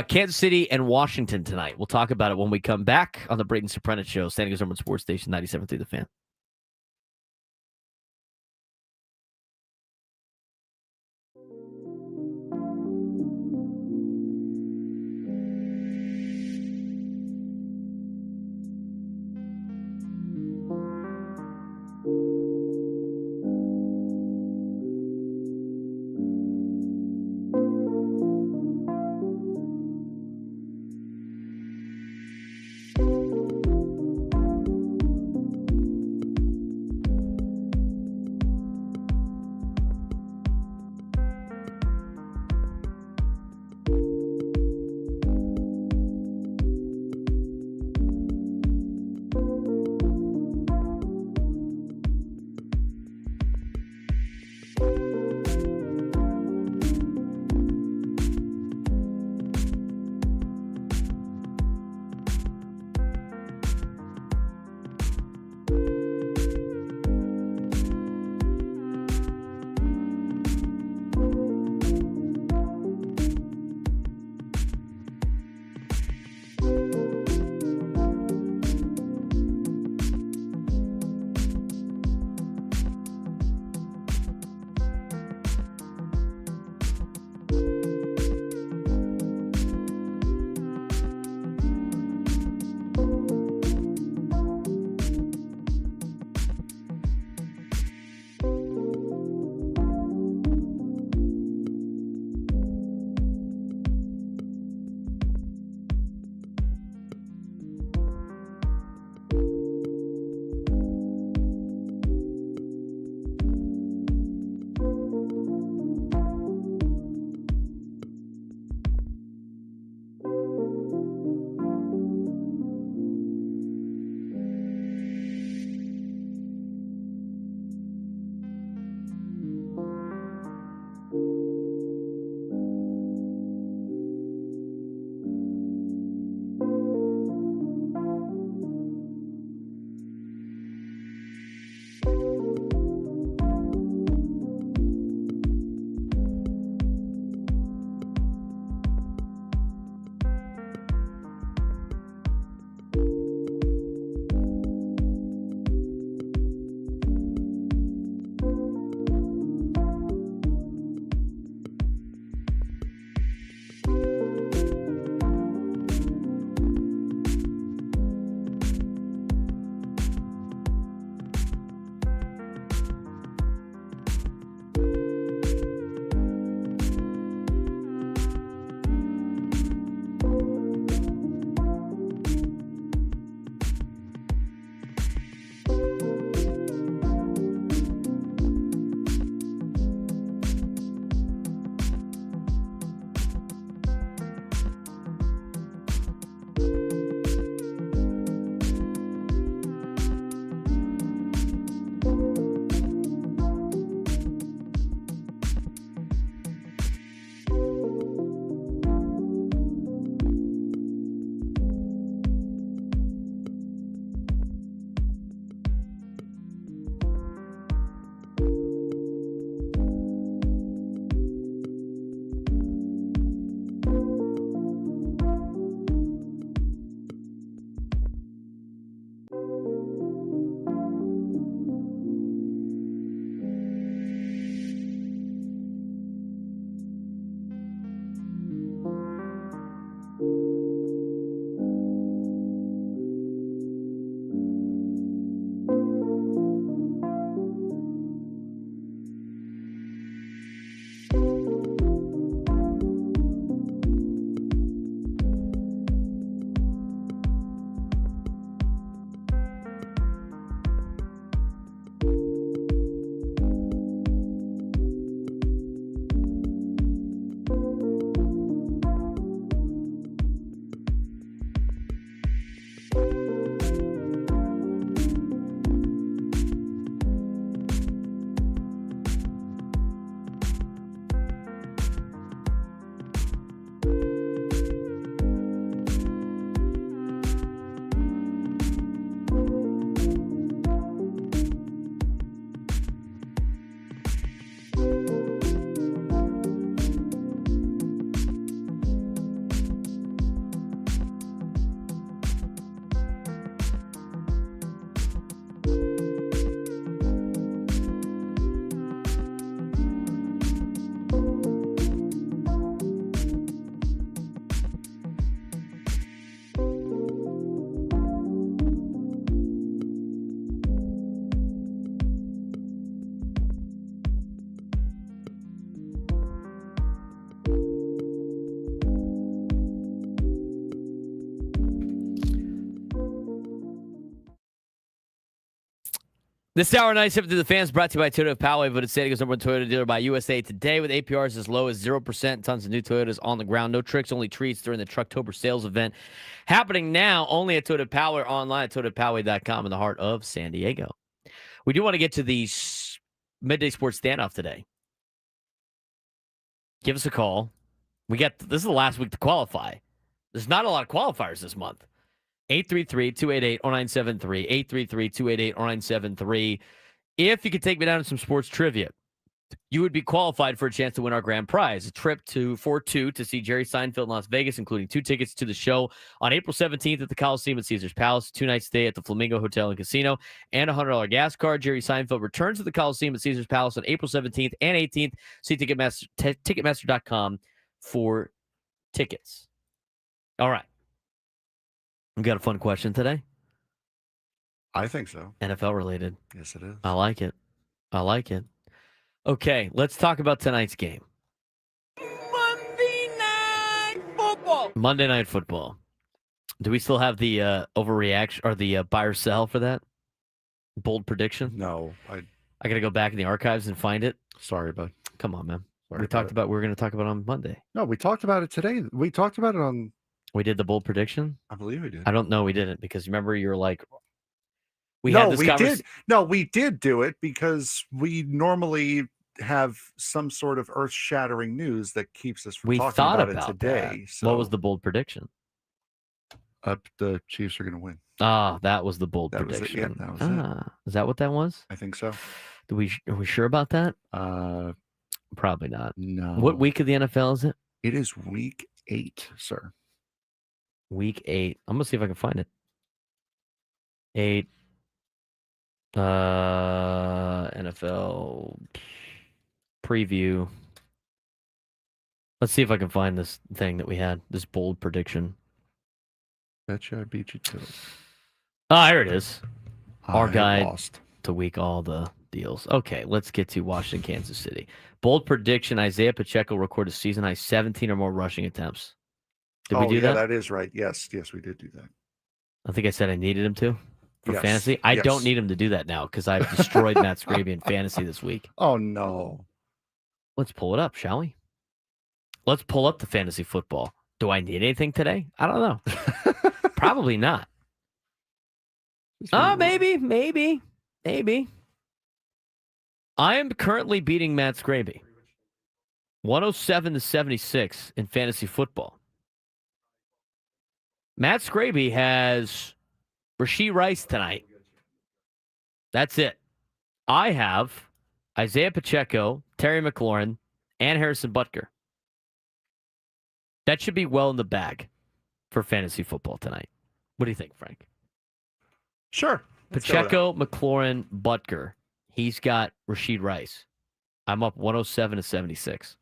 Kansas City and Washington tonight. We'll talk about it when we come back on the Braden Surprenant Show, San Diego's #1 sports station, 97.3 The Fan. This hour, 97 to the fans, brought to you by Toyota of Poway, voted San Diego's #1 Toyota dealer by USA Today, with APRs as low as 0%. Tons of new Toyotas on the ground. No tricks, only treats during the Trucktober sales event. Happening now only at Toyota of Poway, online at toyotapoway.com in the heart of San Diego. We do want to get to the midday sports standoff today. Give us a call. This is the last week to qualify. There's not a lot of qualifiers this month. 833-288-0973, 833-288-0973. If you could take me down to some sports trivia, you would be qualified for a chance to win our grand prize, a trip for two to see Jerry Seinfeld in Las Vegas, including 2 tickets to the show on April 17th at the Coliseum at Caesars Palace, 2-night stay at the Flamingo Hotel and Casino, and a $100 gas card. Jerry Seinfeld returns to the Coliseum at Caesars Palace on April 17th and 18th. See Ticketmaster.com for tickets. All right. We got a fun question today. I think so. NFL related. Yes, it is. I like it. Okay, let's talk about tonight's game. Monday Night Football. Do we still have the overreaction or the buy or sell for that? Bold prediction? No. I got to go back in the archives and find it. Sorry, bud. Come on, man. We were going to talk about it on Monday. No, we talked about it today. We talked about it on... We did the bold prediction? I believe we did. I don't know. We didn't, because remember you were like... We did. No, we did do it because we normally have some sort of earth-shattering news that keeps us from talking about it today. So, what was the bold prediction? The Chiefs are going to win. That was the bold prediction. That was it. Is that what that was? I think so. Are we sure about that? Probably not. No. What week of the NFL is it? It is week 8, sir. Week 8. I'm going to see if I can find it. 8. NFL preview. Let's see if I can find this thing that we had, this bold prediction. Betcha I beat you to it. Here it is. Our guide lost. to week all the deals. Okay, let's get to Washington, Kansas City. Bold prediction, Isaiah Pacheco recorded season high 17 or more rushing attempts. Did we do that? That is right. Yes, we did do that. I think I said I needed him to. For Yes. fantasy? I don't need him to do that now because I've destroyed Matt Scraby in fantasy this week. Oh, no. Let's pull it up, shall we? Let's pull up the fantasy football. Do I need anything today? I don't know. Probably not. Maybe. I am currently beating Matt Scraby. 107-76 in fantasy football. Matt Scraby has Rashee Rice tonight. That's it. I have Isaiah Pacheco, Terry McLaurin, and Harrison Butker. That should be well in the bag for fantasy football tonight. What do you think, Frank? Sure. Pacheco, McLaurin, Butker. He's got Rashee Rice. I'm up 107-76.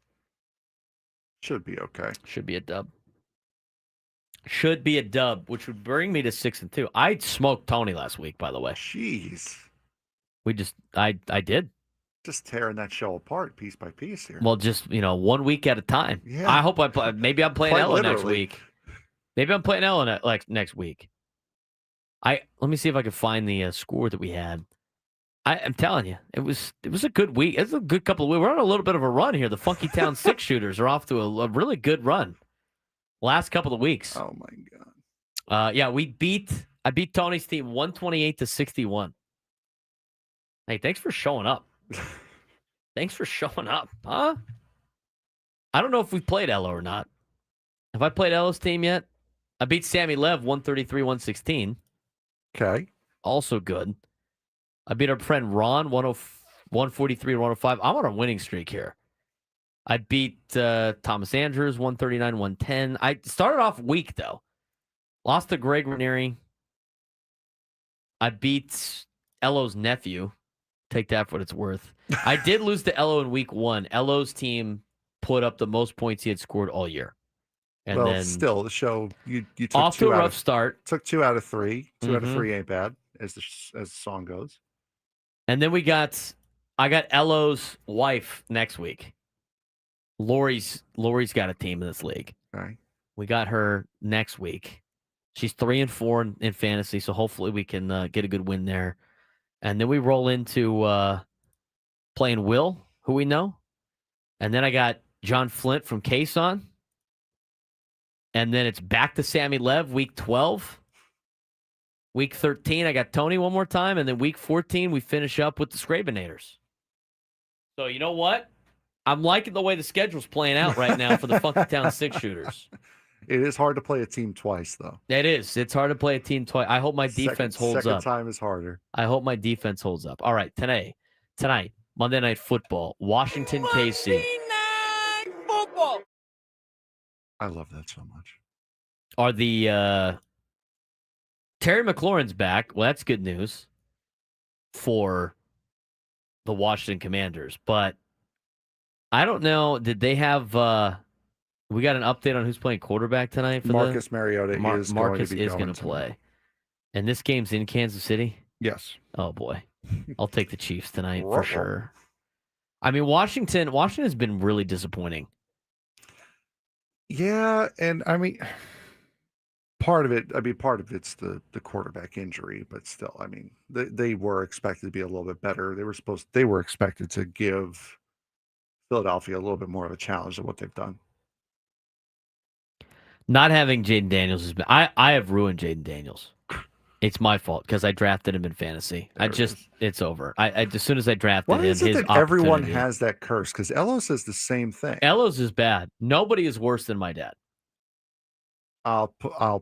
Should be okay. Should be a dub. Which would bring me to 6-2. I smoked Tony last week, by the way. Jeez. I did. Just tearing that show apart piece by piece here. Well, just, 1 week at a time. Yeah. I hope maybe I'm playing Quite Ella next literally. week. Maybe I'm playing Ella next week. Let me see if I can find the score that we had. I'm telling you, it was a good week. It's a good couple of weeks. We're on a little bit of a run here. The Funky Town Six Shooters are off to a really good run. Last couple of weeks. Oh my God. Yeah, I beat Tony's team 128-61. Hey, thanks for showing up. Huh? I don't know if we've played Ella or not. Have I played Ella's team yet? I beat Sammy Lev 133-116. Okay. Also good. I beat our friend Ron 143-105. I'm on a winning streak here. I beat Thomas Andrews 139-110. I started off weak, though. Lost to Greg Ranieri. I beat Elo's nephew. Take that for what it's worth. I did lose to Elo in week 1. Elo's team put up the most points he had scored all year. And then still, the show, you took off to a rough start. Took 2 out of 3. 2 out of 3 ain't bad, as the song goes. And then I got Elo's wife next week. Lori's got a team in this league. Right. We got her next week. She's 3-4 in fantasy, so hopefully we can get a good win there. And then we roll into playing Will, who we know. And then I got John Flint from Quezon. And then it's back to Sammy Lev, week 12. Week 13, I got Tony one more time. And then week 14, we finish up with the Scravenators. So you know what? I'm liking the way the schedule's playing out right now for the Funky Town 6-shooters. It is hard to play a team twice, though. It is. It's hard to play a team twice. I hope my defense holds up. Second time is harder. I hope my defense holds up. All right, tonight, Monday Night Football, Washington, KC. Night football. I love that so much. Are the Terry McLaurin's back? Well, that's good news for the Washington Commanders. But I don't know. Did they have? We got an update on who's playing quarterback tonight for Marcus Mariota. Marcus is going to tonight. play, and this game's in Kansas City. Yes. Oh boy, I'll take the Chiefs tonight for sure. I mean, Washington has been really disappointing. Yeah, and I mean, part of it's the quarterback injury, but still, I mean, they were expected to be a little bit better. They were expected to give Philadelphia a little bit more of a challenge than what they've done. Not having Jaden Daniels has been. I have ruined Jaden Daniels. It's my fault because I drafted him in fantasy. It's over. I as soon as I drafted him, is it that everyone has that curse? Because Ello says the same thing. Ellos is bad. Nobody is worse than my dad. I'll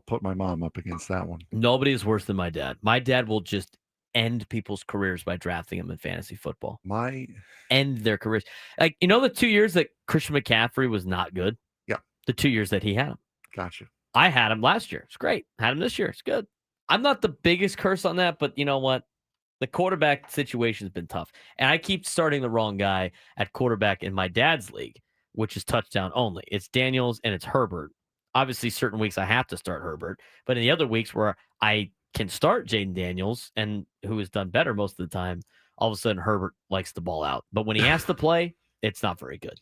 put my mom up against that one. Nobody is worse than my dad. My dad will just end people's careers by drafting them in fantasy football. End their careers. Like, you know, the 2 years that Christian McCaffrey was not good? Yeah. The 2 years that he had him. Gotcha. I had him last year. It's great. Had him this year. It's good. I'm not the biggest curse on that, but you know what? The quarterback situation has been tough. And I keep starting the wrong guy at quarterback in my dad's league, which is touchdown only. It's Daniels and it's Herbert. Obviously, certain weeks I have to start Herbert. But in the other weeks where I can start Jaden Daniels, and who has done better most of the time, all of a sudden Herbert likes the ball out. But when he has to play, it's not very good.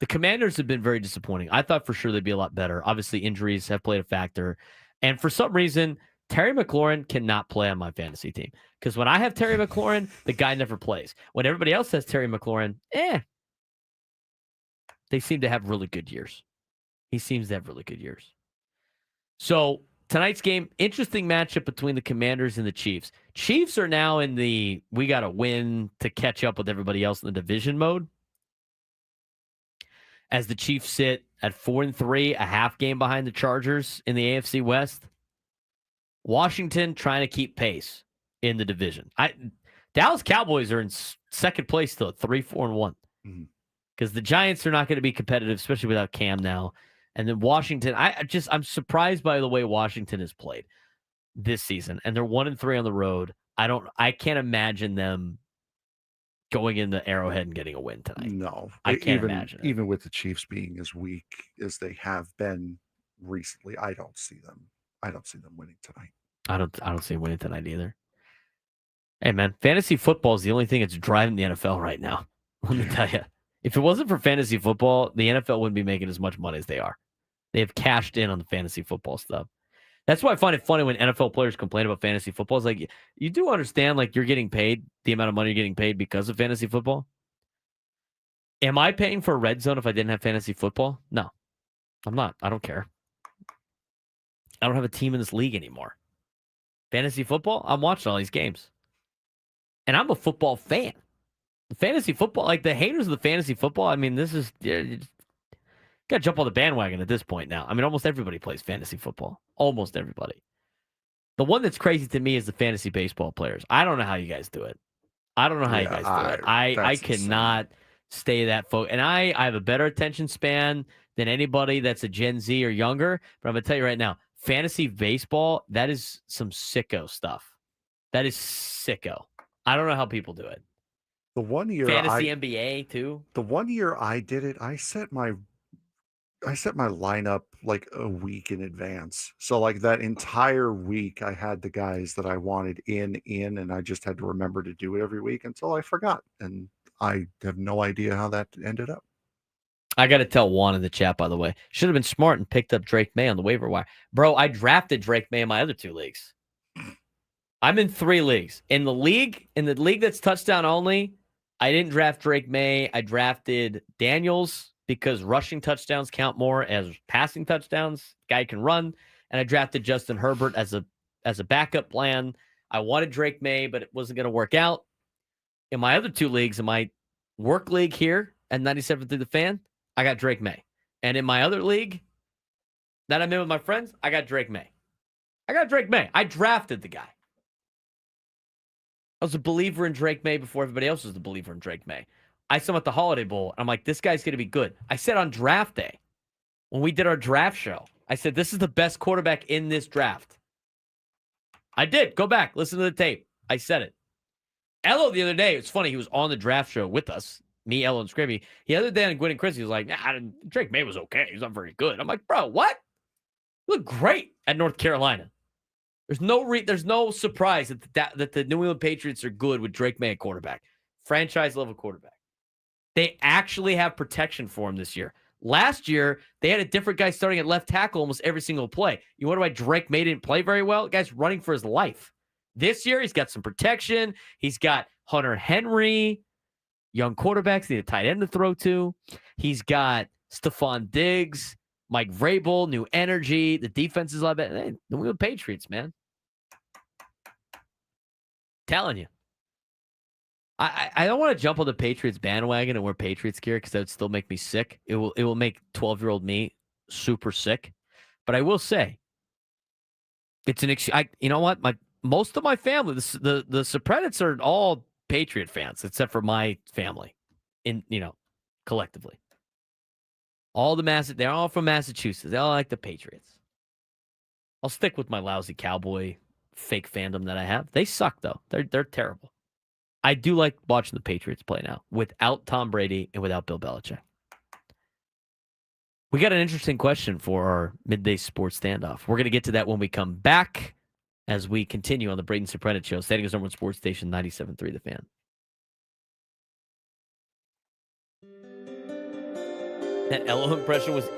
The Commanders have been very disappointing. I thought for sure they'd be a lot better. Obviously, injuries have played a factor. And for some reason, Terry McLaurin cannot play on my fantasy team. Because when I have Terry McLaurin, the guy never plays. When everybody else has Terry McLaurin, they seem to have really good years. He seems to have really good years. So tonight's game, interesting matchup between the Commanders and the Chiefs. Chiefs are now in the we got to win to catch up with everybody else in the division mode. As the Chiefs sit at 4-3, a half game behind the Chargers in the AFC West. Washington trying to keep pace in the division. Dallas Cowboys are in second place still at 3-4-1. Because the Giants are not going to be competitive, especially without Cam now. And then Washington, I'm surprised by the way Washington has played this season. And they're 1-3 on the road. I can't imagine them going in the Arrowhead and getting a win tonight. No, I can't imagine it. Even with the Chiefs being as weak as they have been recently, I don't see them winning tonight. I don't see them winning tonight either. Hey man, fantasy football is the only thing that's driving the NFL right now. Let me tell you, if it wasn't for fantasy football, the NFL wouldn't be making as much money as they are. They have cashed in on the fantasy football stuff. That's why I find it funny when NFL players complain about fantasy football. It's like, you do understand, like, you're getting paid the amount of money you're getting paid because of fantasy football? Am I paying for a red zone if I didn't have fantasy football? No, I'm not. I don't care. I don't have a team in this league anymore. Fantasy football, I'm watching all these games. And I'm a football fan. The fantasy football, like the haters of the fantasy football, I mean, this is, you got to jump on the bandwagon at this point now. I mean, almost everybody plays fantasy football. Almost everybody. The one that's crazy to me is the fantasy baseball players. I don't know how you guys do it. I don't know how you guys do it. I cannot stay that focused. And I have a better attention span than anybody that's a Gen Z or younger. But I'm going to tell you right now, fantasy baseball, that is some sicko stuff. That is sicko. I don't know how people do it. The one year fantasy NBA too. The one year I did it, I set my lineup like a week in advance. So like that entire week I had the guys that I wanted in, and I just had to remember to do it every week until I forgot. And I have no idea how that ended up. I got to tell Juan in the chat, by the way, should have been smart and picked up Drake May on the waiver wire. Bro, I drafted Drake May in my other two leagues. I'm in 3 leagues. In the league that's touchdown only, I didn't draft Drake May. I drafted Daniels because rushing touchdowns count more as passing touchdowns. Guy can run. And I drafted Justin Herbert as a backup plan. I wanted Drake May, but it wasn't going to work out. In my other 2 leagues, in my work league here at 97 through the fan, I got Drake May. And in my other league that I'm in with my friends, I got Drake May. I drafted the guy. I was a believer in Drake May before everybody else was a believer in Drake May. I saw him at the Holiday Bowl, and I'm like, this guy's going to be good. I said on draft day, when we did our draft show, I said, this is the best quarterback in this draft. I did. Go back. Listen to the tape. I said it. Ello the other day, it's funny, he was on the draft show with us, me, Ello, and Scrimmy. The other day on Gwynn and Chris, he was like, Drake May was okay. He's not very good. I'm like, bro, what? You look great at North Carolina. There's no surprise that the New England Patriots are good with Drake May at quarterback. Franchise-level quarterback. They actually have protection for him this year. Last year, they had a different guy starting at left tackle almost every single play. You wonder why Drake May didn't play very well? The guy's running for his life. This year, he's got some protection. He's got Hunter Henry, young quarterbacks, need a tight end to throw to. He's got Stephon Diggs, Mike Vrabel, new energy. The defense is a lot better. Hey, New England Patriots, man. Telling you. I don't want to jump on the Patriots bandwagon and wear Patriots gear because that would still make me sick. It will make 12-year-old me super sick. But I will say, it's you know what? Most of my family, the Surprenants are all Patriot fans, except for my family, collectively. They're all from Massachusetts. They all like the Patriots. I'll stick with my lousy Cowboy fake fandom that I have. They suck though. They're terrible. I do like watching the Patriots play now without Tom Brady and without Bill Belichick. We got an interesting question for our midday sports standoff. We're going to get to that when we come back as we continue on the Braden Surprenant Show, San Diego's number 1 sports station, 97.3 The Fan. That Ello impression was...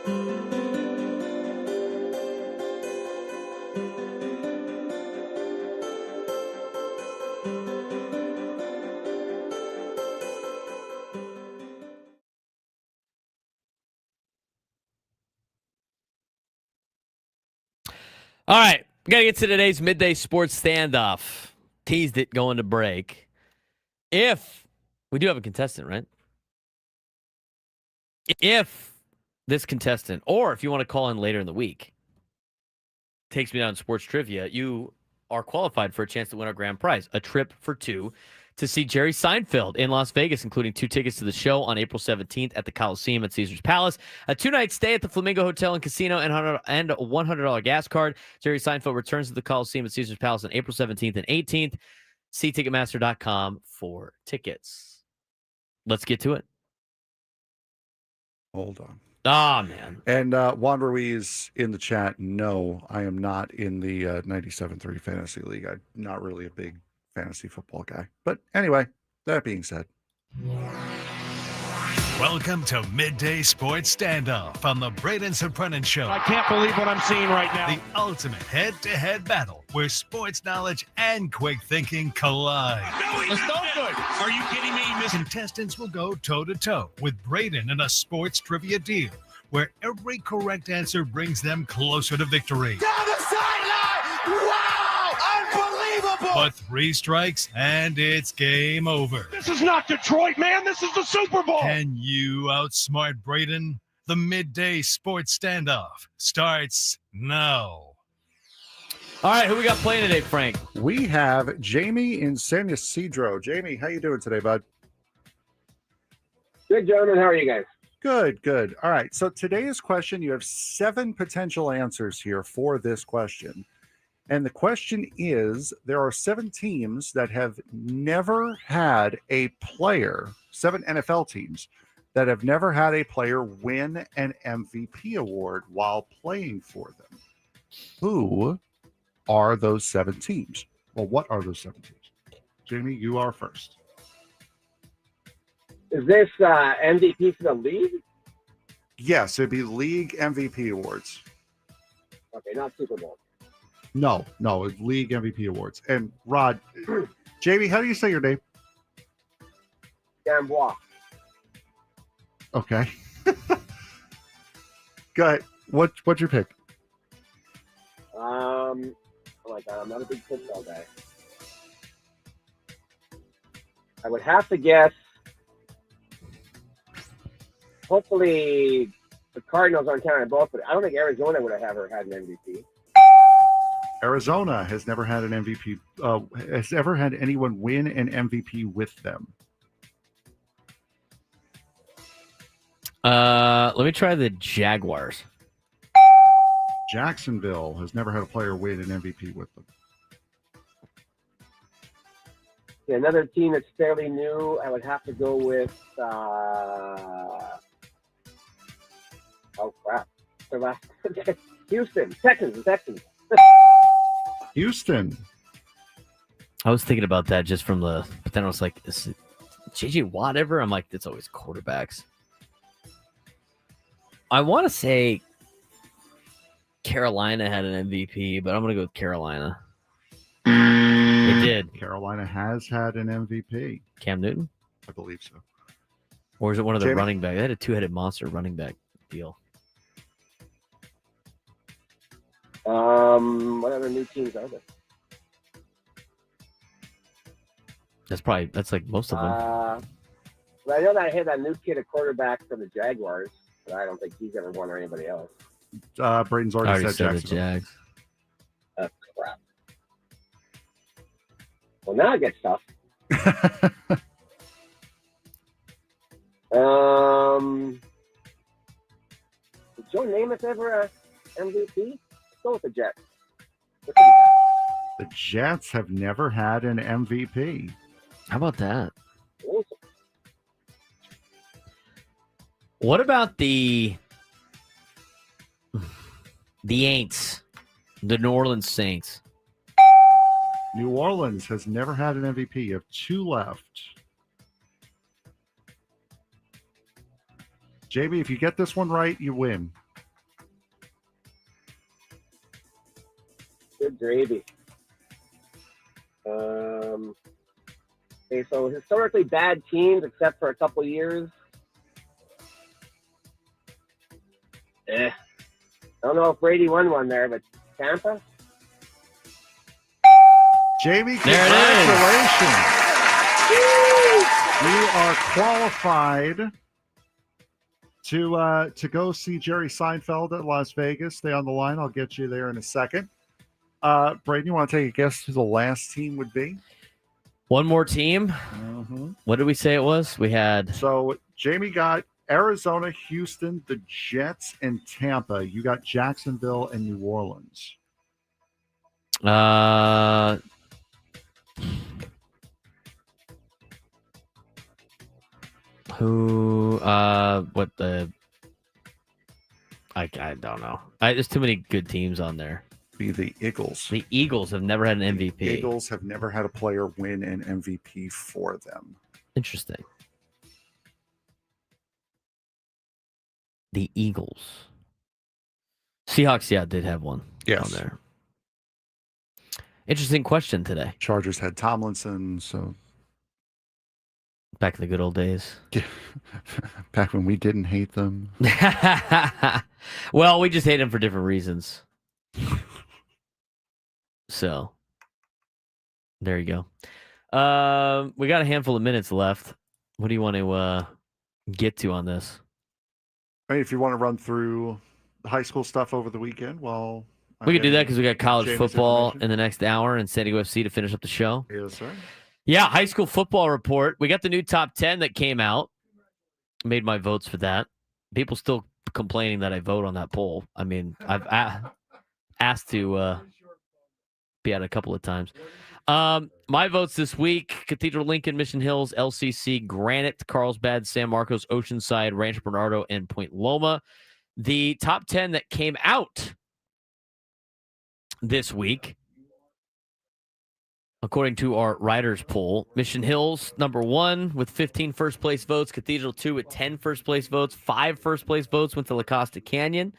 All right, we got to get to today's midday sports standoff. Teased it going to break. If we do have a contestant, right? If this contestant, or if you want to call in later in the week, takes me down to sports trivia, you are qualified for a chance to win our grand prize, a trip for two to see Jerry Seinfeld in Las Vegas, including 2 tickets to the show on April 17th at the Coliseum at Caesars Palace, a 2-night stay at the Flamingo Hotel and Casino, and a $100 gas card. Jerry Seinfeld returns to the Coliseum at Caesars Palace on April 17th and 18th. See Ticketmaster.com for tickets. Let's get to it. Hold on. Ah, man. And Juan Ruiz in the chat, no, I am not in the 97.3 Fantasy League. I'm not really a big fantasy football guy. But anyway, that being said. Welcome to Midday Sports Standoff on the Braden Surprenant Show. I can't believe what I'm seeing right now. The ultimate head-to-head battle where sports knowledge and quick thinking collide. Let's go good. Are you kidding me? Contestants will go toe-to-toe with Braden in a sports trivia deal where every correct answer brings them closer to victory. Down the sideline! Wow! Unbelievable! But 3 strikes and it's game over. This is not Detroit, man. This is the Super Bowl. Can you outsmart Braden? The Midday Sports Standoff starts now. All right, who we got playing today, Frank? We have Jamie in San Ysidro. Jamie, how you doing today, bud? Good, gentlemen. How are you guys? Good, good. All right. So today's question, you have 7 potential answers here for this question. And the question is, there are 7 teams that have never had a player, 7 NFL teams that have never had a player win an MVP award while playing for them. Who are those 7 teams? Well, what are those 7 teams? Jamie, you are first. Is this MVP for the league? Yes, it'd be league MVP awards. Okay, not Super Bowl. No, it's league MVP awards. And Rod, Jamie, how do you say your name? Gambois. Okay. Go ahead. What's your pick? Oh my God, I'm not a big football guy. I would have to guess. Hopefully, the Cardinals aren't counting both, but I don't think Arizona would have ever had an MVP. Arizona has never had an MVP. Has ever had anyone win an MVP with them. Let me try the Jaguars. Jacksonville has never had a player win an MVP with them. Yeah, another team that's fairly new, I would have to go with. Oh crap! The last Houston Texans. Houston. I was thinking about that just from but then I was like, is it J.J. Watt ever? I'm like, it's always quarterbacks. I want to say Carolina had an MVP, but I'm going to go with Carolina. They did. Carolina has had an MVP. Cam Newton? I believe so. Or is it one of the Jamie? running back? They had a 2-headed monster running back deal. What other new teams are there? That's like most of them. Well, I know that I had that new kid at quarterback for the Jaguars, but I don't think he's ever won or anybody else. Braden's already said the Jacksonville. Jags. That's crap. Well, now it gets tough. Did Joe Namath ever a MVP? Let's go with the Jets. The Jets have never had an MVP. How about that? Awesome. What about the Aints? The New Orleans Saints. New Orleans has never had an MVP. You have 2 left. JB, if you get this one right, you win. Good gravy. Okay, so historically bad teams, except for a couple years. I don't know if Brady won one there, but Tampa? Jamie, There it congratulations. You are qualified to go see Jerry Seinfeld at Las Vegas. Stay on the line. I'll get you there in a second. Braden, you want to take a guess who the last team would be? One more team. Mm-hmm. What did we say it was? We had. So Jamie got Arizona, Houston, the Jets, and Tampa. You got Jacksonville and New Orleans. Who? What the? I don't know. There's too many good teams on there. Be the Eagles. The Eagles have never had an MVP. The Eagles have never had a player win an MVP for them. Interesting. The Eagles. Seahawks, yeah, did have one on there. Interesting question today. Chargers had Tomlinson, so back in the good old days. Back when we didn't hate them. Well, we just hate them for different reasons. So, there you go. We got a handful of minutes left. What do you want to get to on this? I mean, if you want to run through the high school stuff over the weekend, well, we could do that because we got college James football information. in the next hour and San Diego FC to finish up the show. Yes, sir. Yeah, high school football report. We got the new top 10 that came out. Made my votes for that. People still complaining that I vote on that poll. I mean, I've asked to be at a couple of times. My votes this week: Cathedral, Lincoln, Mission Hills, LCC, Granite, Carlsbad, San Marcos, Oceanside, Rancho Bernardo, and Point Loma. The top 10 that came out this week, according to our writers poll: Mission Hills, number 1 with 15 first place votes. Cathedral 2 with 10 first place votes. 5 first place votes went to La Costa Canyon.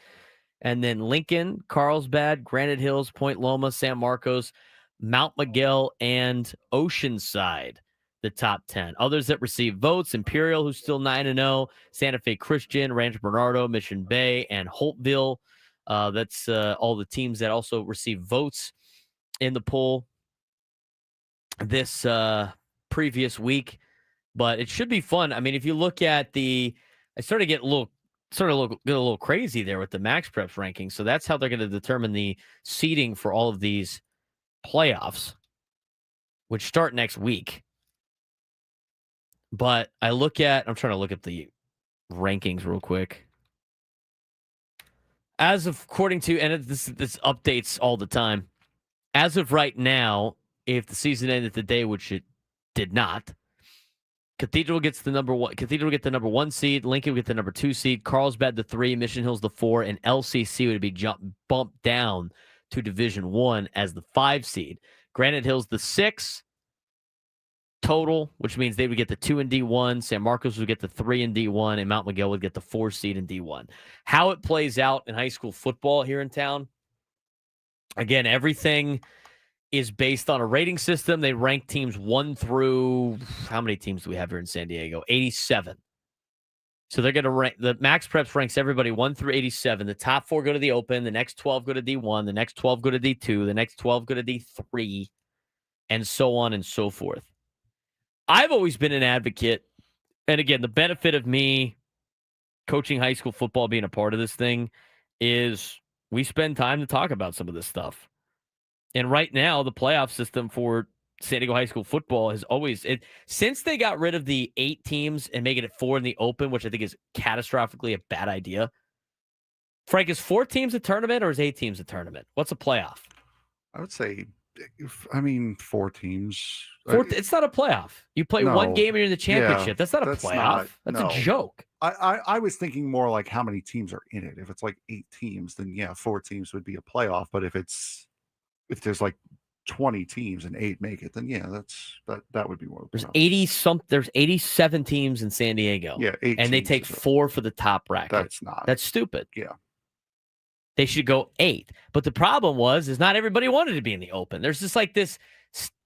And then Lincoln, Carlsbad, Granite Hills, Point Loma, San Marcos, Mount Miguel, and Oceanside, the top 10. Others that received votes: Imperial, who's still 9-0, Santa Fe Christian, Rancho Bernardo, Mission Bay, and Holtville. That's all the teams that also received votes in the poll this previous week. But it should be fun. I mean, if you look at I started to get a little crazy there with the Max Preps rankings. So that's how they're going to determine the seeding for all of these playoffs, which start next week. But I'm trying to look at the rankings real quick. As of according to, and this updates all the time. As of right now, if the season ended today, which it did not, Cathedral gets the number 1. Cathedral get the number 1 seed. Lincoln would get the number 2 seed. Carlsbad the 3. Mission Hills the 4, and LCC would be bumped down to Division 1 as the 5 seed. Granite Hills the 6 total, which means they would get the 2 in D1. San Marcos would get the 3 in D1, and Mount Miguel would get the 4 seed in D1. How it plays out in high school football here in town, again, everything is based on a rating system. They rank teams 1 through, how many teams do we have here in San Diego? 87. So they're going to rank, the Max Preps ranks everybody 1 through 87. The top 4 go to the Open. The next 12 go to D1. The next 12 go to D2. The next 12 go to D3, and so on and so forth. I've always been an advocate. And again, the benefit of me coaching high school football, being a part of this thing, is we spend time to talk about some of this stuff. And right now, the playoff system for San Diego high school football has always, since they got rid of the 8 teams and making it 4 in the Open, which I think is catastrophically a bad idea. Frank, is 4 teams a tournament or is 8 teams a tournament? What's a playoff? I would say, 4 teams. It's not a playoff. You play one game and you're in the championship. Yeah, that's not a playoff. That's a joke. I was thinking more like how many teams are in it. If it's like 8 teams, then yeah, 4 teams would be a playoff. But if there's like 20 teams and 8 make it, then yeah, that would be more. There's 87 teams in San Diego. Yeah, 8 and they take 4 for the top bracket. That's That's stupid. Yeah. They should go 8. But the problem is not everybody wanted to be in the Open. There's just like this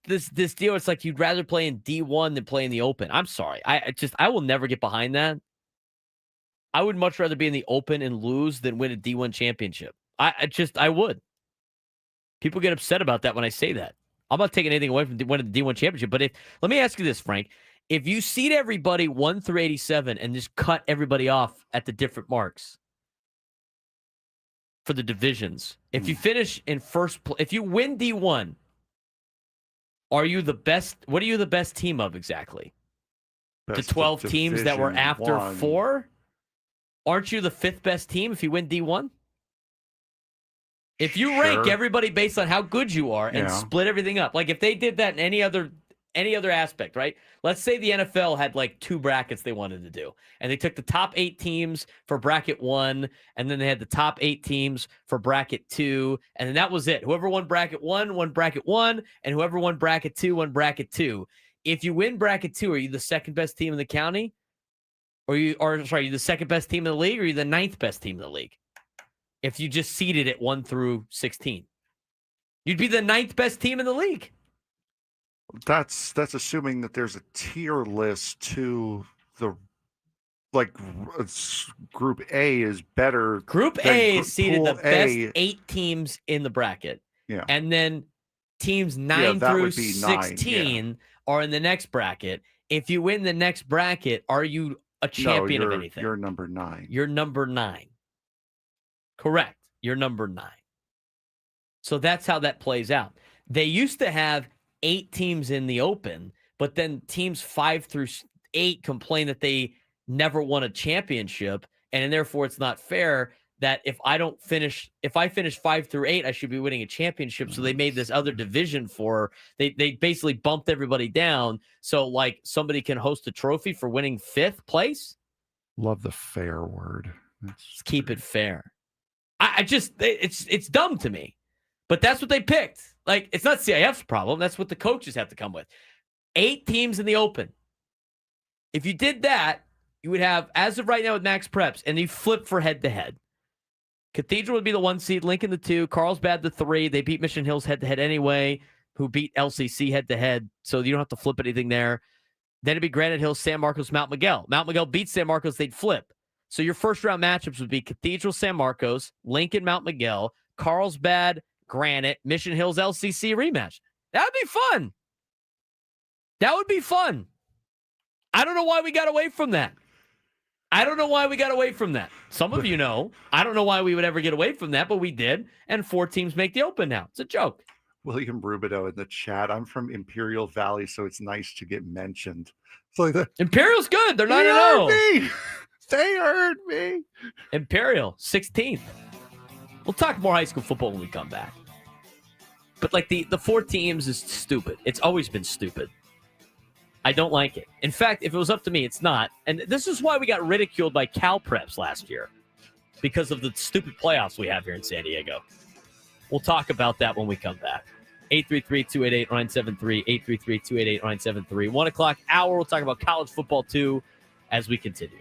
deal. It's like you'd rather play in D1 than play in the Open. I'm sorry. I will never get behind that. I would much rather be in the Open and lose than win a D1 championship. I would. People get upset about that when I say that. I'm not taking anything away from winning the D1 championship. But let me ask you this, Frank. If you seed everybody 1 through 87 and just cut everybody off at the different marks for the divisions, if you finish in first place, if you win D1, are you the best? What are you the best team of exactly? The 12 teams that were after 4? Aren't you the 5th best team if you win D1? If you rank everybody based on how good you are and split everything up, like if they did that in any other aspect, right? Let's say the NFL had like 2 brackets they wanted to do, and they took the top 8 teams for bracket 1, and then they had the top 8 teams for bracket 2, and then that was it. Whoever won bracket 1 won bracket 1, and whoever won bracket 2 won bracket 2. If you win bracket 2, are you the 2nd best team in the county? Or you the 2nd best team in the league, or are you the 9th best team in the league? If you just seeded it 1 through 16, you'd be the 9th best team in the league. That's assuming that there's a tier list to the, like, Group A is better. Group A is seeded the best 8 teams in the bracket. Yeah. And then teams 9 through 16 are in the next bracket. If you win the next bracket, are you a champion of anything? You're number 9. You're number 9. Correct. You're number 9. So that's how that plays out. They used to have 8 teams in the Open, but then teams 5 through 8 complain that they never won a championship, and therefore it's not fair that if I finish 5 through 8, I should be winning a championship. So they made this other division they basically bumped everybody down. So like somebody can host a trophy for winning 5th place. Love the fair word. Let's keep it fair. It's dumb to me, but that's what they picked. Like, it's not CIF's problem. That's what the coaches have to come with. 8 teams in the Open. If you did that, you would have, as of right now with Max Preps, and you flip for head-to-head. Cathedral would be the 1 seed, Lincoln the 2, Carlsbad the 3. They beat Mission Hills head-to-head anyway, who beat LCC head-to-head, so you don't have to flip anything there. Then it'd be Granite Hills, San Marcos, Mount Miguel. Mount Miguel beats San Marcos, they'd flip. So your first-round matchups would be Cathedral, San Marcos, Lincoln, Mount Miguel, Carlsbad, Granite, Mission Hills, LCC rematch. That would be fun. That would be fun. I don't know why we got away from that. Some of you know. I don't know why we would ever get away from that, but we did. And 4 teams make the Open now. It's a joke. William Rubidoux in the chat. I'm from Imperial Valley, so it's nice to get mentioned. It's like that. Imperial's good. They're 9-0. They heard me. Imperial, 16th. We'll talk more high school football when we come back. But like the 4 teams is stupid. It's always been stupid. I don't like it. In fact, if it was up to me, it's not. And this is why we got ridiculed by Cal Preps last year, because of the stupid playoffs we have here in San Diego. We'll talk about that when we come back. 833-288-0973, 833-288-0973. 1 o'clock hour, we'll talk about college football too as we continue.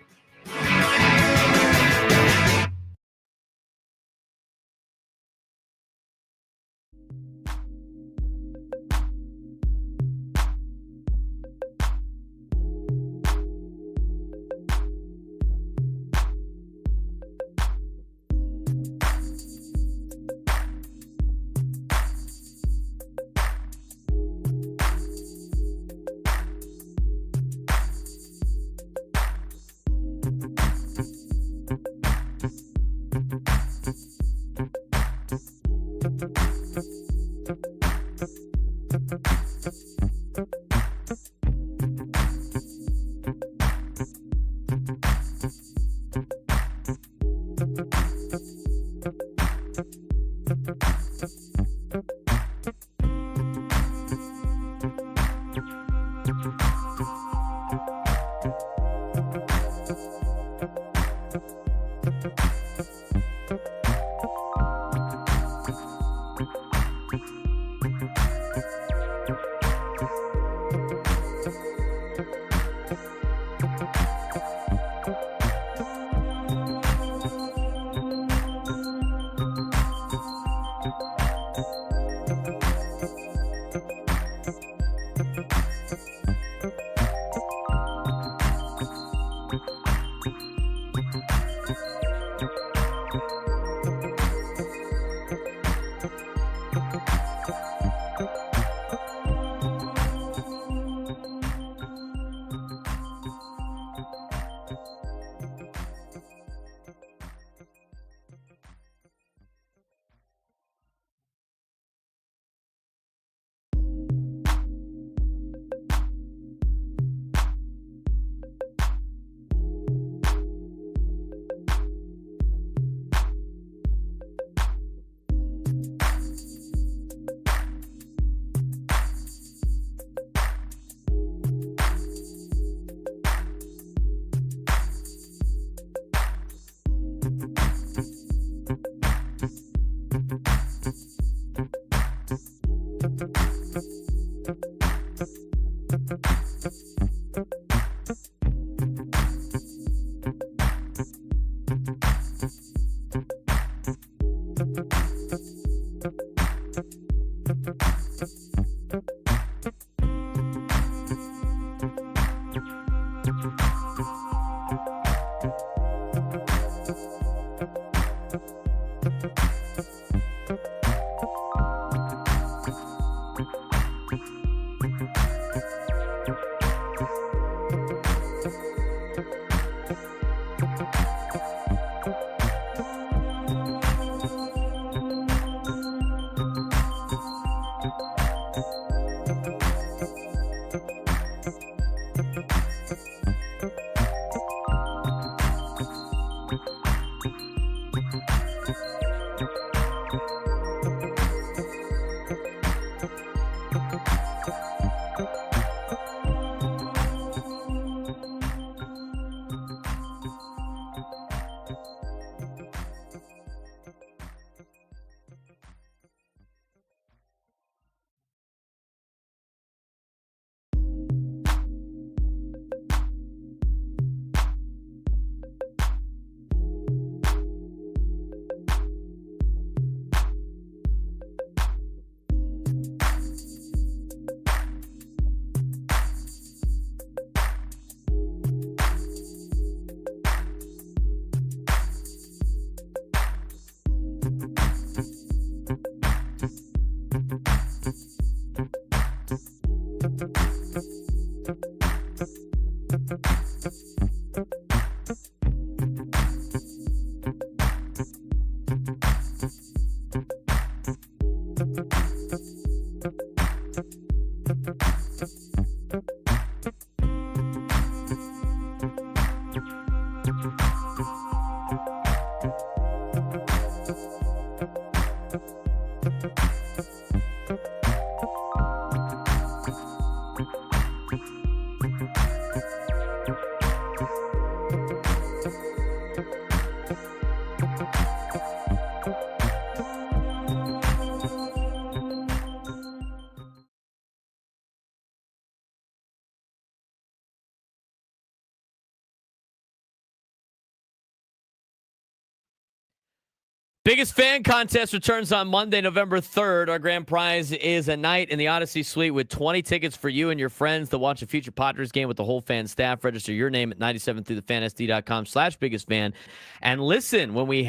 Biggest fan contest returns on Monday, November 3rd. Our grand prize is a night in the Odyssey Suite with 20 tickets for you and your friends to watch a future Padres game with the whole fan staff. Register your name at 97throughthefansd.com/biggestfan. And listen when we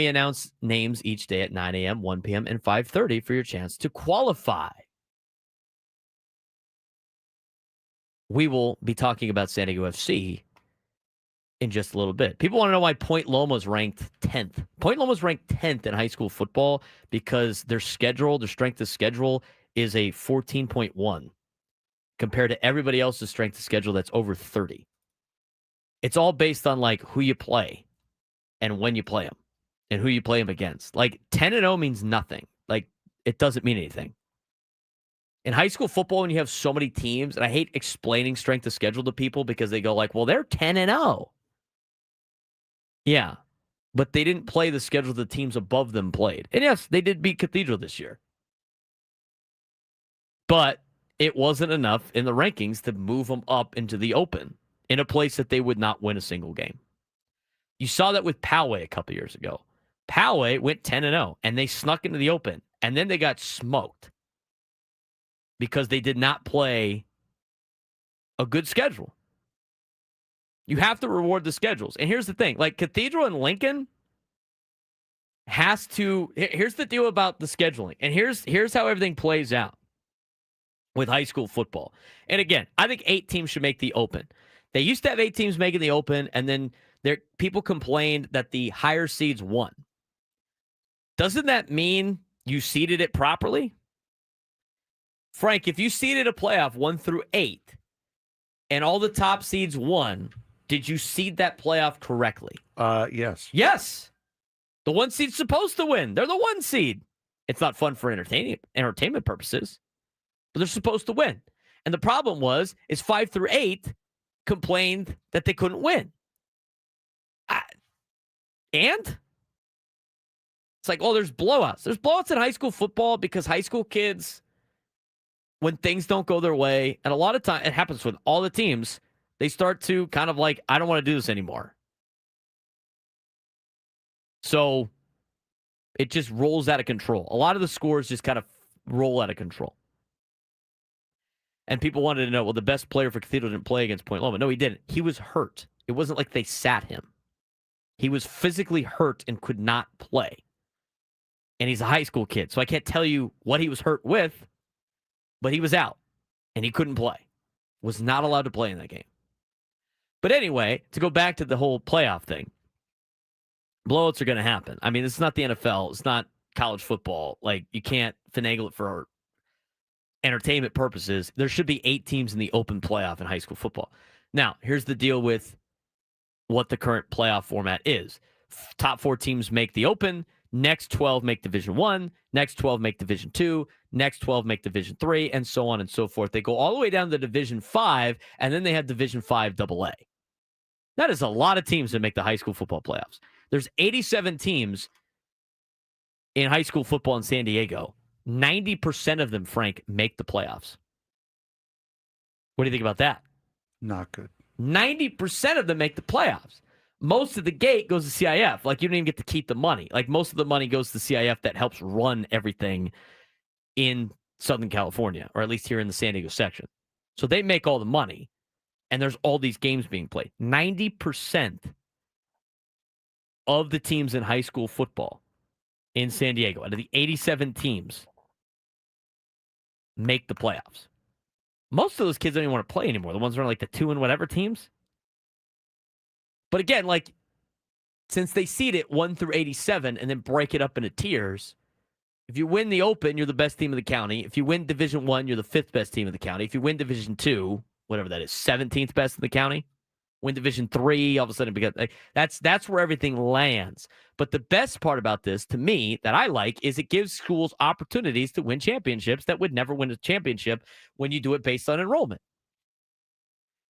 announce names each day at 9 a.m., 1 p.m., and 5:30 for your chance to qualify. We will be talking about San Diego FC in just a little bit. People want to know why Point Loma's ranked 10th. Point Loma's ranked 10th in high school football because their strength of schedule is a 14.1 compared to everybody else's strength of schedule that's over 30. It's all based on like who you play and when you play them and who you play them against. Like 10-0 means nothing. Like it doesn't mean anything. In high school football, when you have so many teams, and I hate explaining strength of schedule to people because they go like, well, they're 10-0. Yeah, but they didn't play the schedule the teams above them played. And yes, they did beat Cathedral this year. But it wasn't enough in the rankings to move them up into the open in a place that they would not win a single game. You saw that with Poway a couple years ago. Poway went 10-0, and they snuck into the open, and then they got smoked because they did not play a good schedule. You have to reward the schedules. And here's the thing. Like Cathedral and Lincoln has to... Here's the deal about the scheduling. And here's how everything plays out with high school football. And again, I think 8 teams should make the open. They used to have 8 teams making the open, and then people complained that the higher seeds won. Doesn't that mean you seeded it properly? Frank, if you seeded a playoff 1 through 8 and all the top seeds won, did you seed that playoff correctly? Yes. Yes. The 1 seed's supposed to win. They're the 1 seed. It's not fun for entertainment purposes, but they're supposed to win. And the problem is 5 through 8 complained that they couldn't win. And it's like, oh, there's blowouts. There's blowouts in high school football because high school kids, when things don't go their way, and a lot of time it happens with all the teams, they start to kind of like, I don't want to do this anymore. So it just rolls out of control. A lot of the scores just kind of roll out of control. And people wanted to know, well, the best player for Cathedral didn't play against Point Loma. No, he didn't. He was hurt. It wasn't like they sat him. He was physically hurt and could not play. And he's a high school kid, so I can't tell you what he was hurt with, but he was out, and he couldn't play. Was not allowed to play in that game. But anyway, to go back to the whole playoff thing, blowouts are going to happen. I mean, this is not the NFL. It's not college football. Like, you can't finagle it for entertainment purposes. There should be 8 teams in the open playoff in high school football. Now, here's the deal with what the current playoff format is. Top 4 teams make the open. Next 12 make Division 1. Next 12 make Division 2. Next 12 make Division 3, and so on and so forth. They go all the way down to Division 5, and then they have Division 5 AA. That is a lot of teams that make the high school football playoffs. There's 87 teams in high school football in San Diego. 90% of them, Frank, make the playoffs. What do you think about that? Not good. 90% of them make the playoffs. Most of the gate goes to CIF. Like, you don't even get to keep the money. Like, most of the money goes to CIF that helps run everything in Southern California, or at least here in the San Diego section. So they make all the money, and there's all these games being played. 90% of the teams in high school football in San Diego, out of the 87 teams, make the playoffs. Most of those kids don't even want to play anymore. The ones that are like the 2 and whatever teams. But again, like, since they seed it 1 through 87 and then break it up into tiers, if you win the Open, you're the best team in the county. If you win Division 1, you're the 5th best team in the county. If you win Division 2, whatever that is, 17th best in the county. Win Division 3, all of a sudden, that's where everything lands. But the best part about this, to me, that I like, is it gives schools opportunities to win championships that would never win a championship when you do it based on enrollment.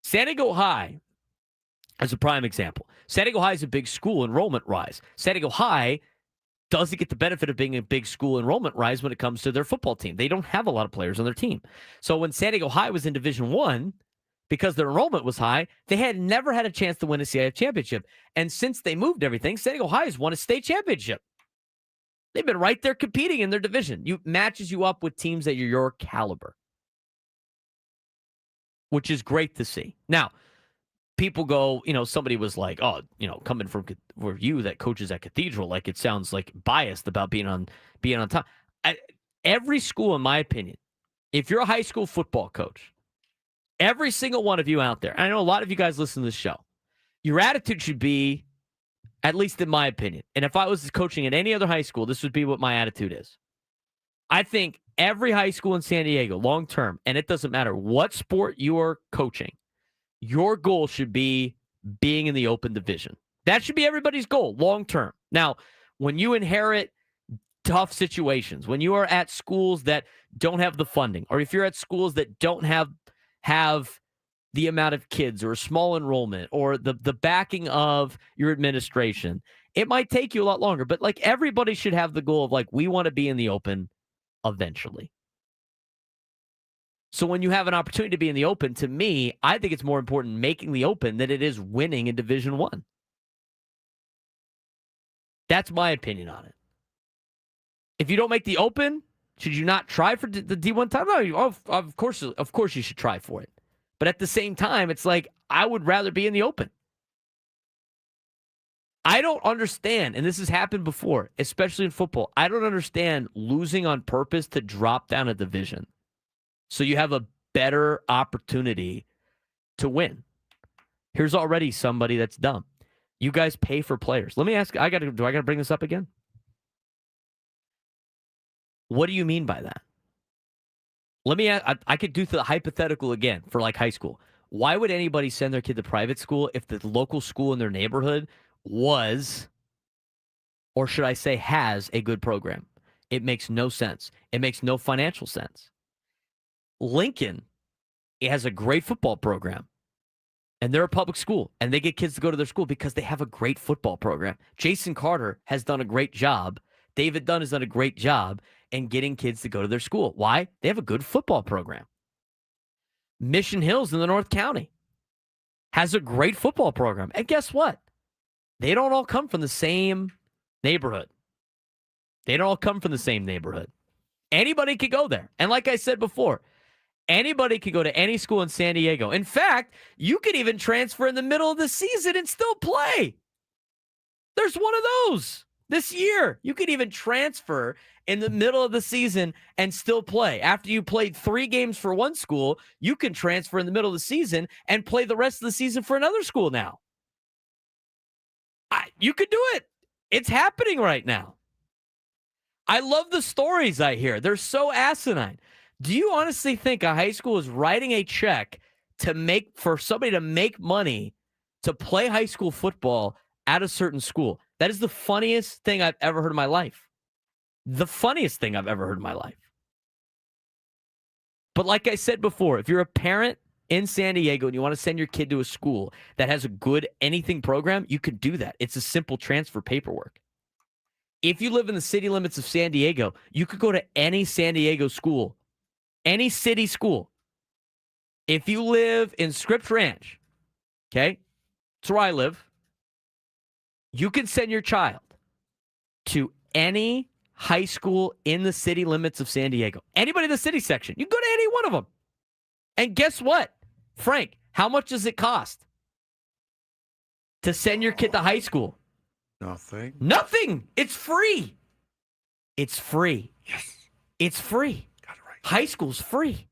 San Diego High, as a prime example. San Diego High is a big school enrollment-wise. San Diego High doesn't get the benefit of being a big school enrollment-wise when it comes to their football team. They don't have a lot of players on their team. So when San Diego High was in Division 1, because their enrollment was high, they had never had a chance to win a CIF championship. And since they moved everything, San Diego High has won a state championship. They've been right there competing in their division. It matches you up with teams that are your caliber, which is great to see. Now, people go, somebody was like, oh, coming from you that coaches at Cathedral, like, it sounds like biased about being on top. Every school, in my opinion, if you're a high school football coach, every single one of you out there, and I know a lot of you guys listen to this show, your attitude should be, at least in my opinion, and if I was coaching at any other high school, this would be what my attitude is. I think every high school in San Diego, long term, and it doesn't matter what sport you are coaching, your goal should be being in the open division. That should be everybody's goal, long term. Now, when you inherit tough situations, when you are at schools that don't have the funding, or if you're at schools that don't have the amount of kids or a small enrollment or the backing of your administration, it might take you a lot longer. But like, everybody should have the goal of, like, we want to be in the open eventually. So when you have an opportunity to be in the open, to me, I think it's more important making the open than it is winning in Division 1. That's my opinion on it. If you don't make the open, should you not try for the D1 title? No, of course you should try for it. But at the same time, it's like, I would rather be in the open. I don't understand, and this has happened before, especially in football. I don't understand losing on purpose to drop down a division so you have a better opportunity to win. Here's already somebody that's dumb. You guys pay for players. Let me ask, do I got to bring this up again? What do you mean by that? Let me ask, I could do the hypothetical again for like high school. Why would anybody send their kid to private school if the local school in their neighborhood was, or should I say has, a good program? It makes no sense. It makes no financial sense. Lincoln, it has a great football program, and they're a public school, and they get kids to go to their school because they have a great football program. Jason Carter has done a great job. David Dunn has done a great job in getting kids to go to their school. Why? They have a good football program. Mission Hills in the North County has a great football program. And guess what? They don't all come from the same neighborhood. Anybody could go there. And like I said before, anybody could go to any school in San Diego. In fact, you could even transfer in the middle of the season and still play. There's one of those this year. You could even transfer in the middle of the season and still play. After you played 3 games for one school, you can transfer in the middle of the season and play the rest of the season for another school now. You could do it. It's happening right now. I love the stories I hear. They're so asinine. Do you honestly think a high school is writing a check for somebody to make money to play high school football at a certain school? That is the funniest thing I've ever heard in my life. The funniest thing I've ever heard in my life. But like I said before, if you're a parent in San Diego and you want to send your kid to a school that has a good anything program, you can do that. It's a simple transfer paperwork. If you live in the city limits of San Diego, you could go to any San Diego school, any city school. If you live in Scripps Ranch, okay, that's where I live, you can send your child to any high school in the city limits of San Diego. Anybody in the city section, you can go to any one of them. And guess what? Frank, how much does it cost to send your kid to high school? Nothing. Nothing. It's free. It's free. Yes. It's free. Got it right. High school's free.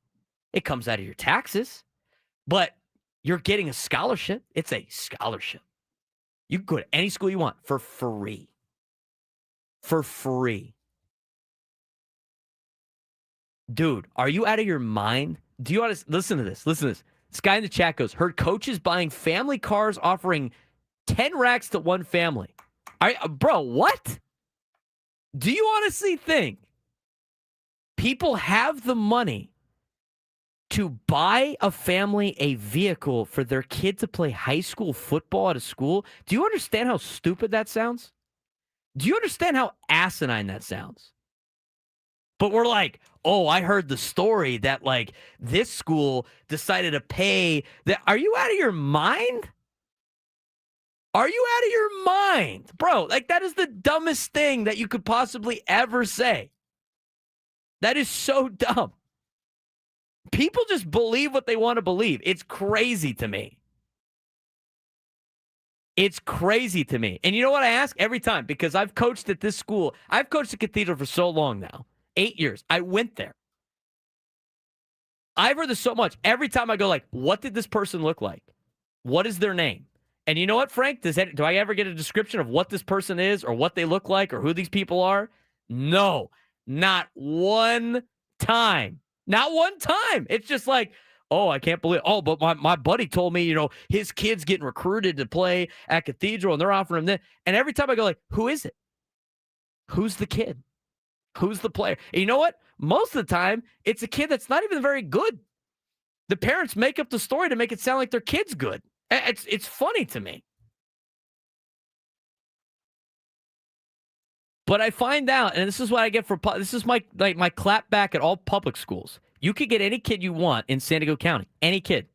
It comes out of your taxes, but you're getting a scholarship. It's a scholarship. You can go to any school you want for free. For free. Dude, are you out of your mind? Do you want to listen to this? Listen to this. This guy in the chat goes, heard coaches buying family cars offering 10 racks to one family. Bro, what? Do you honestly think people have the money to buy a family a vehicle for their kid to play high school football at a school? Do you understand how stupid that sounds? Do you understand how asinine that sounds? But we're like, oh, I heard the story that, like, this school decided to pay that. Are you out of your mind? Are you out of your mind? Bro, like, that is the dumbest thing that you could possibly ever say. That is so dumb. People just believe what they want to believe. It's crazy to me. It's crazy to me. And you know what I ask every time? Because I've coached at this school. I've coached at Cathedral for so long now. 8 years. I went there. I've heard this so much. Every time I go, like, what did this person look like? What is their name? And you know what, Frank? Do I ever get a description of what this person is or what they look like or who these people are? No. Not one time. Not one time. It's just like, oh, I can't believe. Oh, but my buddy told me, his kid's getting recruited to play at Cathedral and they're offering him this. And every time I go, like, who is it? Who's the kid? Who's the player? And you know what? Most of the time, it's a kid that's not even very good. The parents make up the story to make it sound like their kid's good. It's funny to me. But I find out, and this is what I get for this is my clap back at all public schools. You could get any kid you want in San Diego County. Any kid.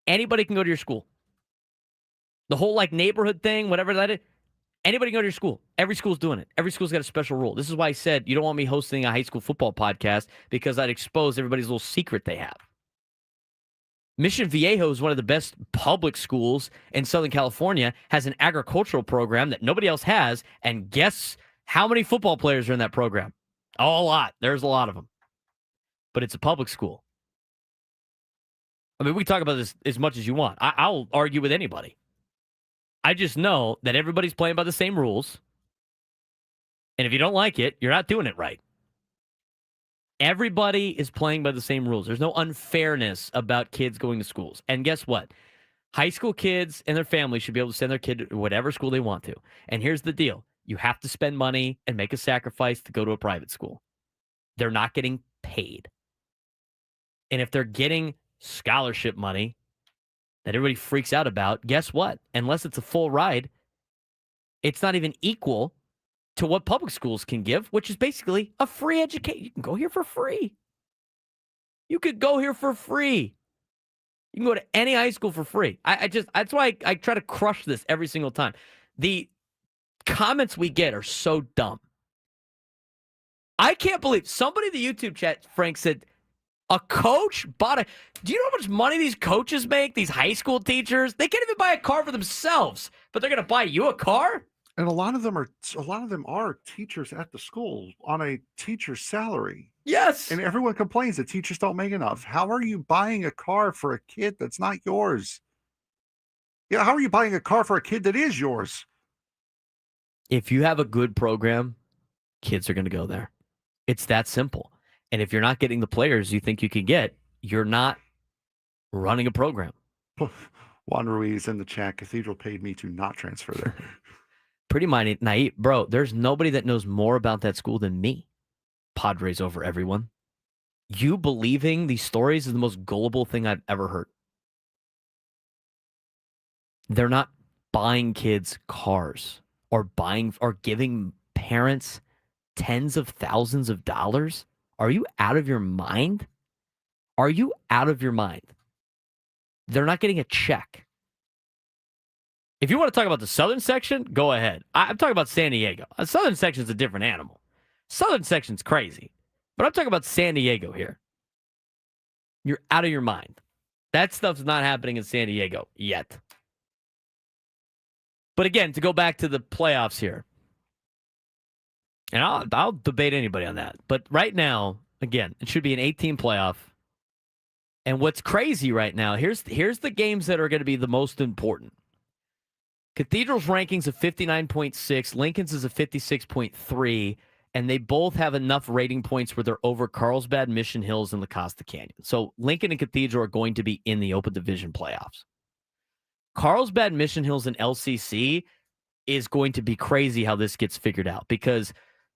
Anybody can go to your school. The whole neighborhood thing, whatever that is. Anybody can go to your school. Every school's doing it. Every school's got a special rule. This is why I said you don't want me hosting a high school football podcast because I'd expose everybody's little secret they have. Mission Viejo is one of the best public schools in Southern California, has an agricultural program that nobody else has, and guess how many football players are in that program? Oh, a lot. There's a lot of them. But it's a public school. I mean, we can talk about this as much as you want. I'll argue with anybody. I just know that everybody's playing by the same rules. And if you don't like it, you're not doing it right. Everybody is playing by the same rules. There's no unfairness about kids going to schools. And guess what? High school kids and their families should be able to send their kid to whatever school they want to. And here's the deal. You have to spend money and make a sacrifice to go to a private school. They're not getting paid. And if they're getting scholarship money that everybody freaks out about, guess what? Unless it's a full ride, it's not even equal to what public schools can give, which is basically a free education. You can go here for free. You could go here for free. You can go to any high school for free. That's why I try to crush this every single time. The comments we get are so dumb. I can't believe somebody in the YouTube chat, Frank, said A coach bought a. Do you know how much money these coaches make? These high school teachers, they can't even buy a car for themselves, but they're going to buy you a car. And a lot of them are teachers at the school on a teacher's salary. Yes. And everyone complains that teachers don't make enough. How are you buying a car for a kid that's not yours? Yeah, how are you buying a car for a kid that is yours? If you have a good program, kids are going to go there. It's that simple. And if you're not getting the players you think you can get, you're not running a program. Juan Ruiz in the chat, Cathedral paid me to not transfer there. Pretty naive. Bro, there's nobody that knows more about that school than me. Padres over everyone. You believing these stories is the most gullible thing I've ever heard. They're not buying kids cars or giving parents tens of thousands of dollars. Are you out of your mind? Are you out of your mind? They're not getting a check. If you want to talk about the southern section, go ahead. I'm talking about San Diego. The southern section is a different animal. Southern section's crazy. But I'm talking about San Diego here. You're out of your mind. That stuff's not happening in San Diego yet. But again, to go back to the playoffs here, and I'll debate anybody on that. But right now, again, it should be an 18 playoff. And what's crazy right now, here's the games that are going to be the most important. Cathedral's rankings of 59.6, Lincoln's is a 56.3, and they both have enough rating points where they're over Carlsbad, Mission Hills, and La Costa Canyon. So Lincoln and Cathedral are going to be in the Open Division playoffs. Carlsbad, Mission Hills, and LCC is going to be crazy how this gets figured out because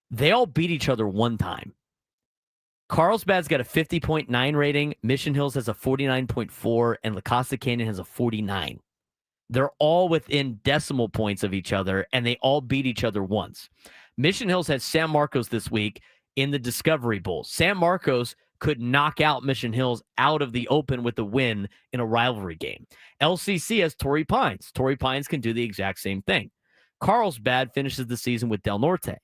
they all beat each other one time. Carlsbad's got a 50.9 rating, Mission Hills has a 49.4, and La Costa Canyon has a 49. They're all within decimal points of each other, and they all beat each other once. Mission Hills has San Marcos this week in the Discovery Bowl. San Marcos could knock out Mission Hills out of the Open with a win in a rivalry game. LCC has Torrey Pines. Torrey Pines can do the exact same thing. Carlsbad finishes the season with Del Norte.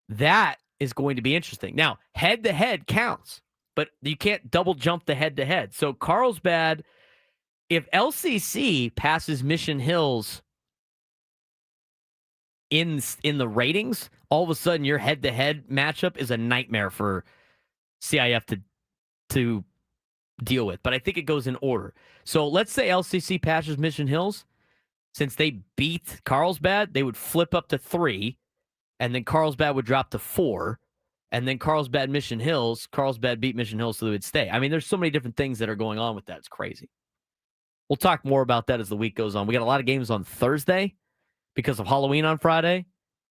That is going to be interesting. Now, head-to-head counts, but you can't double jump the head-to-head. So Carlsbad, if LCC passes Mission Hills in the ratings, all of a sudden your head-to-head matchup is a nightmare for CIF to deal with. But I think it goes in order. So let's say LCC passes Mission Hills. Since they beat Carlsbad, they would flip up to 3, and then Carlsbad would drop to 4, and then Carlsbad beat Mission Hills, so they would stay. I mean, there's so many different things that are going on with that. It's crazy. We'll talk more about that as the week goes on. We got a lot of games on Thursday because of Halloween on Friday,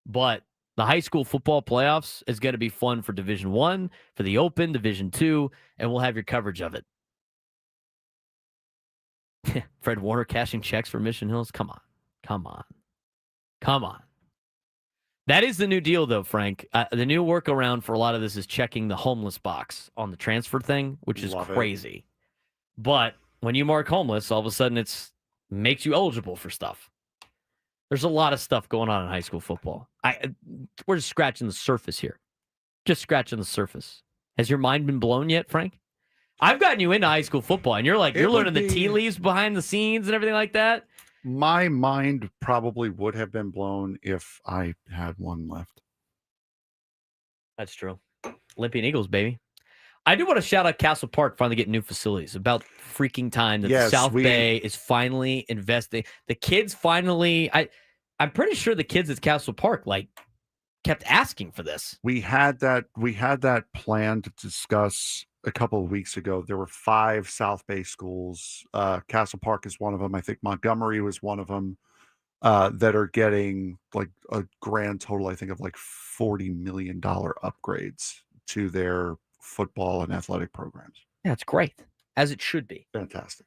but the high school football playoffs is going to be fun for Division I, for the Open, Division II, and we'll have your coverage of it. Fred Warner cashing checks for Mission Hills. Come on. That is the new deal, though, Frank. The new workaround for a lot of this is checking the homeless box on the transfer thing, which is crazy. But when you mark homeless, all of a sudden it makes you eligible for stuff. There's a lot of stuff going on in high school football. We're just scratching the surface here. Just scratching the surface. Has your mind been blown yet, Frank? I've gotten you into high school football, and you're learning the tea leaves behind the scenes and everything like that. My mind probably would have been blown if I had one left. That's true. Olympian Eagles, baby. I do want to shout out Castle Park finally getting new facilities. About freaking time that the South Bay is finally investing. The kids finally, I'm pretty sure the kids at Castle Park kept asking for this. We had that plan to discuss a couple of weeks ago. There were 5 South Bay schools. Castle Park is one of them. I think Montgomery was one of them that are getting a grand total, I think, of $40 million upgrades to their football and athletic programs. Yeah, it's great, as it should be. Fantastic.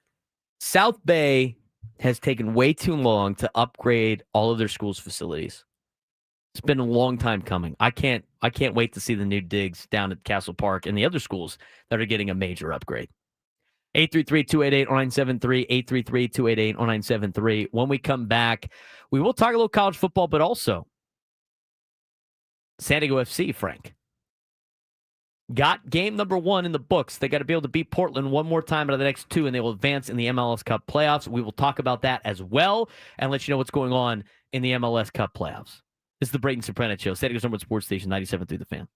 South Bay has taken way too long to upgrade all of their schools' facilities. It's been a long time coming. I can't wait to see the new digs down at Castle Park and the other schools that are getting a major upgrade. 833-288-0973, 833-288-0973. When we come back, we will talk a little college football, but also San Diego FC, Frank. got game number 1 in the books. They got to be able to beat Portland one more time out of the next 2, and they will advance in the MLS Cup playoffs. We will talk about that as well and let you know what's going on in the MLS Cup playoffs. This is the Braden Surprenant Show, San Diego State Sports Station 97.3 The Fan.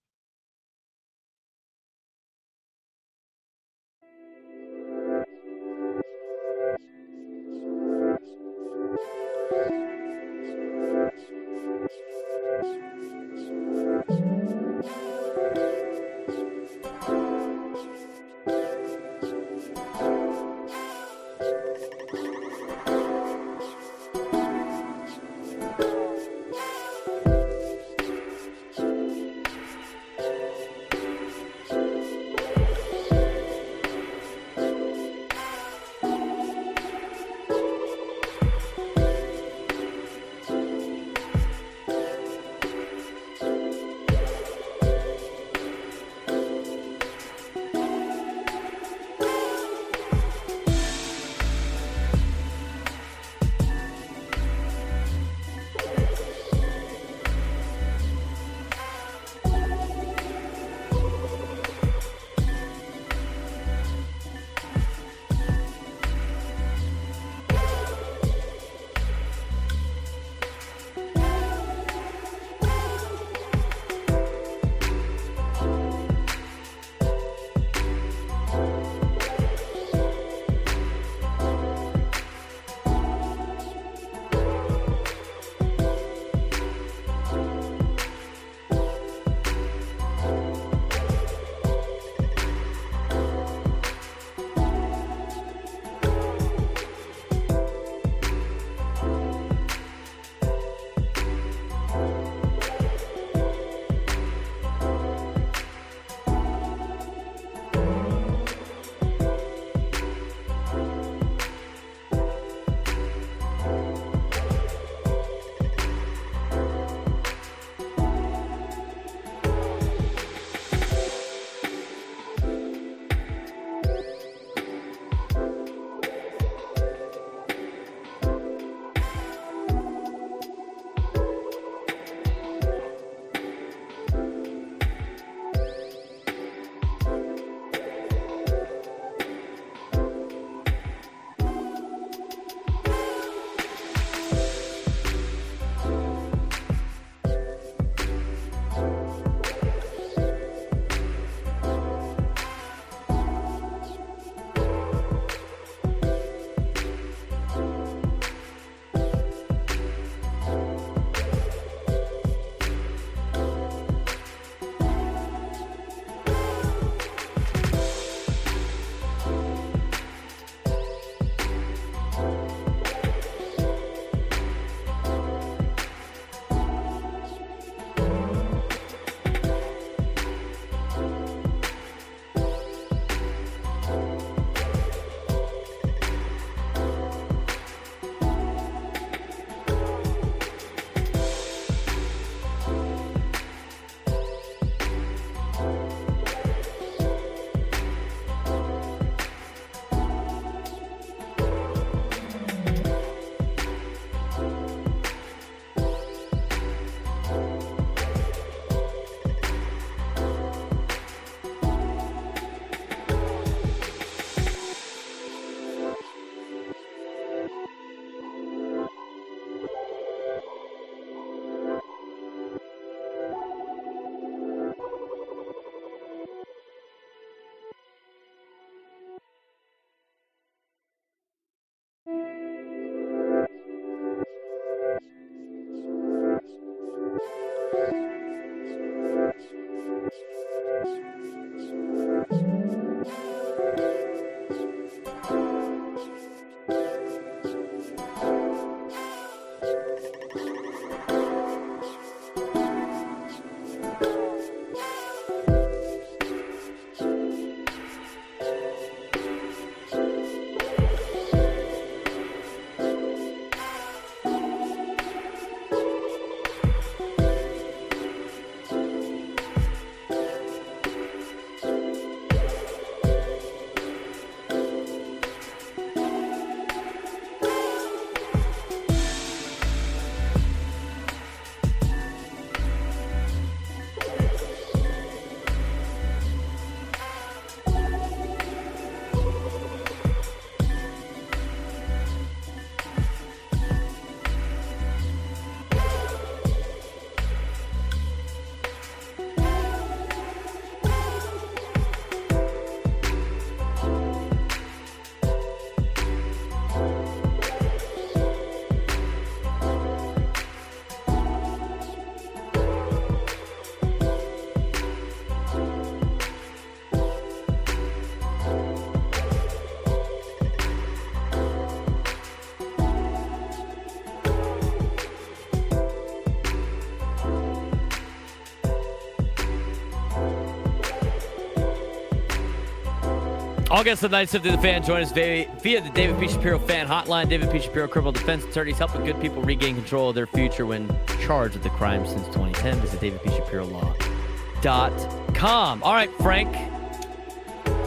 August the 9th, the fan. Join us via the David P. Shapiro fan hotline. David P. Shapiro, criminal defense attorneys helping good people regain control of their future when charged with the crime since 2010. Visit davidpshapirolaw.com. All right, Frank.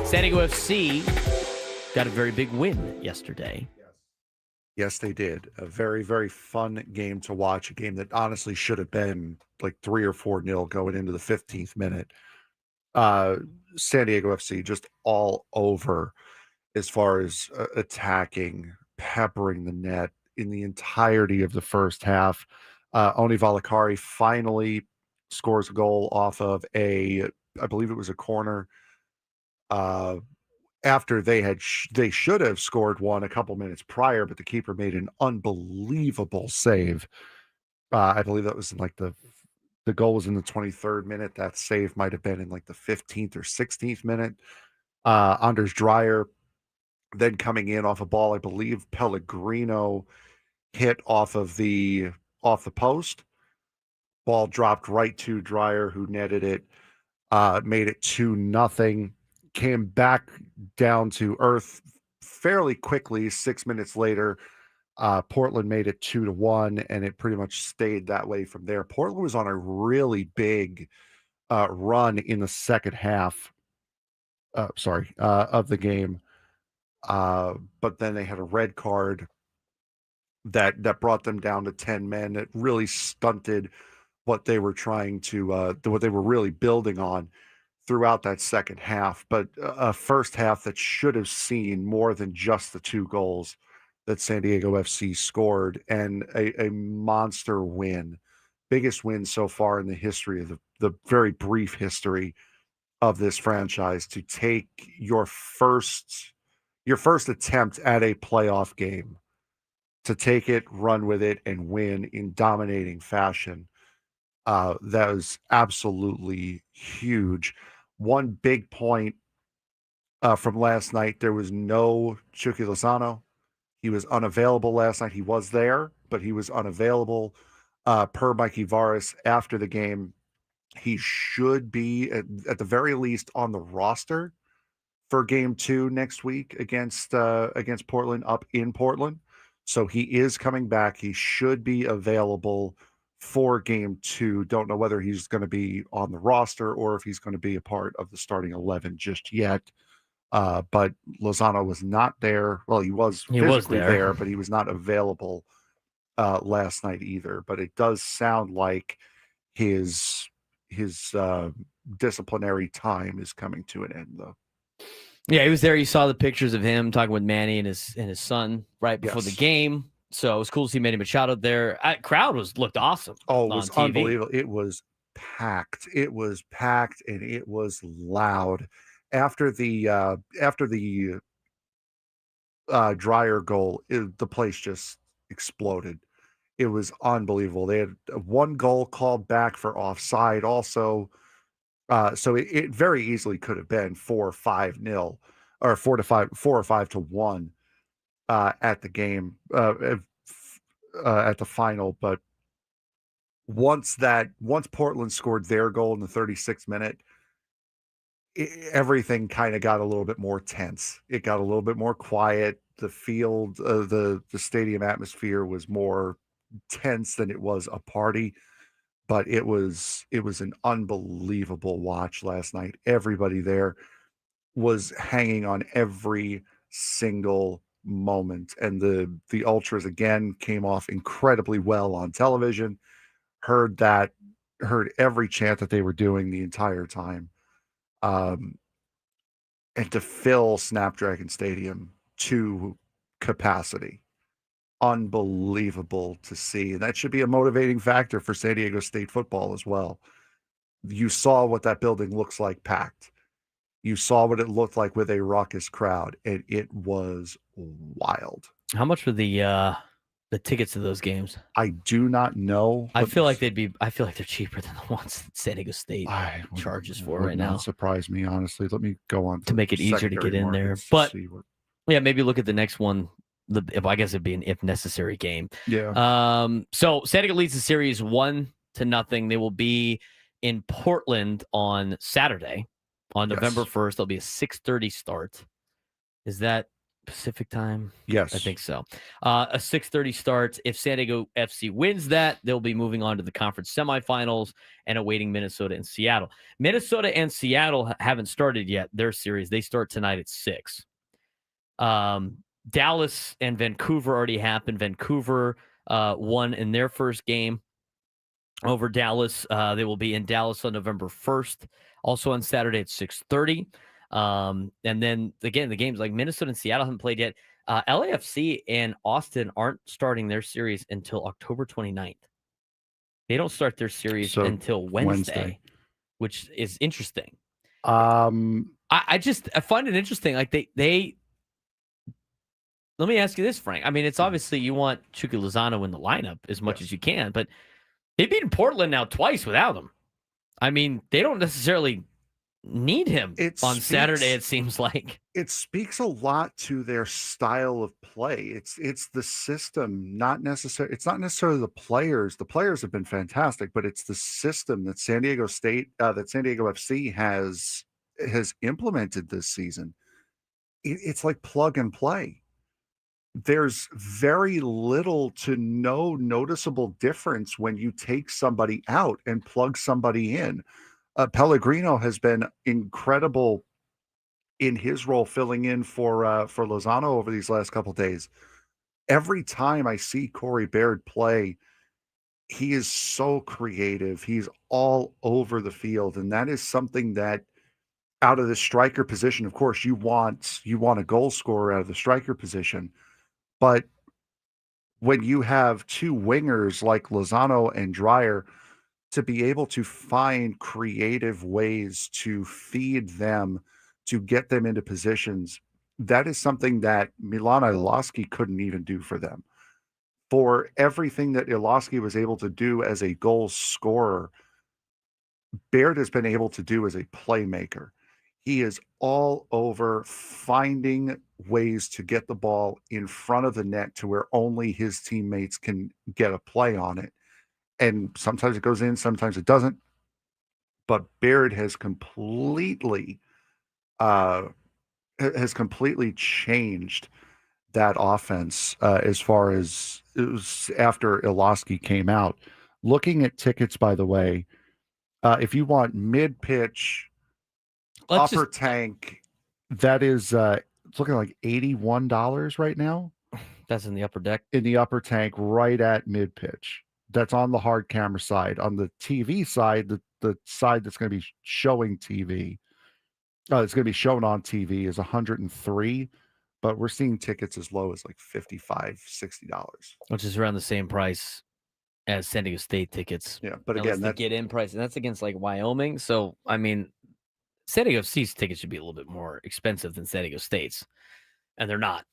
San Diego FC got a very big win yesterday. Yes, they did. A very, very fun game to watch. A game that honestly should have been like 3 or 4-0 going into the 15th minute. San Diego FC just all over as far as attacking, peppering the net in the entirety of the first half. Oni Valakari finally scores a goal off of I believe it was a corner. After they should have scored one a couple minutes prior, but the keeper made an unbelievable save. I believe that was in like the goal was in the 23rd minute. That save might have been in like the 15th or 16th minute. Anders Dreyer then coming in off a ball, I believe Pellegrino hit off the post. Ball dropped right to Dreyer, who netted it, made it 2-0. Came back down to earth fairly quickly. 6 minutes later, Portland made it 2-1, and it pretty much stayed that way from there. Portland was on a really big run in the second half of the game. But then they had a red card that brought them down to 10 men. It really stunted what they were trying to, what they were really building on throughout that second half. But a first half that should have seen more than just the 2 goals that San Diego FC scored, and a monster win. Biggest win so far in the history of the very brief history of this franchise, to take your first attempt at a playoff game, to take it, run with it, and win in dominating fashion. That was absolutely huge. One big point from last night, there was no Chucky Lozano. He was unavailable last night. He was there, but he was unavailable. Per Mikey Varas after the game, he should be at the very least on the roster for game 2 next week against Portland up in Portland. So he is coming back. He should be available for game 2. Don't know whether he's going to be on the roster or if he's going to be a part of the starting 11 just yet. But Lozano was not there. Well, he was physically there, but he was not available last night either. But it does sound like his disciplinary time is coming to an end, though. Yeah, he was there. You saw the pictures of him talking with Manny and his son right before the game. So it was cool to see Manny Machado there. Crowd looked awesome. Oh, it was unbelievable. It was packed. It was packed, and it was loud. After the Dreyer goal, the place just exploded. It was unbelievable. They had 1 goal called back for offside also. So it very easily could have been 4-5-0 or 4-5-1 at the game, at the final. But once Portland scored their goal in the 36th minute, everything kind of got a little bit more tense. It got a little bit more quiet. The field, the stadium atmosphere was more tense than it was a party. But it was an unbelievable watch last night. Everybody there was hanging on every single moment, and the Ultras again came off incredibly well on television. Heard every chant that they were doing the entire time. And to fill Snapdragon Stadium to capacity, unbelievable to see. And that should be a motivating factor for San Diego State football as well. You saw what that building looks like packed. You saw what it looked like with a raucous crowd, and it was wild. How much were the tickets to those games? I do not know. I feel like they're cheaper than the ones that San Diego State charges for right now. Surprise me, honestly. Let me go on to make it easier to get in there. But yeah, maybe look at the next one. I guess it'd be an if necessary game. Yeah. So San Diego leads the series 1-0. They will be in Portland on Saturday, on November 1st. There'll be a 6:30 start. Is that Pacific time? Yes. I think so. A 6:30 start. If San Diego FC wins that, they'll be moving on to the conference semifinals and awaiting Minnesota and Seattle. Minnesota and Seattle haven't started yet their series. They start tonight at 6. Dallas and Vancouver already happened. Vancouver won in their first game over Dallas. They will be in Dallas on November 1st, also on Saturday at 6:30. And then again, the games like Minnesota and Seattle haven't played yet. LAFC and Austin aren't starting their series until October 29th. They don't start their series until Wednesday, which is interesting. I find it interesting. Like they let me ask you this, Frank. I mean, it's obviously you want Chucky Lozano in the lineup as much as you can, but they've beaten Portland now twice without him. I mean, they don't necessarily need him on Saturday, it seems like. It speaks a lot to their style of play. It's the system, it's not necessarily the players. The players have been fantastic, but it's the system that San Diego State, that San Diego FC has implemented this season. It's like plug and play. There's very little to no noticeable difference when you take somebody out and plug somebody in. Pellegrino has been incredible in his role, filling in for Lozano over these last couple of days. Every time I see Corey Baird play, he is so creative. He's all over the field, and that is something that out of the striker position, of course, you want a goal scorer out of the striker position. But when you have two wingers like Lozano and Dreyer, to be able to find creative ways to feed them, to get them into positions, that is something that Milan Ilosky couldn't even do for them. For everything that Ilosky was able to do as a goal scorer, Baird has been able to do as a playmaker. He is all over finding ways to get the ball in front of the net to where only his teammates can get a play on it. And sometimes it goes in, sometimes it doesn't. But Baird has completely changed that offense as far as it was after Ilosky came out. Looking at tickets, by the way, if you want mid-pitch, upper tank, that is it's looking like $81 right now. That's in the upper deck. In the upper tank, right at mid-pitch. That's on the hard camera side. On the TV side, the side that's going to be showing TV, it's going to be shown on TV is $103, but we're seeing tickets as low as like $55, $60. Which is around the same price as San Diego State tickets. Yeah, but again, that's the get-in price, and that's against like Wyoming. So, I mean, San Diego State's tickets should be a little bit more expensive than San Diego State's, and they're not.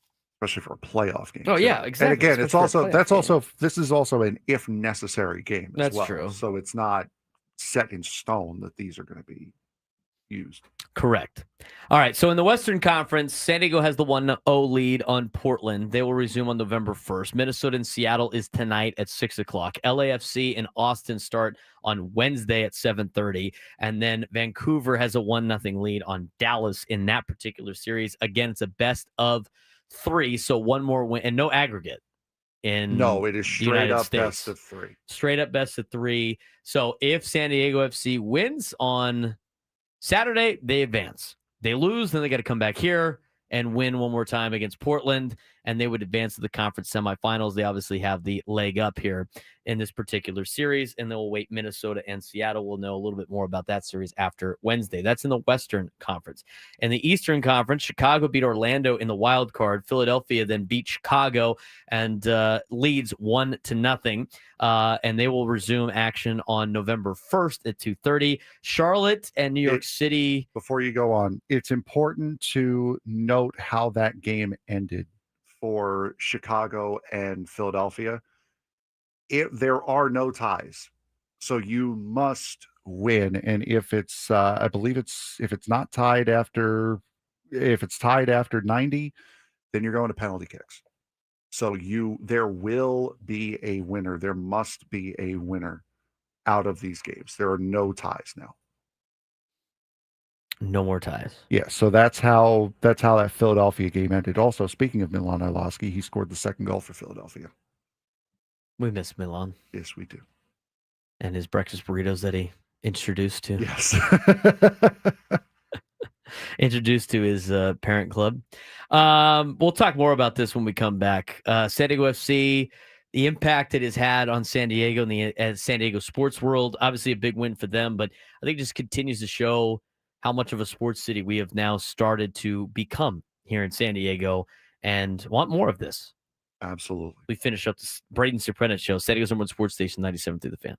Especially for a playoff game. Oh, yeah, exactly. And again, this is also an if necessary game as well. That's true. So it's not set in stone that these are going to be used. Correct. All right. So in the Western Conference, San Diego has the 1-0 lead on Portland. They will resume on November 1st. Minnesota and Seattle is tonight at 6 o'clock. LAFC and Austin start on Wednesday at 7:30. And then Vancouver has a 1-0 lead on Dallas in that particular series. Again, it's a best of 3. So one more win and no aggregate. No, it is straight up best of 3. Straight up best of 3. So if San Diego FC wins on Saturday, they advance. They lose, then they got to come back here and win one more time against Portland, and they would advance to the conference semifinals. They obviously have the leg up here in this particular series, and they'll wait Minnesota and Seattle. We'll know a little bit more about that series after Wednesday. That's in the Western Conference. In the Eastern Conference, Chicago beat Orlando in the wild card. Philadelphia then beat Chicago and leads 1-0. And they will resume action on November 1st at 2:30. Charlotte and New York City. Before you go on, it's important to note how that game ended for Chicago and Philadelphia. There are no ties, so you must win. And if it's, I believe if it's tied after 90, then you're going to penalty kicks. So there will be a winner. There must be a winner out of these games. There are no ties now. No more ties. Yeah, so that's how that Philadelphia game ended. Also, speaking of Milan Orlowski, he scored the second goal for Philadelphia. We miss Milan. Yes, we do. And his breakfast burritos that he introduced to. Yes. Introduced to his parent club. We'll talk more about this when we come back. San Diego FC, the impact it has had on San Diego and the San Diego sports world. Obviously a big win for them, but I think it just continues to show how much of a sports city we have now started to become here in San Diego and want more of this. Absolutely. We finish up this Braden Surprenant show, San Diego's #1 sports station, 97 through the Fan.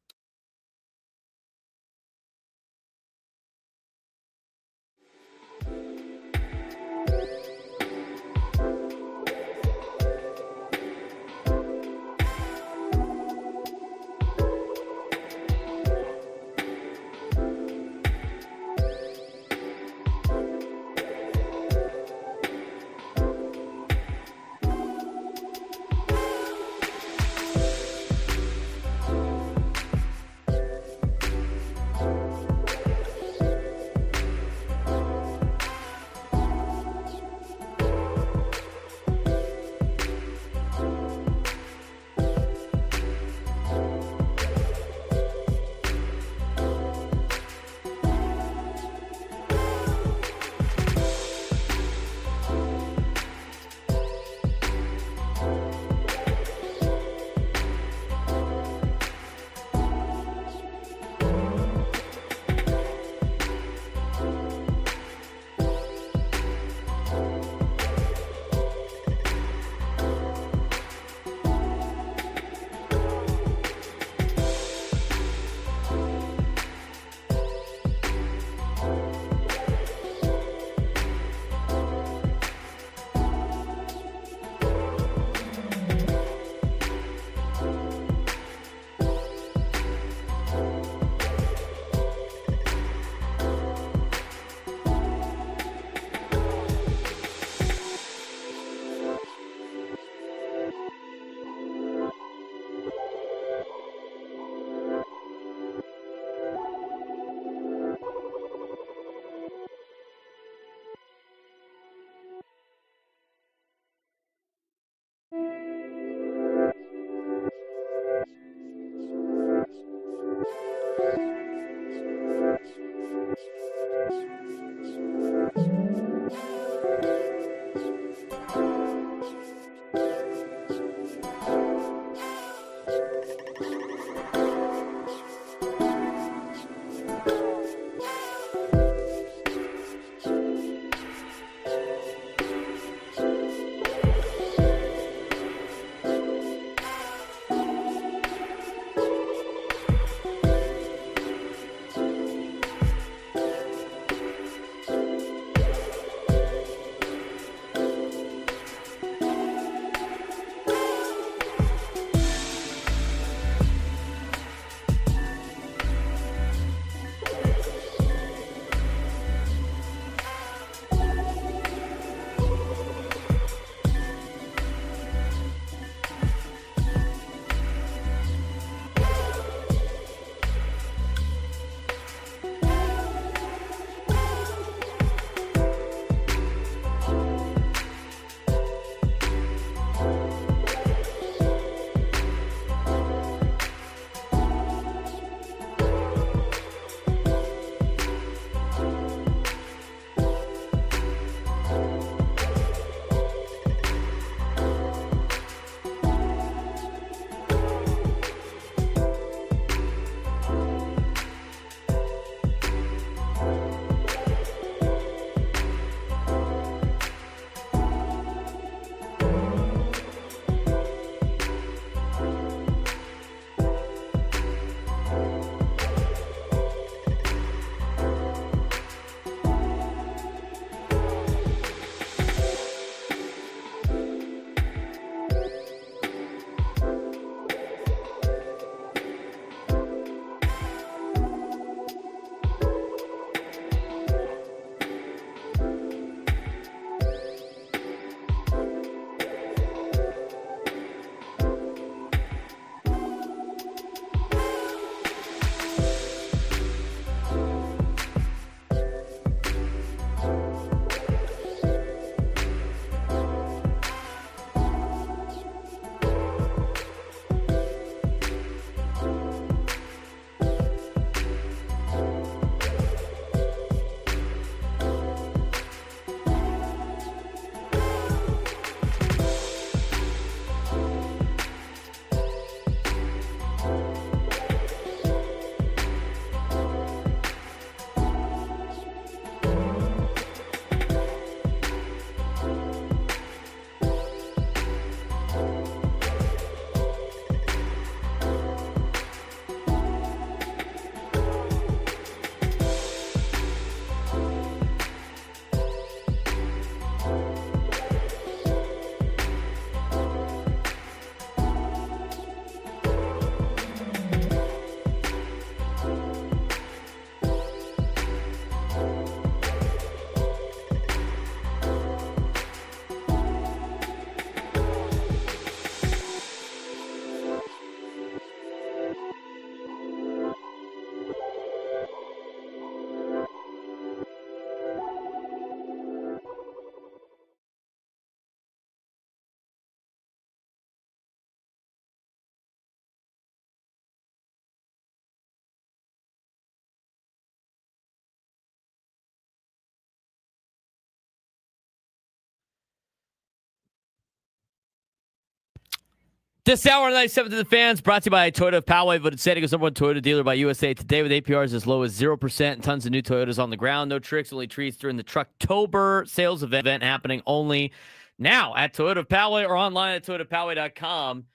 This hour on 97 to the fans, brought to you by Toyota of Poway, voted San Diego's #1 Toyota dealer by USA Today with APRs as low as 0% and tons of new Toyotas on the ground. No tricks, only treats during the Trucktober sales event happening only now at Toyota of Poway or online at toyotapoway.com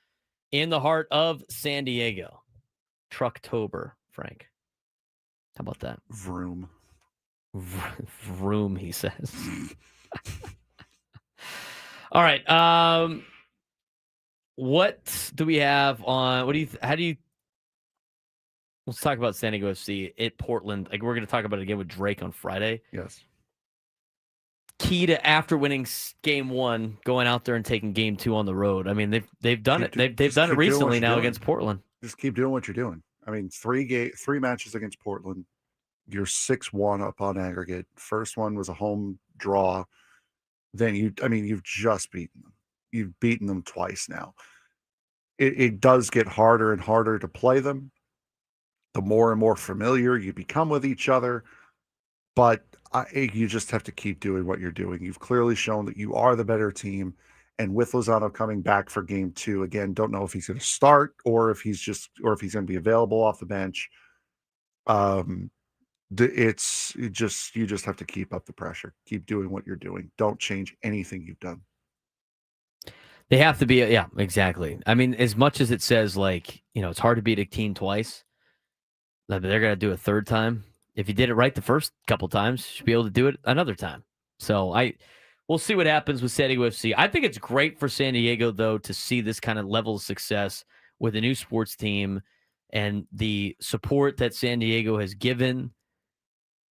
in the heart of San Diego. Trucktober, Frank. How about that? Vroom. Vroom, he says. All right. What do we have on? Let's talk about San Diego FC at Portland. Like, we're going to talk about it again with Drake on Friday. Yes. Key to after winning game 1, going out there and taking game 2 on the road. I mean, they've done it. They've done it recently now against Portland. Just keep doing what you're doing. I mean, three matches against Portland. You're 6-1 up on aggregate. First one was a home draw. Then you've just beaten them. You've beaten them twice now. It does get harder and harder to play them. The more and more familiar you become with each other. But you just have to keep doing what you're doing. You've clearly shown that you are the better team. And with Lozano coming back for game 2, again, don't know if he's going to start or if he's going to be available off the bench. You just have to keep up the pressure. Keep doing what you're doing. Don't change anything you've done. They have to be, yeah, exactly. I mean, as much as it says, like, it's hard to beat a team twice, they're going to do it third time. If you did it right the first couple times, you should be able to do it another time. So we'll see what happens with San Diego FC. I think it's great for San Diego, though, to see this kind of level of success with a new sports team and the support that San Diego has given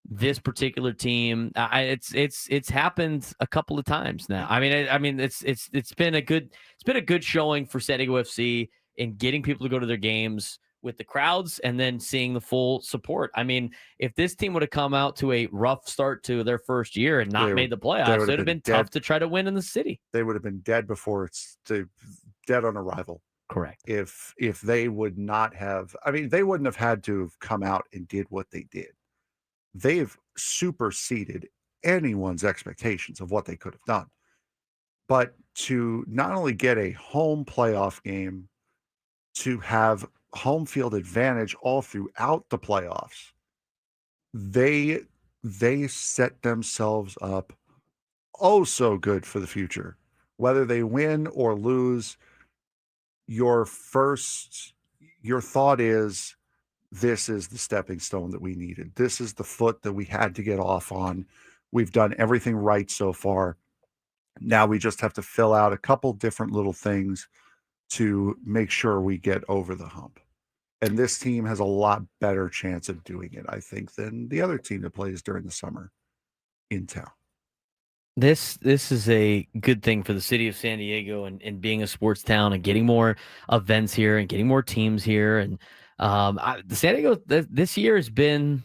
this particular team. It's happened a couple of times now. I mean, it's been a good showing for San Diego FC in getting people to go to their games with the crowds and then seeing the full support. I mean, if this team would have come out to a rough start to their first year and not made the playoffs, it would have been tough to try to win in the city. They would have been dead before dead on arrival. Correct. If they would not have, they wouldn't have had to have come out and did what they did. They've superseded anyone's expectations of what they could have done. But to not only get a home playoff game, to have home field advantage all throughout the playoffs, they set themselves up so good for the future. Whether they win or lose, your thought is, this is the stepping stone that we needed. This is the foot that we had to get off on. We've done everything right so far. Now we just have to fill out a couple different little things to make sure we get over the hump. And this team has a lot better chance of doing it, I think, than the other team that plays during the summer in town. This is a good thing for the city of San Diego and being a sports town and getting more events here and getting more teams here. And the San Diego this year has been,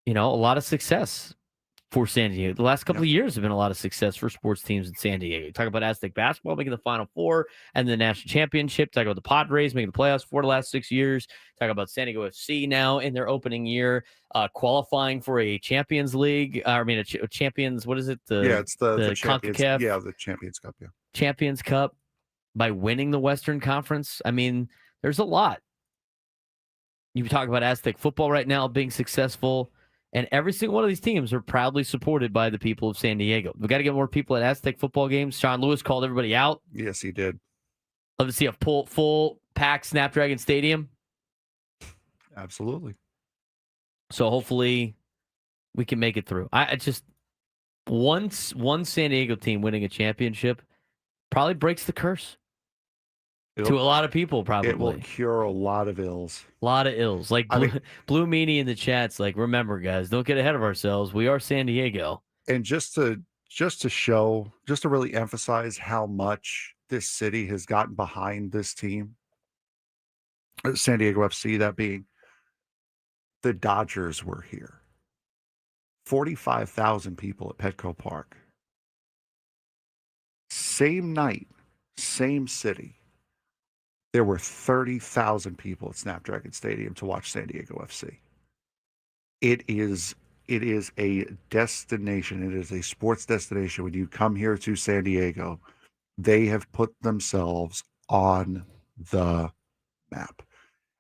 a lot of success for San Diego. The last couple of years have been a lot of success for sports teams in San Diego. Talk about Aztec basketball making the Final Four and the national championship. Talk about the Padres making the playoffs for the last 6 years. Talk about San Diego FC now in their opening year, qualifying for a Champions League. A Champions. What is it? It's the Champions. CONCACAF. Yeah, the Champions Cup. Yeah, Champions Cup by winning the Western Conference. I mean, there's a lot. You talk about Aztec football right now being successful. And every single one of these teams are proudly supported by the people of San Diego. We've got to get more people at Aztec football games. Sean Lewis called everybody out. Yes, he did. Love to see a full packed Snapdragon Stadium. Absolutely. So hopefully we can make it through. I just one San Diego team winning a championship probably breaks the curse. To a lot of people, probably. It will cure a lot of ills. A lot of ills. Like Blue Meanie in the chat's like, remember, guys, don't get ahead of ourselves. We are San Diego. And just to really emphasize how much this city has gotten behind this team, San Diego FC, that being, the Dodgers were here. 45,000 people at Petco Park. Same night, same city. There were 30,000 people at Snapdragon Stadium to watch San Diego FC. It is a destination. It is a sports destination. When you come here to San Diego, they have put themselves on the map.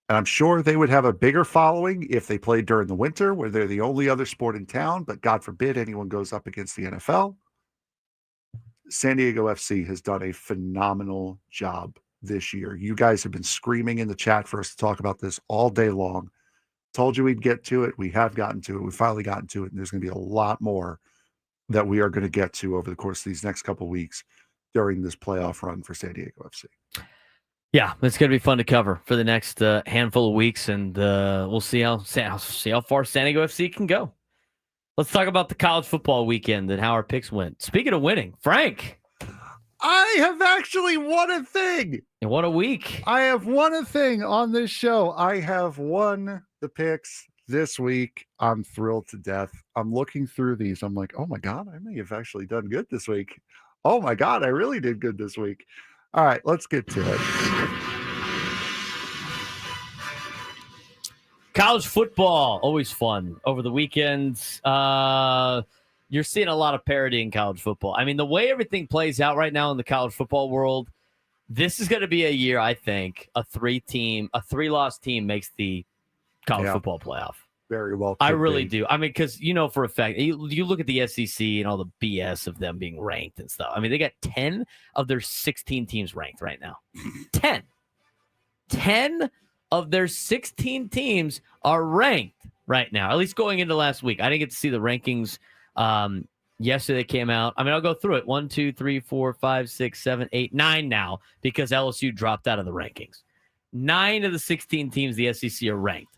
And I'm sure they would have a bigger following if they played during the winter, where they're the only other sport in town, but God forbid anyone goes up against the NFL. San Diego FC has done a phenomenal job this year. You guys have been screaming in the chat for us to talk about this all day long. Told you we'd get to it. We have gotten to it. We finally gotten to it. And there's going to be a lot more that we are going to get to over the course of these next couple of weeks during this playoff run for San Diego FC. Yeah, it's going to be fun to cover for the next handful of weeks, and we'll see how far San Diego FC can go. Let's talk about the college football weekend and how our picks went. Speaking of winning, Frank. I have actually won a thing. And what a week. I have won a thing on this show. I have won the picks this week. I'm thrilled to death. I'm looking through these. I'm like, oh my God, I may have actually done good this week. Oh my God, I really did good this week. All right, let's get to it. College football, always fun. Over the weekends, you're seeing a lot of parity in college football. I mean, the way everything plays out right now in the college football world, this is going to be a year, I think, a three-loss team makes the college football playoff. Very well. I really do. I mean, because for a fact, you look at the SEC and all the BS of them being ranked and stuff. I mean, they got 10 of their 16 teams ranked right now. 10. 10 of their 16 teams are ranked right now, at least going into last week. I didn't get to see the rankings yesterday. They came out. I mean, I'll go through it. 1, 2, 3, 4, 5, 6, 7, 8, 9 now because LSU dropped out of the rankings. 9 of the 16 teams the SEC are ranked.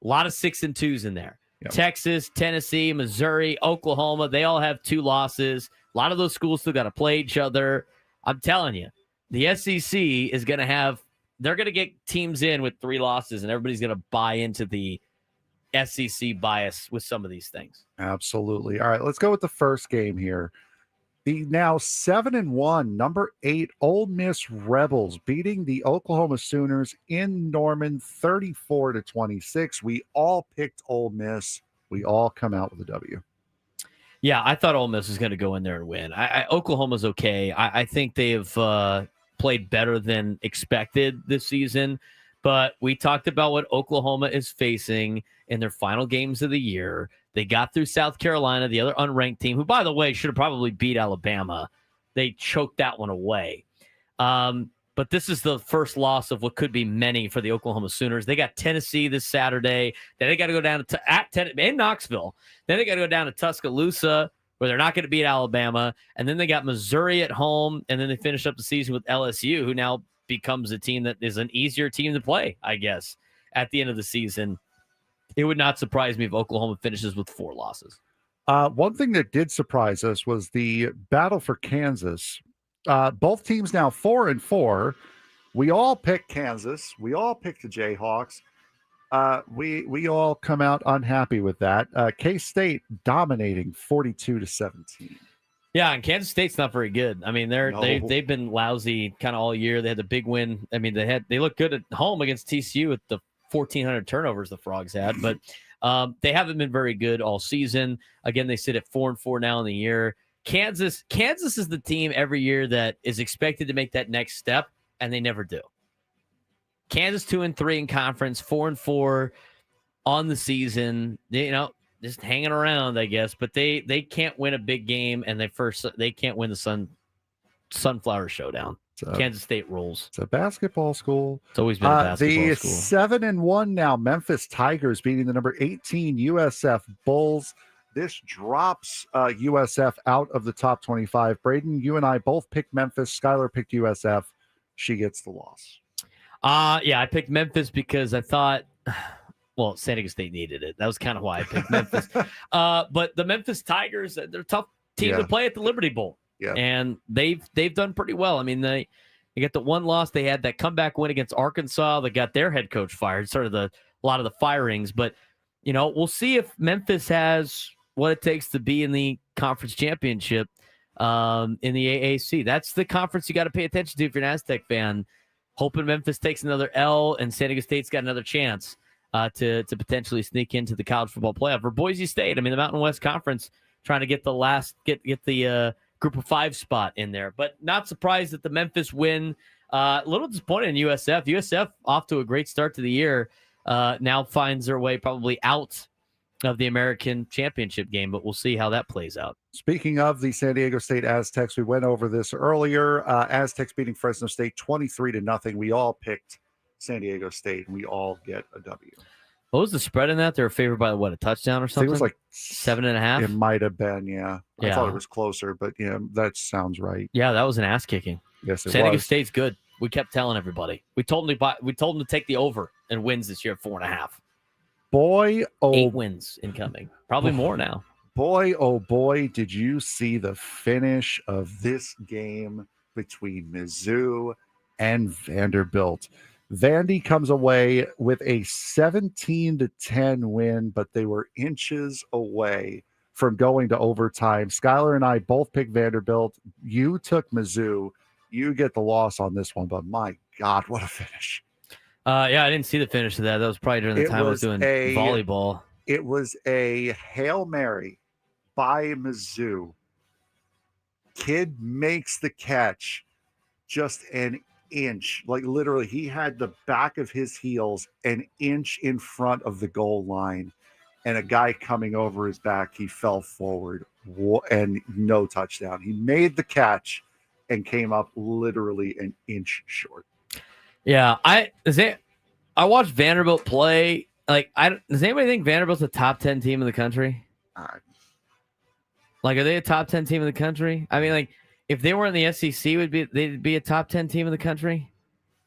A lot of 6 and 2s in there. Yep. Texas, Tennessee, Missouri, Oklahoma, they all have 2 losses. A lot of those schools still got to play each other. I'm telling you, the SEC is going to they're going to get teams in with 3 losses, and everybody's going to buy into the SEC bias with some of these things. Absolutely. All right, let's go with the first game here. The now 7-1, number 8 Ole Miss Rebels beating the Oklahoma Sooners in Norman 34-26. We all picked Ole Miss. We all come out with a W. Yeah, I thought Ole Miss was going to go in there and win. Oklahoma's okay. I think they have played better than expected this season, but we talked about what Oklahoma is facing in their final games of the year. They got through South Carolina, the other unranked team, who, by the way, should have probably beat Alabama. They choked that one away. But this is the first loss of what could be many for the Oklahoma Sooners. They got Tennessee this Saturday. Then they got to go down in Knoxville. Then they got to go down to Tuscaloosa, where they're not going to beat Alabama. And then they got Missouri at home. And then they finish up the season with LSU, who now becomes a team that is an easier team to play, I guess, at the end of the season. It would not surprise me if Oklahoma finishes with 4 losses. One thing that did surprise us was the battle for Kansas. Both teams now 4-4. We all picked Kansas. We all picked the Jayhawks. We all come out unhappy with that. K-State dominating 42-17. Yeah, and Kansas State's not very good. I mean, they've been lousy kind of all year. They had the big win. I mean, they looked good at home against TCU with the 1,400 turnovers the Frogs had, but they haven't been very good all season. Again, they sit at 4-4 now in the year. Kansas is the team every year that is expected to make that next step, and they never do. Kansas 2-3 in conference, 4-4 on the season. Just hanging around, I guess. But they can't win a big game, and they can't win the Sunflower Showdown. Kansas State rules. It's a basketball school. It's always been a basketball school. The 7-1 now Memphis Tigers beating the number 18 USF Bulls. This drops USF out of the top 25. Braden, you and I both picked Memphis. Skylar picked USF. She gets the loss. Yeah, I picked Memphis because I thought, well, San Diego State needed it. That was kind of why I picked Memphis. But the Memphis Tigers, they're a tough team to play at the Liberty Bowl. Yeah. And they've done pretty well. I mean, they got the one loss. They had that comeback win against Arkansas. They got their head coach fired, sort of a lot of the firings. But, we'll see if Memphis has what it takes to be in the conference championship in the AAC. That's the conference you got to pay attention to if you're an Aztec fan. Hoping Memphis takes another L and San Diego State's got another chance to potentially sneak into the college football playoff. For Boise State, I mean, the Mountain West Conference trying to get the group of 5 spot in there, but not surprised that the Memphis win. A little disappointed in USF. USF off to a great start to the year. Now finds their way probably out of the American Championship game, but we'll see how that plays out. Speaking of the San Diego State Aztecs, we went over this earlier. Aztecs beating Fresno State 23-0. We all picked San Diego State, and we all get a W. What was the spread in that? They were favored by a touchdown or something? I think it was like 7.5. It might have been, yeah. I thought it was closer, but yeah, that sounds right. Yeah, that was an ass kicking. Yes, it San Diego was. State's good. We kept telling everybody. We told them to take the over and wins this year at 4.5. Boy, 8 wins incoming. Probably more now. Boy, oh boy, did you see the finish of this game between Mizzou and Vanderbilt? Vandy comes away with a 17-10 win, but they were inches away from going to overtime. Skylar and I both picked Vanderbilt. You took Mizzou. You get the loss on this one, but my God, what a finish. Yeah, I didn't see the finish of that. That was probably during the time I was doing volleyball. It was a Hail Mary by Mizzou. Kid makes the catch just an inch. Like literally, he had the back of his heels an inch in front of the goal line. And a guy coming over his back, he fell forward and no touchdown. He made the catch and came up literally an inch short. Yeah, I watched Vanderbilt play. Does anybody think Vanderbilt's a top 10 team in the country? Are they a top 10 team in the country? I mean, if they were in the SEC, they'd be a top 10 team in the country.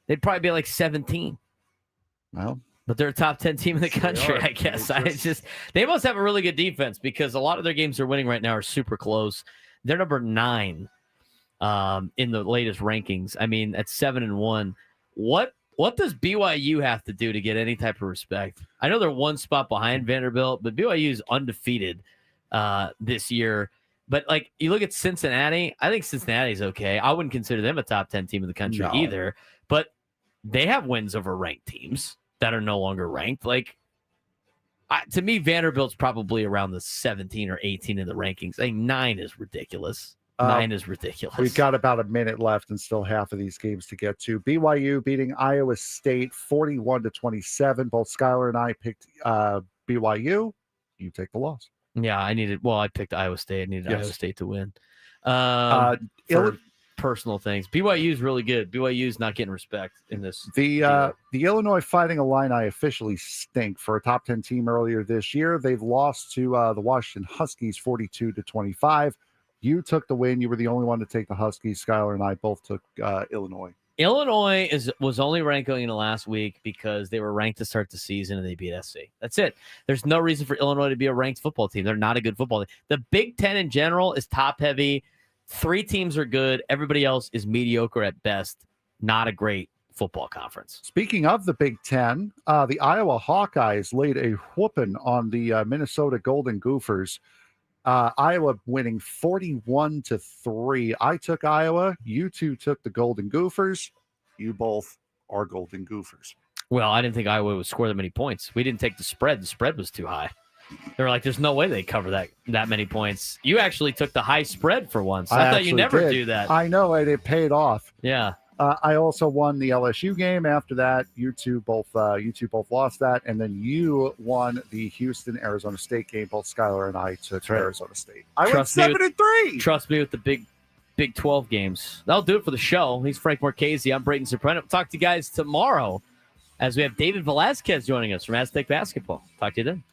They'd probably be 17. Well, but they're a top 10 team in the country, I guess. They must have a really good defense because a lot of their games they're winning right now are super close. They're number 9 in the latest rankings. I mean, at 7-1. What does BYU have to do to get any type of respect? I know they're one spot behind Vanderbilt, but BYU is undefeated this year. But you look at Cincinnati, I think Cincinnati's okay. I wouldn't consider them a top 10 team in the country either. But they have wins over ranked teams that are no longer ranked. To me, Vanderbilt's probably around the 17 or 18 in the rankings. I think 9 is ridiculous. 9 is ridiculous. We've got about a minute left and still half of these games to get to. BYU beating Iowa State 41-27. Both Skylar and I picked BYU. You take the loss. Yeah, I picked Iowa State. I needed Iowa State to win. Personal things. BYU is really good. BYU is not getting respect in this. The Illinois Fighting Illini officially stink for a top 10 team earlier this year. They've lost to the Washington Huskies 42-25. You took the win. You were the only one to take the Huskies. Skylar and I both took Illinois. Illinois was only ranked going into last week because they were ranked to start the season and they beat SC. That's it. There's no reason for Illinois to be a ranked football team. They're not a good football team. The Big Ten in general is top heavy. 3 teams are good. Everybody else is mediocre at best. Not a great football conference. Speaking of the Big Ten, the Iowa Hawkeyes laid a whooping on the Minnesota Golden Gophers. Iowa winning 41-3. I took Iowa. You two took the Golden Gophers. You both are Golden Gophers. Well, I didn't think Iowa would score that many points. We didn't take the spread. The spread was too high. They were like, there's no way they cover that many points. You actually took the high spread for once. I thought you never do that. I know, and it paid off. Yeah. I also won the LSU game. After that, you two both lost that, and then you won the Houston-Arizona State game. Both Skylar and I took Arizona State. I went 7-3. Trust me with the Big 12 games. That'll do it for the show. He's Frank Marchese. I'm Braden Surprenant. We'll talk to you guys tomorrow as we have David Velasquez joining us from Aztec Basketball. Talk to you then.